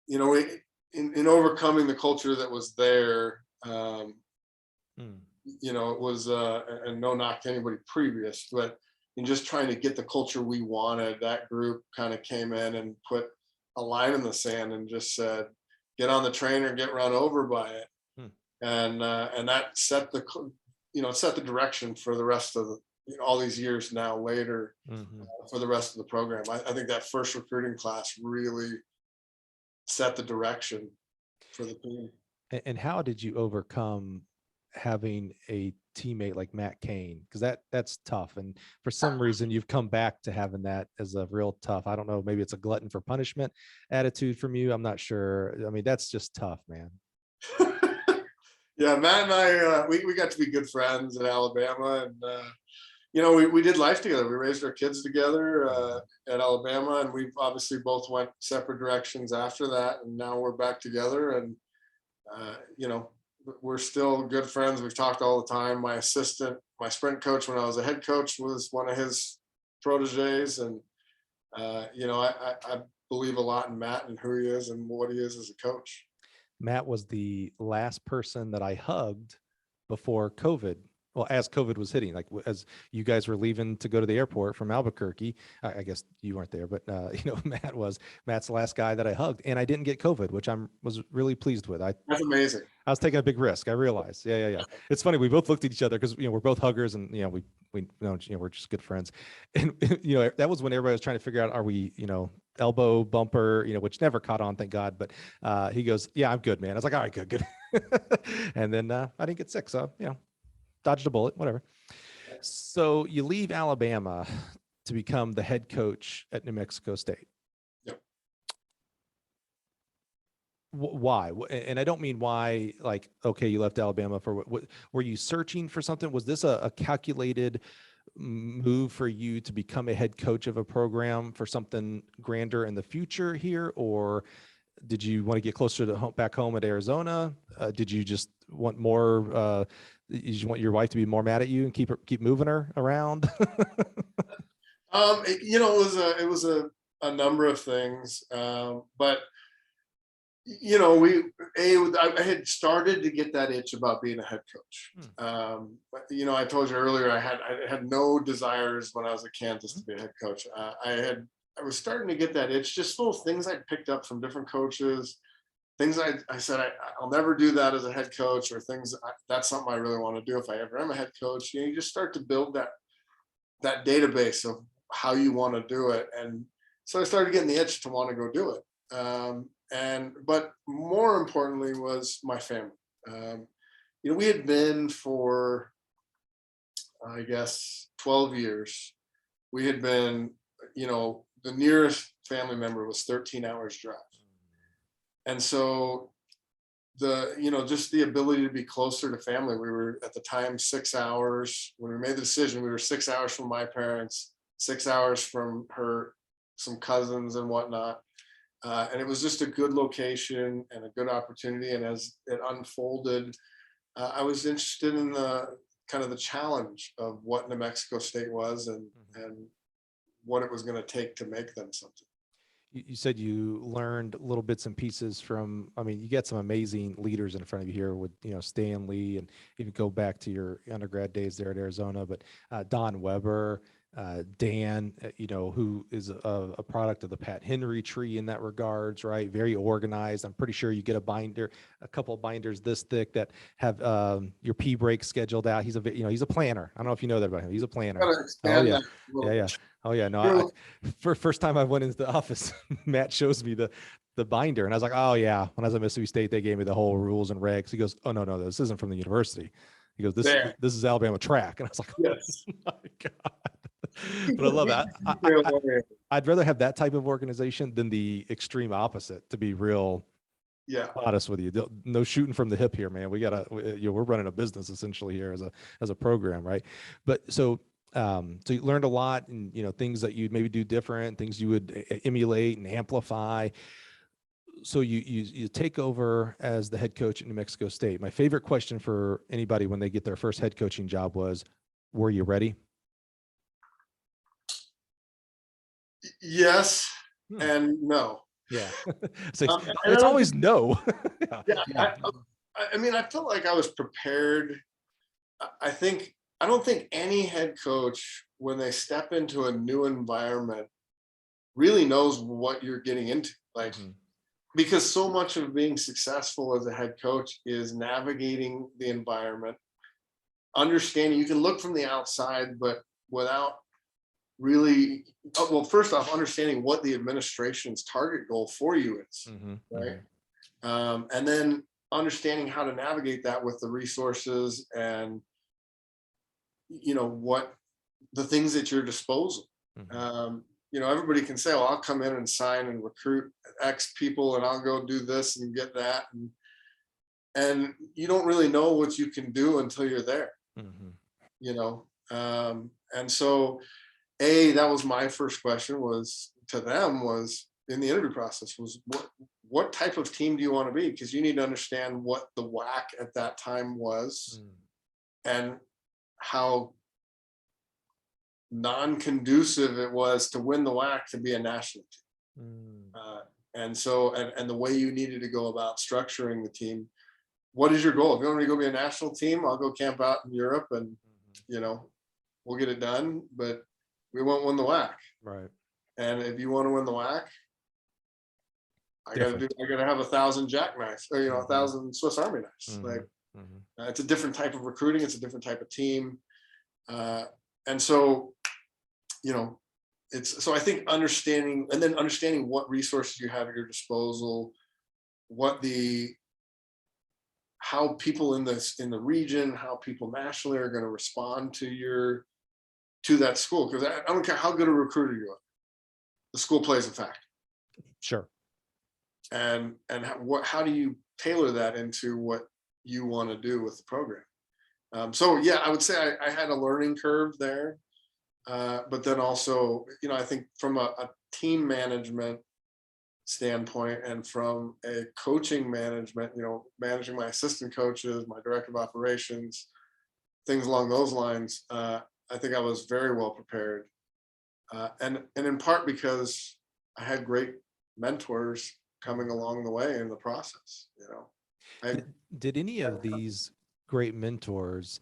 in overcoming the culture that was there. It was and no knock to anybody previous, but in just trying to get the culture we wanted, that group kind of came in and put a line in the sand and just said, get on the train or get run over by it. And that set the direction for the rest of all these years now later, for the rest of the program. I think that first recruiting class really set the direction for the team. And how did you overcome having a teammate like Matt Cain? Because that's tough, and for some reason you've come back to having that as a real tough, I don't know, maybe it's a glutton for punishment attitude from you, I'm not sure. I mean, that's just tough, man. Yeah, Matt and I we got to be good friends in Alabama, and we did life together. We raised our kids together at Alabama, and we've obviously both went separate directions after that, and now we're back together, and we're still good friends. We've talked all the time. My assistant, my sprint coach when I was a head coach, was one of his proteges. And, I believe a lot in Matt and who he is and what he is as a coach. Matt was the last person that I hugged before COVID. Well, as COVID was hitting, like as you guys were leaving to go to the airport from Albuquerque, I guess you weren't there, but Matt's the last guy that I hugged, and I didn't get COVID, which was really pleased with. That's amazing. I was taking a big risk. I realized. Yeah. It's funny. We both looked at each other because we're both huggers, and we're just good friends. And that was when everybody was trying to figure out, are we elbow bumper, which never caught on, thank God. But he goes, yeah, I'm good, man. I was like, all right, good. And then I didn't get sick, so dodged a bullet, whatever. So you leave Alabama to become the head coach at New Mexico State. Yep. Why? And I don't mean why, like, okay, you left Alabama for what were you searching for something? Was this a calculated move for you to become a head coach of a program for something grander in the future here? Or did you want to get closer to home, back home at Arizona? Did you just want more, you just want your wife to be more mad at you and keep moving her around? It was a number of things, but I had started to get that itch about being a head coach. But, I told you earlier, I had no desires when I was at Kansas to be a head coach. I was starting to get that itch, just little things I'd picked up from different coaches, things I said, I'll never do that as a head coach, or things that's something I really want to do if I ever am a head coach. You just start to build that database of how you want to do it. And so I started getting the itch to want to go do it. But more importantly was my family. We had been for, I guess, 12 years. We had been, the nearest family member was 13 hours drive. And so just the ability to be closer to family. We were at the time 6 hours. When we made the decision, we were 6 hours from my parents, 6 hours from some cousins and whatnot. And it was just a good location and a good opportunity. And as it unfolded, I was interested in the kind of the challenge of what New Mexico State was and what it was going to take to make them something. You said you learned little bits and pieces from, you get some amazing leaders in front of you here with, Stan Lee, and even go back to your undergrad days there at Arizona, but Don Weber, Dan, who is a product of the Pat Henry tree in that regards, right? Very organized. I'm pretty sure you get a couple of binders this thick that have your P break scheduled out. He's a planner. I don't know if you know that about him. He's a planner. Oh yeah. Yeah. Oh yeah. No, first time I went into the office, Matt shows me the binder, and I was like, oh yeah. When I was at Mississippi State, they gave me the whole rules and regs. He goes, oh no, this isn't from the university. He goes, this is Alabama track. And I was like, yes. Oh my God. But I love that. I'd rather have that type of organization than the extreme opposite, to be real honest with you. No shooting from the hip here, man. We're running a business essentially here as a program, right? But so you learned a lot, and things that you'd maybe do different, things you would emulate and amplify. So you take over as the head coach at New Mexico State. My favorite question for anybody when they get their first head coaching job was, were you ready? Yes and no. Yeah. It's always no. I felt like I was prepared. I don't think any head coach, when they step into a new environment, really knows what you're getting into. Because so much of being successful as a head coach is navigating the environment, understanding. You can look from the outside, but without really, first off, understanding what the administration's target goal for you is, right? And then understanding how to navigate that with the resources and what the things at your disposal. Everybody can say, I'll come in and sign and recruit X people, and I'll go do this and get that, and you don't really know what you can do until you're there. And so that was my first question was to them, was in the interview process, was what type of team do you want to be? Because you need to understand what the WAC at that time was and how non-conducive it was to win the WAC to be a national team. And so, and the way you needed to go about structuring the team. What is your goal? If you want me to go be a national team, I'll go camp out in Europe and, we'll get it done, but we won't win the WAC. Right. And if you want to win the WAC, I got to have 1,000 jackknives, or 1,000 Swiss Army knives. It's a different type of recruiting. It's a different type of team. And so, so I think understanding what resources you have at your disposal, how people in the region, how people nationally are going to respond to that school. Because I don't care how good a recruiter you are, the school plays a factor. Sure. And how do you tailor that into what you want to do with the program? So yeah, I would say I had a learning curve there, but then also, I think from a team management standpoint and from a coaching management, managing my assistant coaches, my director of operations, things along those lines, I think I was very well prepared, and in part because I had great mentors coming along the way in the process. I, Did any of these great mentors,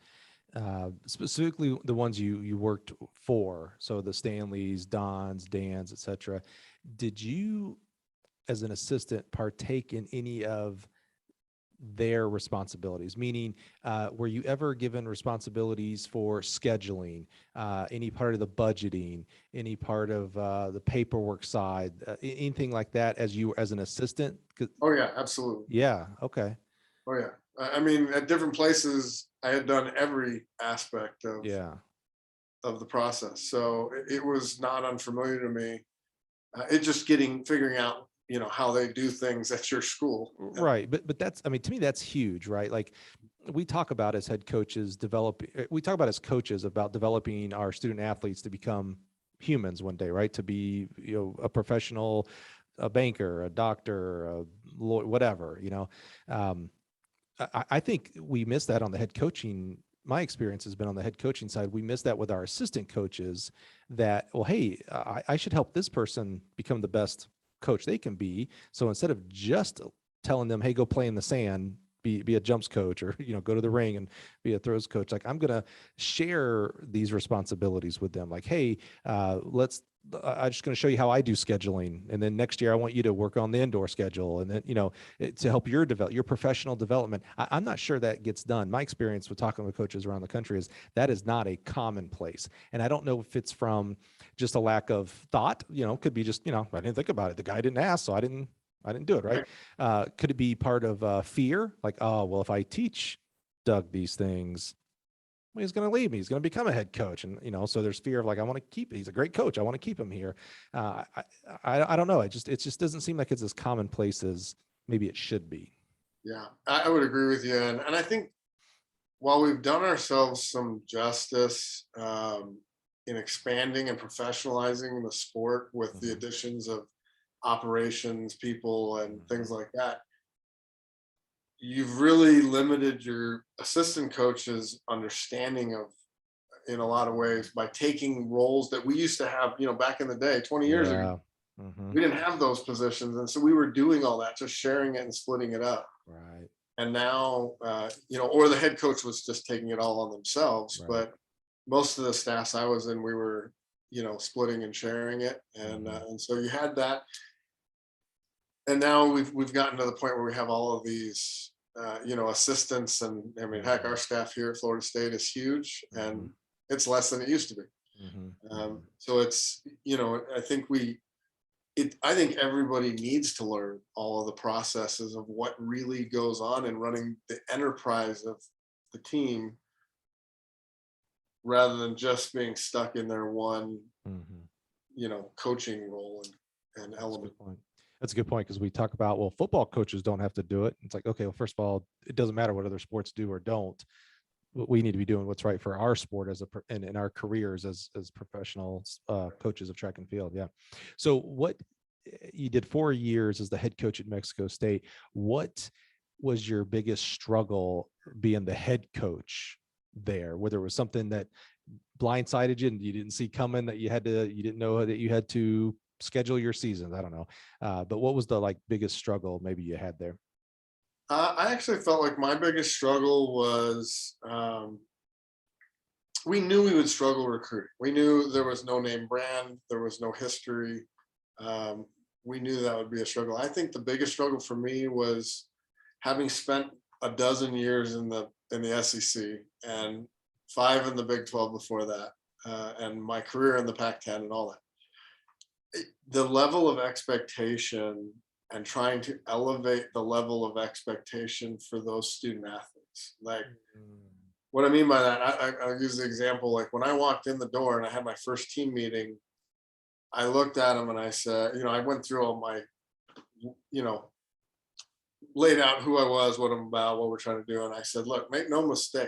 specifically the ones you worked for, so the Stanleys, Dons, Dans, etc., did you, as an assistant, partake in any of their responsibilities? Meaning, were you ever given responsibilities for scheduling, any part of the budgeting, any part of the paperwork side, anything like that as an assistant? oh yeah, absolutely. Yeah. Okay. Oh yeah. I mean, at different places, I had done every aspect Yeah. of the process, so it was not unfamiliar to me. It just figuring out, how they do things at your school. Right. But that's, I mean, to me, that's huge, right? Like, we talk about as head coaches we talk about as coaches about developing our student athletes to become humans one day, right? To be, a professional, a banker, a doctor, a lawyer, whatever, I think we miss that on the head coaching. My experience has been on the head coaching side. We miss that with our assistant coaches, that, well, hey, I should help this person become the best coach they can be. So instead of just telling them, hey, go play in the sand, be a jumps coach, or, go to the ring and be a throws coach, like, I'm going to share these responsibilities with them. Like, hey, I'm just going to show you how I do scheduling. And then next year I want you to work on the indoor schedule. And then, to help your professional development. I'm not sure that gets done. My experience with talking with coaches around the country is that is not a commonplace. And I don't know if it's from just a lack of thought, could be just, I didn't think about it. The guy didn't ask, so I didn't do it. Right. Could it be part of fear? Like, oh, well, if I teach Doug these things, well, he's going to leave me. He's going to become a head coach. And, so there's fear of, like, he's a great coach. I want to keep him here. I don't know. It just doesn't seem like it's as commonplace as maybe it should be. Yeah, I would agree with you. And I think while we've done ourselves some justice in expanding and professionalizing the sport with the additions of operations people and things like that, you've really limited your assistant coach's understanding of, in a lot of ways, by taking roles that we used to have, back in the day, 20 years ago. We didn't have those positions. And so we were doing all that, just sharing it and splitting it up. Right. And now, or the head coach was just taking it all on themselves. Right. But most of the staffs I was in, we were, splitting and sharing it. And so you had that. And now we've gotten to the point where we have all of these, assistants, and I mean, heck, our staff here at Florida State is huge, and it's less than it used to be. So it's, I think everybody needs to learn all of the processes of what really goes on in running the enterprise of the team, rather than just being stuck in their one, coaching role and element. That's a good point, because we talk about, well, football coaches don't have to do it. It's like, okay, well, first of all, it doesn't matter what other sports do or don't. We need to be doing what's right for our sport and in our careers as professional coaches of track and field. Yeah. So what you did 4 years as the head coach at Mexico State. What was your biggest struggle being the head coach there? Whether it was something that blindsided you and you didn't see coming, that you didn't know that you had to schedule your seasons. I don't know. But what was the biggest struggle maybe you had there? I actually felt like my biggest struggle was, we knew we would struggle recruiting. We knew there was no name brand, there was no history. We knew that would be a struggle. I think the biggest struggle for me was having spent a dozen years in the SEC and 5 in the Big 12 before that, and my career in the Pac-10 and all that. The level of expectation and trying to elevate the level of expectation for those student athletes. Like, what I mean by that, I'll use the example, like when I walked in the door and I had my first team meeting, I looked at them and I said, I went through all my, laid out who I was, what I'm about, what we're trying to do. And I said, look, make no mistake,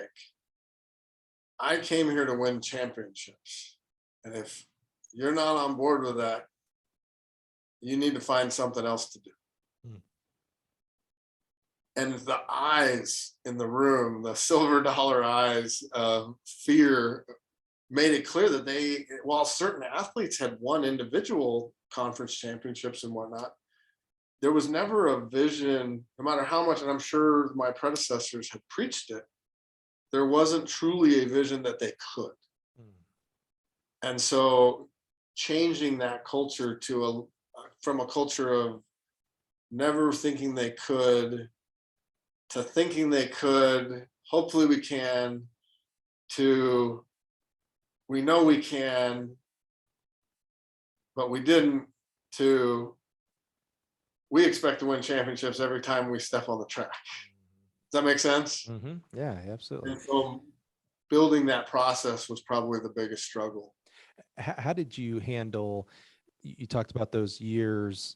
I came here to win championships. And if you're not on board with that, you need to find something else to do. And the eyes in the room, the silver dollar eyes of fear, made it clear that while certain athletes had won individual conference championships and whatnot, there was never a vision, no matter how much, and I'm sure my predecessors had preached it, there wasn't truly a vision that they could. And so changing that culture from a culture of never thinking they could to thinking they could, hopefully we can, to we know we can, but we didn't, to we expect to win championships every time we step on the track. Does that make sense? Yeah, absolutely. And so building that process was probably the biggest struggle. How did you handle, you talked about those years,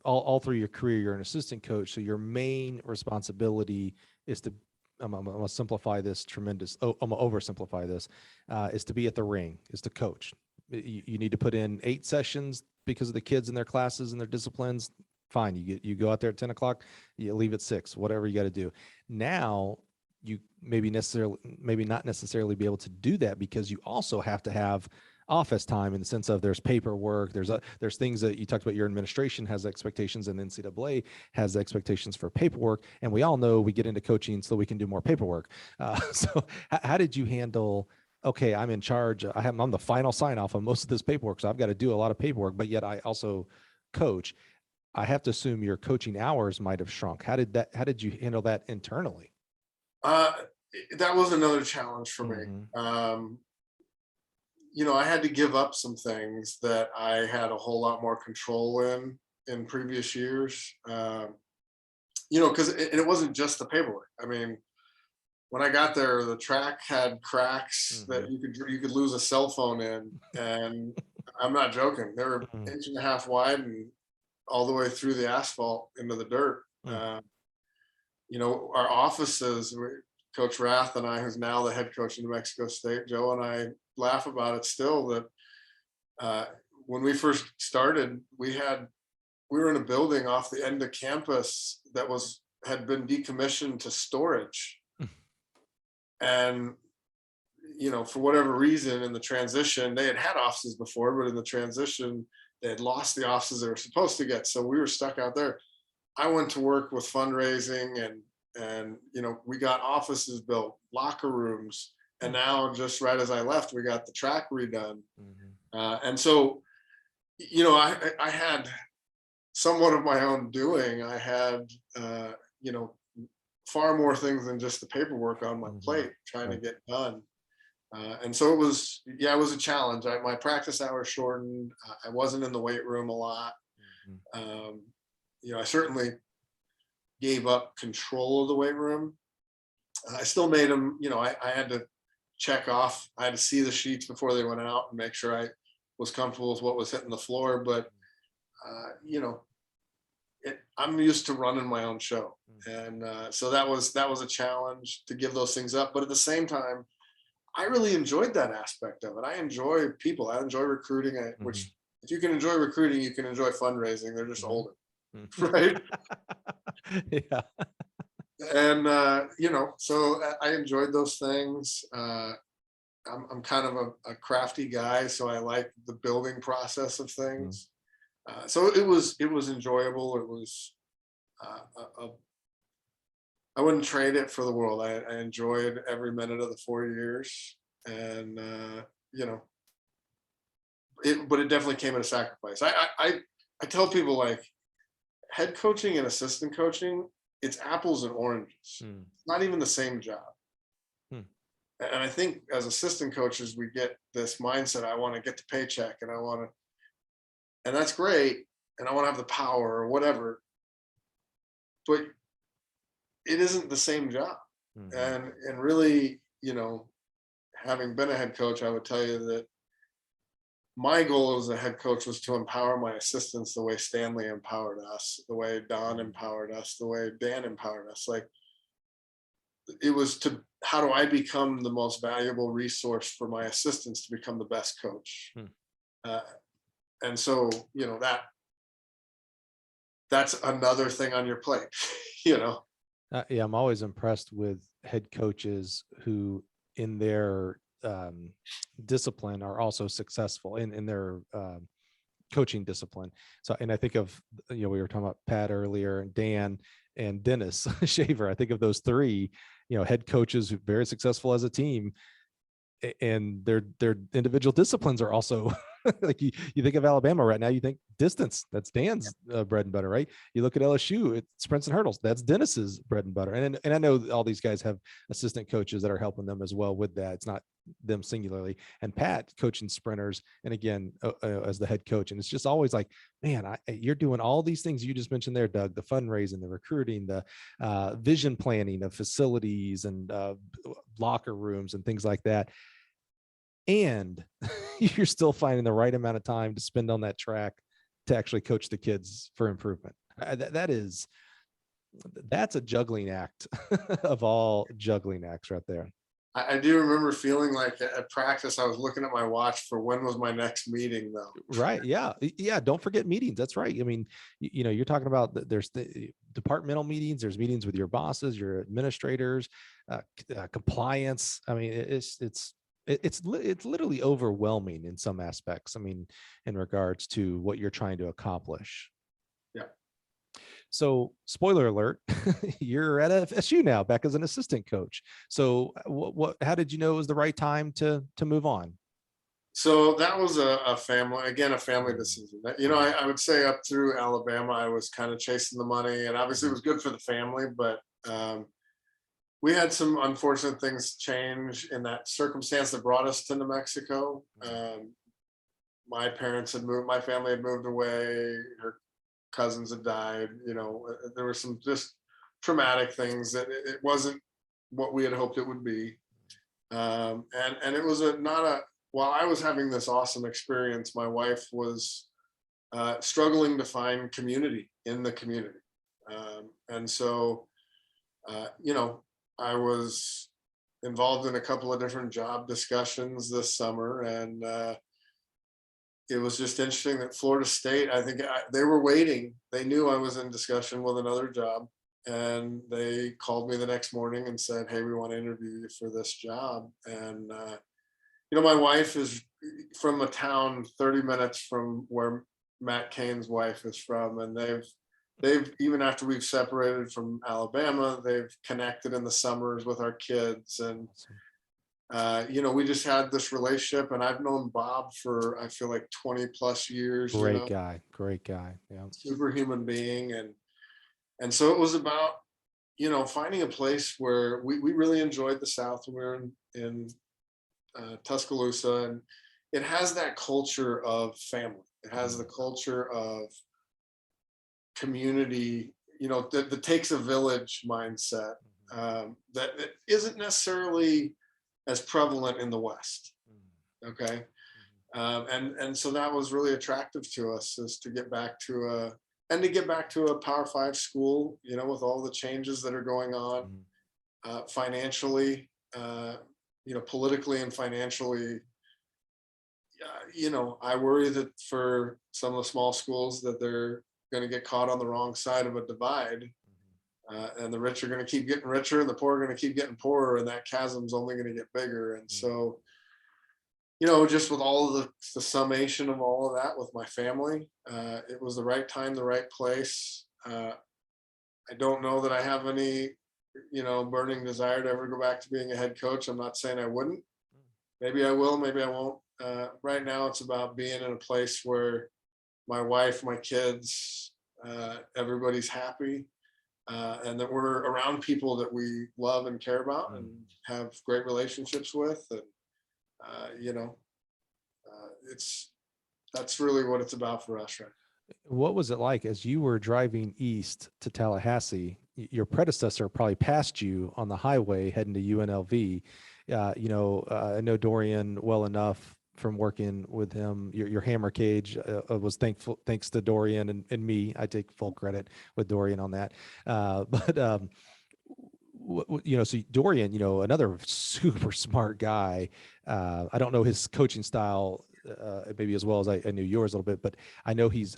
all through your career, you're an assistant coach. So your main responsibility is to, I'm going to simplify this I'm going to oversimplify this, is to be at the ring, is to coach. You need to put in 8 sessions because of the kids and their classes and their disciplines. Fine. You go out there at 10 o'clock, you leave at 6, whatever you got to do. Now you maybe not necessarily be able to do that because you also have to have office time in the sense of there's paperwork, there's things that you talked about, your administration has expectations and NCAA has expectations for paperwork. And we all know we get into coaching so we can do more paperwork. So how did you handle, okay, I'm in charge, I'm the final sign off on most of this paperwork, so I've got to do a lot of paperwork, but yet I also coach. I have to assume your coaching hours might have shrunk. How did you handle that internally? That was another challenge for me. I had to give up some things that I had a whole lot more control in previous years. Because it wasn't just the paperwork. I mean, when I got there, the track had cracks that you could lose a cell phone in, and I'm not joking. They were 1.5 inches wide and all the way through the asphalt into the dirt. Our offices, Coach Rath and I, who's now the head coach in New Mexico State, Joe and I laugh about it still, that when we first started, we were in a building off the end of campus that had been decommissioned to storage. And, for whatever reason in the transition, they had offices before, but in the transition, they had lost the offices they were supposed to get. So we were stuck out there. I went to work with fundraising and we got offices built, locker rooms. And now, just right as I left, we got the track redone. And so, I had somewhat of my own doing. I had, far more things than just the paperwork on my plate trying to get done. And so it was a challenge. My practice hours shortened. I wasn't in the weight room a lot. I certainly gave up control of the weight room. I still made them, I had to check off. I had to see the sheets before they went out and make sure I was comfortable with what was hitting the floor. But, I'm used to running my own show. And so that was a challenge to give those things up. But at the same time, I really enjoyed that aspect of it. I enjoy people. I enjoy recruiting, which if you can enjoy recruiting, you can enjoy fundraising. They're just older, right? Yeah. And, so I enjoyed those things. I'm kind of a crafty guy, so I like the building process of things. So it was enjoyable. It was, I wouldn't trade it for the world. I enjoyed every minute of the 4 years, and but it definitely came at a sacrifice. I tell people, like, head coaching and assistant coaching, it's apples and oranges. It's not even the same job. And I think as assistant coaches, we get this mindset: I want to get the paycheck, and and that's great. and I want to have the power or whatever, but it isn't the same job. Mhm. And really, having been a head coach, I would tell you that my goal as a head coach was to empower my assistants the way Stanley empowered us, the way Don empowered us, the way Dan empowered us. Like, it was to, how do I become the most valuable resource for my assistants to become the best coach? Hmm. Uh, and so, that's another thing on your plate, you know. Yeah, I'm always impressed with head coaches who, in their discipline, are also successful in their coaching discipline. So, and I think of, we were talking about Pat earlier, and Dan and Dennis Shaver. I think of those three, head coaches who are very successful as a team, and their individual disciplines are also like, you think of Alabama right now, you think distance, that's Dan's bread and butter, right? You look at LSU, it's sprints and hurdles, that's Dennis's bread and butter. And I know all these guys have assistant coaches that are helping them as well with that. It's not them singularly. And Pat coaching sprinters, and again, as the head coach, and it's just always like, man, you're doing all these things you just mentioned there, Doug: the fundraising, the recruiting, the vision planning of facilities and locker rooms and things like that. And you're still finding the right amount of time to spend on that track to actually coach the kids for improvement. That's a juggling act of all juggling acts right there. I do remember feeling like at practice, I was looking at my watch for when was my next meeting, though. Right. Yeah. Yeah. Don't forget meetings. That's right. I mean, you're talking about there's the departmental meetings, there's meetings with your bosses, your administrators, compliance. I mean, it's literally overwhelming in some aspects. I mean, in regards to what you're trying to accomplish. Yeah. So, spoiler alert, you're at FSU now, back as an assistant coach. So, how did you know it was the right time to move on? So that was a family, again, a family decision. I would say up through Alabama, I was kind of chasing the money, and obviously it was good for the family, but we had some unfortunate things change in that circumstance that brought us to New Mexico. My parents had moved, my family had moved away, her cousins had died. There were some just traumatic things that it wasn't what we had hoped it would be. And it was while I was having this awesome experience, my wife was struggling to find community in the community. And so, I was involved in a couple of different job discussions this summer, and it was just interesting that Florida State, I think they were waiting. They knew I was in discussion with another job, and they called me the next morning and said, "Hey, we want to interview you for this job." And my wife is from a town 30 minutes from where Matt Cain's wife is from, and they've even after we've separated from Alabama, they've connected in the summers with our kids. And we just had this relationship, and I've known Bob for, I feel like, 20 plus years. Great guy. Yeah. Superhuman being. And so it was about finding a place where we really enjoyed the South when we were in Tuscaloosa, and it has that culture of family. It has the culture of community, that takes a village mindset, that isn't necessarily as prevalent in the West. Okay. And so that was really attractive to us, is to get back to a Power 5 school, with all the changes that are going on, financially, politically and financially. I worry that for some of the small schools that they're going to get caught on the wrong side of a divide, and the rich are going to keep getting richer and the poor are going to keep getting poorer, and that chasm's only going to get bigger. And so, just with all of the summation of all of that with my family, it was the right time, the right place. I don't know that I have any, burning desire to ever go back to being a head coach. I'm not saying I wouldn't. Maybe I will, maybe I won't. Right now, it's about being in a place where my wife, my kids, everybody's happy, and that we're around people that we love and care about and have great relationships with. And, that's really what it's about for us, right? What was it like as you were driving east to Tallahassee? Your predecessor probably passed you on the highway heading to UNLV. I know Dorian well enough from working with him. Your hammer cage was thanks to Dorian and me. I take full credit with Dorian on that. But so Dorian, another super smart guy. I don't know his coaching style maybe as well as I knew yours a little bit, but I know he's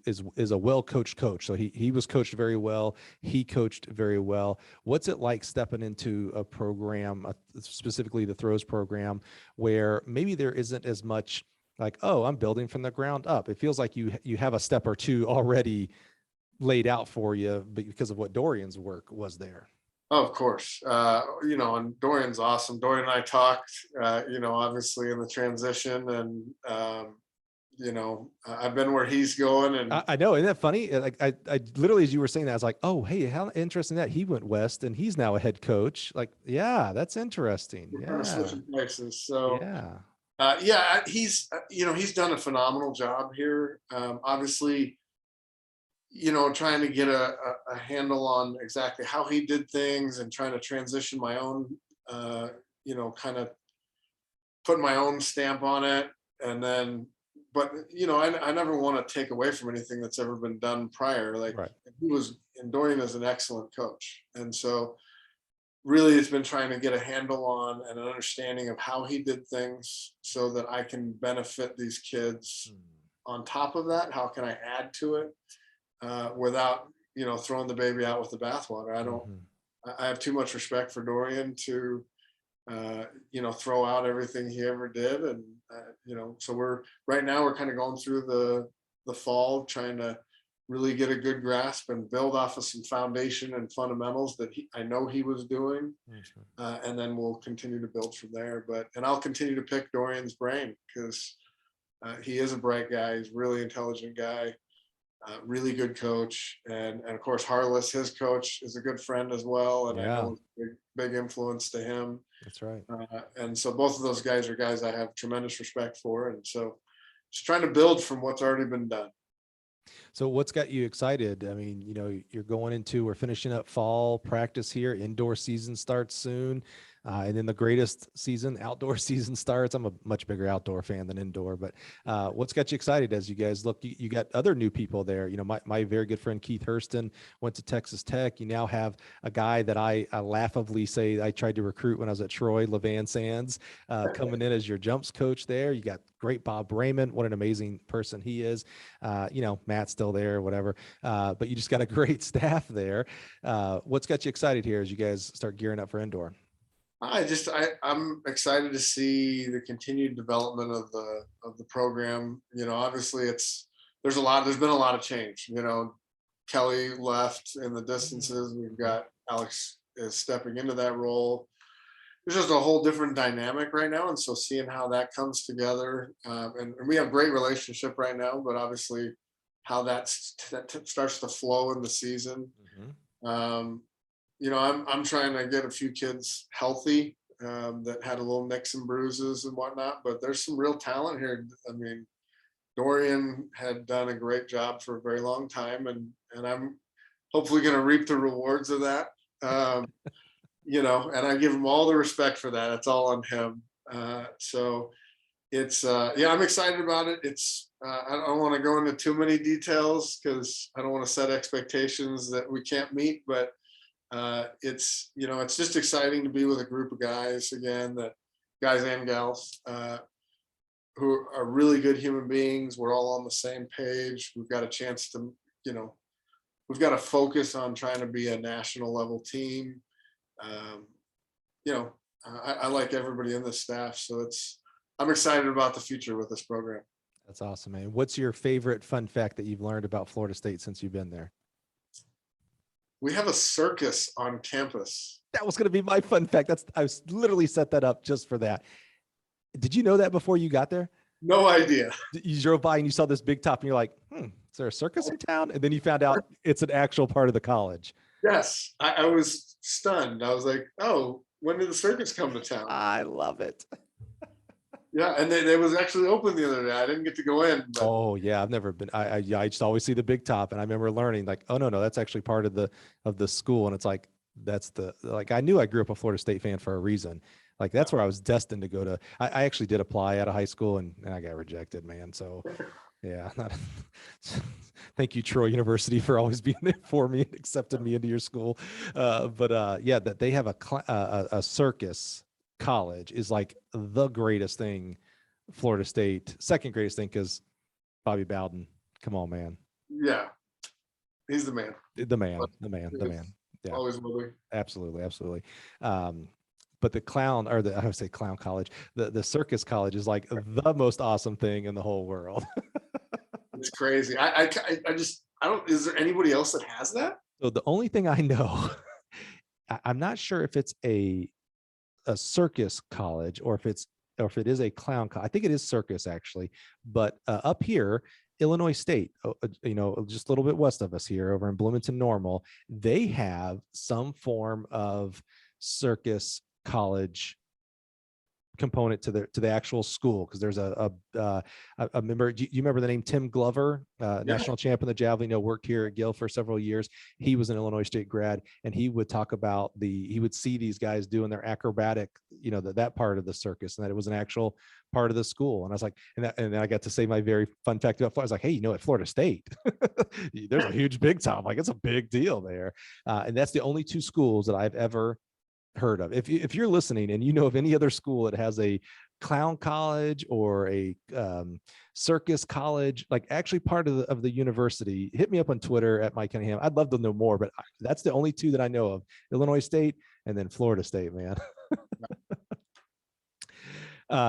is a well coached coach. So he was coached very well. He coached very well. What's it like stepping into a program, specifically the throws program, where maybe there isn't as much like, oh, I'm building from the ground up. It feels like you have a step or two already laid out for you, but because of what Dorian's work was there. Oh, of course. And Dorian's awesome. Dorian and I talked, obviously in the transition, and I've been where he's going, and I know, isn't that funny? Like I literally, as you were saying that, I was like, oh, hey, how interesting that he went west and he's now a head coach. Like, yeah, that's interesting. we're kind of Yeah, switching places. So, yeah, he's done a phenomenal job here. Obviously, trying to get a handle on exactly how he did things and trying to transition my own, kind of put my own stamp on it. And then, but, I never want to take away from anything that's ever been done prior. Like right. Dorian is an excellent coach. And so really it's been trying to get a handle on and an understanding of how he did things so that I can benefit these kids. On top of that, how can I add to it? Without throwing the baby out with the bathwater. I have too much respect for Dorian to throw out everything he ever did, and so we're kind of going through the fall trying to really get a good grasp and build off of some foundation and fundamentals that I know he was doing, and then we'll continue to build from there. And I'll continue to pick Dorian's brain because he is a bright guy. He's a really intelligent guy. Really good coach, and of course Harless, his coach, is a good friend as well, and I know big influence to him. That's right. And so both of those guys are guys I have tremendous respect for, and so just trying to build from what's already been done. So what's got you excited? I mean, we're finishing up fall practice here. Indoor season starts soon. And then the greatest season, outdoor season starts. I'm a much bigger outdoor fan than indoor, but what's got you excited as you guys look? You got other new people there. My very good friend Keith Hurston went to Texas Tech. You now have a guy that I laughably say I tried to recruit when I was at Troy, LeVan Sands, coming in as your jumps coach there. You got great Bob Raymond. What an amazing person he is. Matt's still there, whatever. But you just got a great staff there. What's got you excited here as you guys start gearing up for indoor? I'm excited to see the continued development of the program. Obviously there's been a lot of change. Kelly left in the distances. We've got Alex is stepping into that role. There's just a whole different dynamic right now. And so seeing how that comes together, and we have great relationship right now, but obviously how that starts to flow in the season. I'm trying to get a few kids healthy that had a little nicks and bruises and whatnot, but there's some real talent here. I mean, Dorian had done a great job for a very long time, and I'm hopefully going to reap the rewards of that. And I give him all the respect for that. It's all on him. So it's I'm excited about it. I don't want to go into too many details because I don't want to set expectations that we can't meet, but it's just exciting to be with a group of guys again, guys and gals who are really good human beings. We're all on the same page. We've got a chance to, we've got to focus on trying to be a national level team. I like everybody in the staff, so I'm excited about the future with this program. That's awesome, man. What's your favorite fun fact that you've learned about Florida State since you've been there? We have a circus on campus. That was going to be my fun fact. I was literally set that up just for that. Did you know that before you got there? No idea. You drove by and you saw this big top and you're like, is there a circus in town? And then you found out it's an actual part of the college. Yes. I was stunned. I was like, oh, when did the circus come to town? I love it. Yeah, and they was actually open the other day. I didn't get to go in, but Oh yeah, I've never been. Yeah, I just always see the big top, and I remember learning like, oh no, that's actually part of the school, and it's like that's the like I knew I grew up a Florida State fan for a reason. Like that's where I was destined to go to. I actually did apply out of high school, and I got rejected, man. So yeah, not, thank you, Troy University, for always being there for me and accepting me into your school. But yeah, that they have a circus college is like the greatest thing. Florida State, second greatest thing, because Bobby Bowden. Come on, man. yeah, he's the man. The man, the man, the man. Yeah, Always will be. absolutely, absolutely. But the clown, or the I would say clown college, the circus college is like the most awesome thing in the whole world. It's crazy. I just I don't. Is there anybody else that has that? So the only thing I know, I'm not sure if it's a circus college or if it is a clown college. I think it is circus actually, but up here, Illinois State, just a little bit west of us here over in Bloomington Normal, they have some form of circus college component to the actual school, because there's a member. Do you remember the name Tim Glover, national champ in the javelin, worked here at Gill for several years. He was an Illinois State grad, and he would talk about he would see these guys doing their acrobatic, that part of the circus, and that it was an actual part of the school. And I was like, and then I got to say my very fun fact about Florida. I was like, hey, at Florida State, there's a huge big time. Like it's a big deal there. And that's the only two schools that I've ever heard of. If you're listening and you know of any other school that has a clown college or a circus college, like actually part of the university, hit me up on Twitter at Mike Cunningham. I'd love to know more, but that's the only two that I know of: Illinois State and then Florida State, man.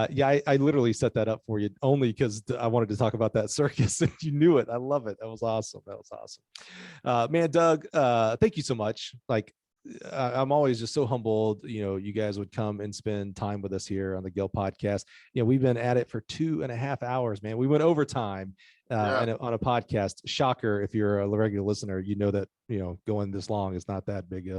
Yeah, I literally set that up for you only because I wanted to talk about that circus, and you knew it. I love it. That was awesome. That was awesome. Man, Doug, thank you so much. Like, I'm always just so humbled, you guys would come and spend time with us here on the Gill podcast. We've been at it for 2.5 hours, man. We went overtime on a podcast. Shocker. If you're a regular listener, that, going this long is not that big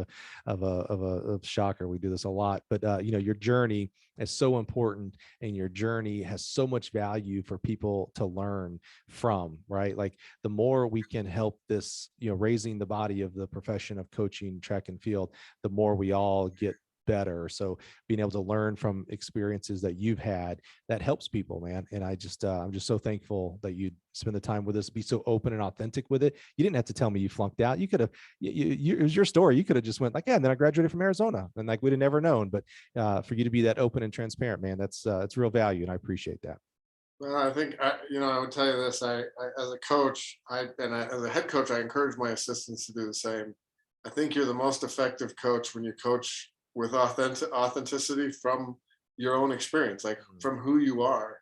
of a shocker. We do this a lot, but your journey is so important, and your journey has so much value for people to learn from, right? Like the more we can help this, raising the body of the profession of coaching track and field, the more we all get better. So being able to learn from experiences that you've had, that helps people, man. And I'm just so thankful that you spend the time with us, be so open and authentic with it. You didn't have to tell me you flunked out. You could have, it was your story. You could have just went like, yeah, and then I graduated from Arizona, and like, we'd have never known. But for you to be that open and transparent, man, it's real value. And I appreciate that. Well, I think I would tell you this. I as a coach, as a head coach, I encourage my assistants to do the same. I think you're the most effective coach when you coach with authenticity from your own experience, like from who you are,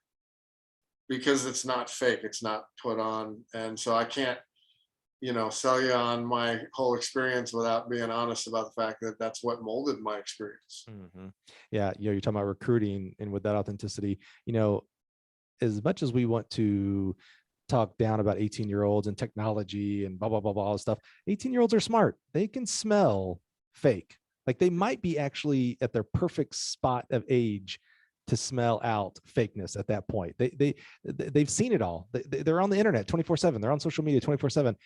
because it's not fake, it's not put on. And so I can't, sell you on my whole experience without being honest about the fact that that's what molded my experience. Mm-hmm. Yeah. You're talking about recruiting, and with that authenticity, as much as we want to talk down about 18-year-olds and technology and blah, blah, blah, blah, all this stuff, 18-year-olds are smart. They can smell fake. Like they might be actually at their perfect spot of age to smell out fakeness at that point. They've seen it all. They're on the internet 24/7. They're on social media 24/7.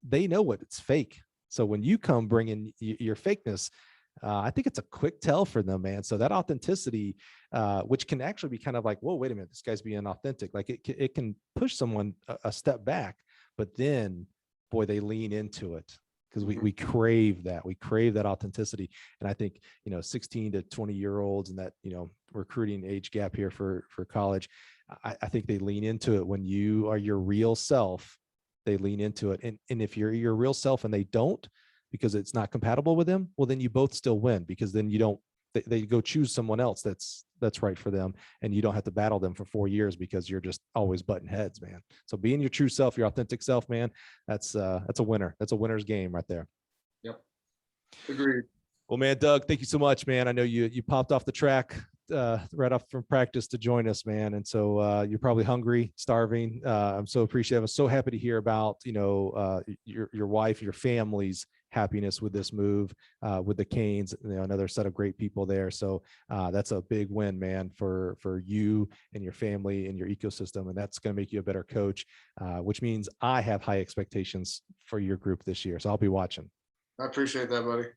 They know what it's fake. So when you come bring in your fakeness, I think it's a quick tell for them, man. So that authenticity, which can actually be kind of like, whoa, wait a minute, this guy's being authentic. Like it can push someone a step back, but then, boy, they lean into it. Because we crave that. We crave that authenticity. And I think, 16 to 20-year-olds and that, recruiting age gap here for college, I think they lean into it. When you are your real self, they lean into it. And if you're your real self and they don't, because it's not compatible with them, well, then you both still win, because then they go choose someone else that's right for them, and you don't have to battle them for 4 years because you're just always butting heads, man. So being your true self, your authentic self, man, that's a winner. That's a winner's game right there. Yep. Agreed. Well, man, Doug, thank you so much, man. I know you popped off the track right off from practice to join us, man. And so you're probably hungry, starving. I'm so appreciative. I'm so happy to hear about, your wife, your family's happiness with this move, with the Canes, another set of great people there. So that's a big win, man, for you and your family and your ecosystem. And that's going to make you a better coach, which means I have high expectations for your group this year. So I'll be watching. I appreciate that, buddy.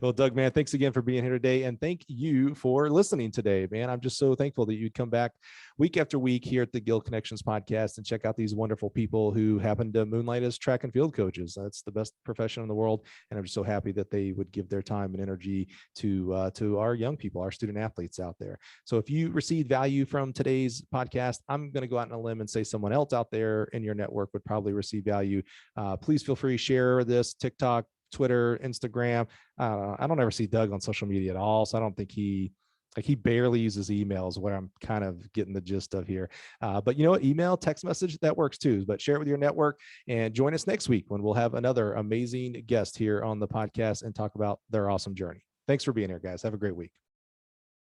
Well, Doug, man, thanks again for being here today. And thank you for listening today, man. I'm just so thankful that you'd come back week after week here at the Gill Connections podcast and check out these wonderful people who happen to moonlight as track and field coaches. That's the best profession in the world. And I'm just so happy that they would give their time and energy to our young people, our student athletes out there. So if you received value from today's podcast, I'm going to go out on a limb and say someone else out there in your network would probably receive value. Please feel free to share this, TikTok, Twitter, Instagram. I don't ever see Doug on social media at all. So I don't think he barely uses emails, where I'm kind of getting the gist of here. But you know what? Email, text message, that works too. But share it with your network and join us next week when we'll have another amazing guest here on the podcast and talk about their awesome journey. Thanks for being here, guys. Have a great week.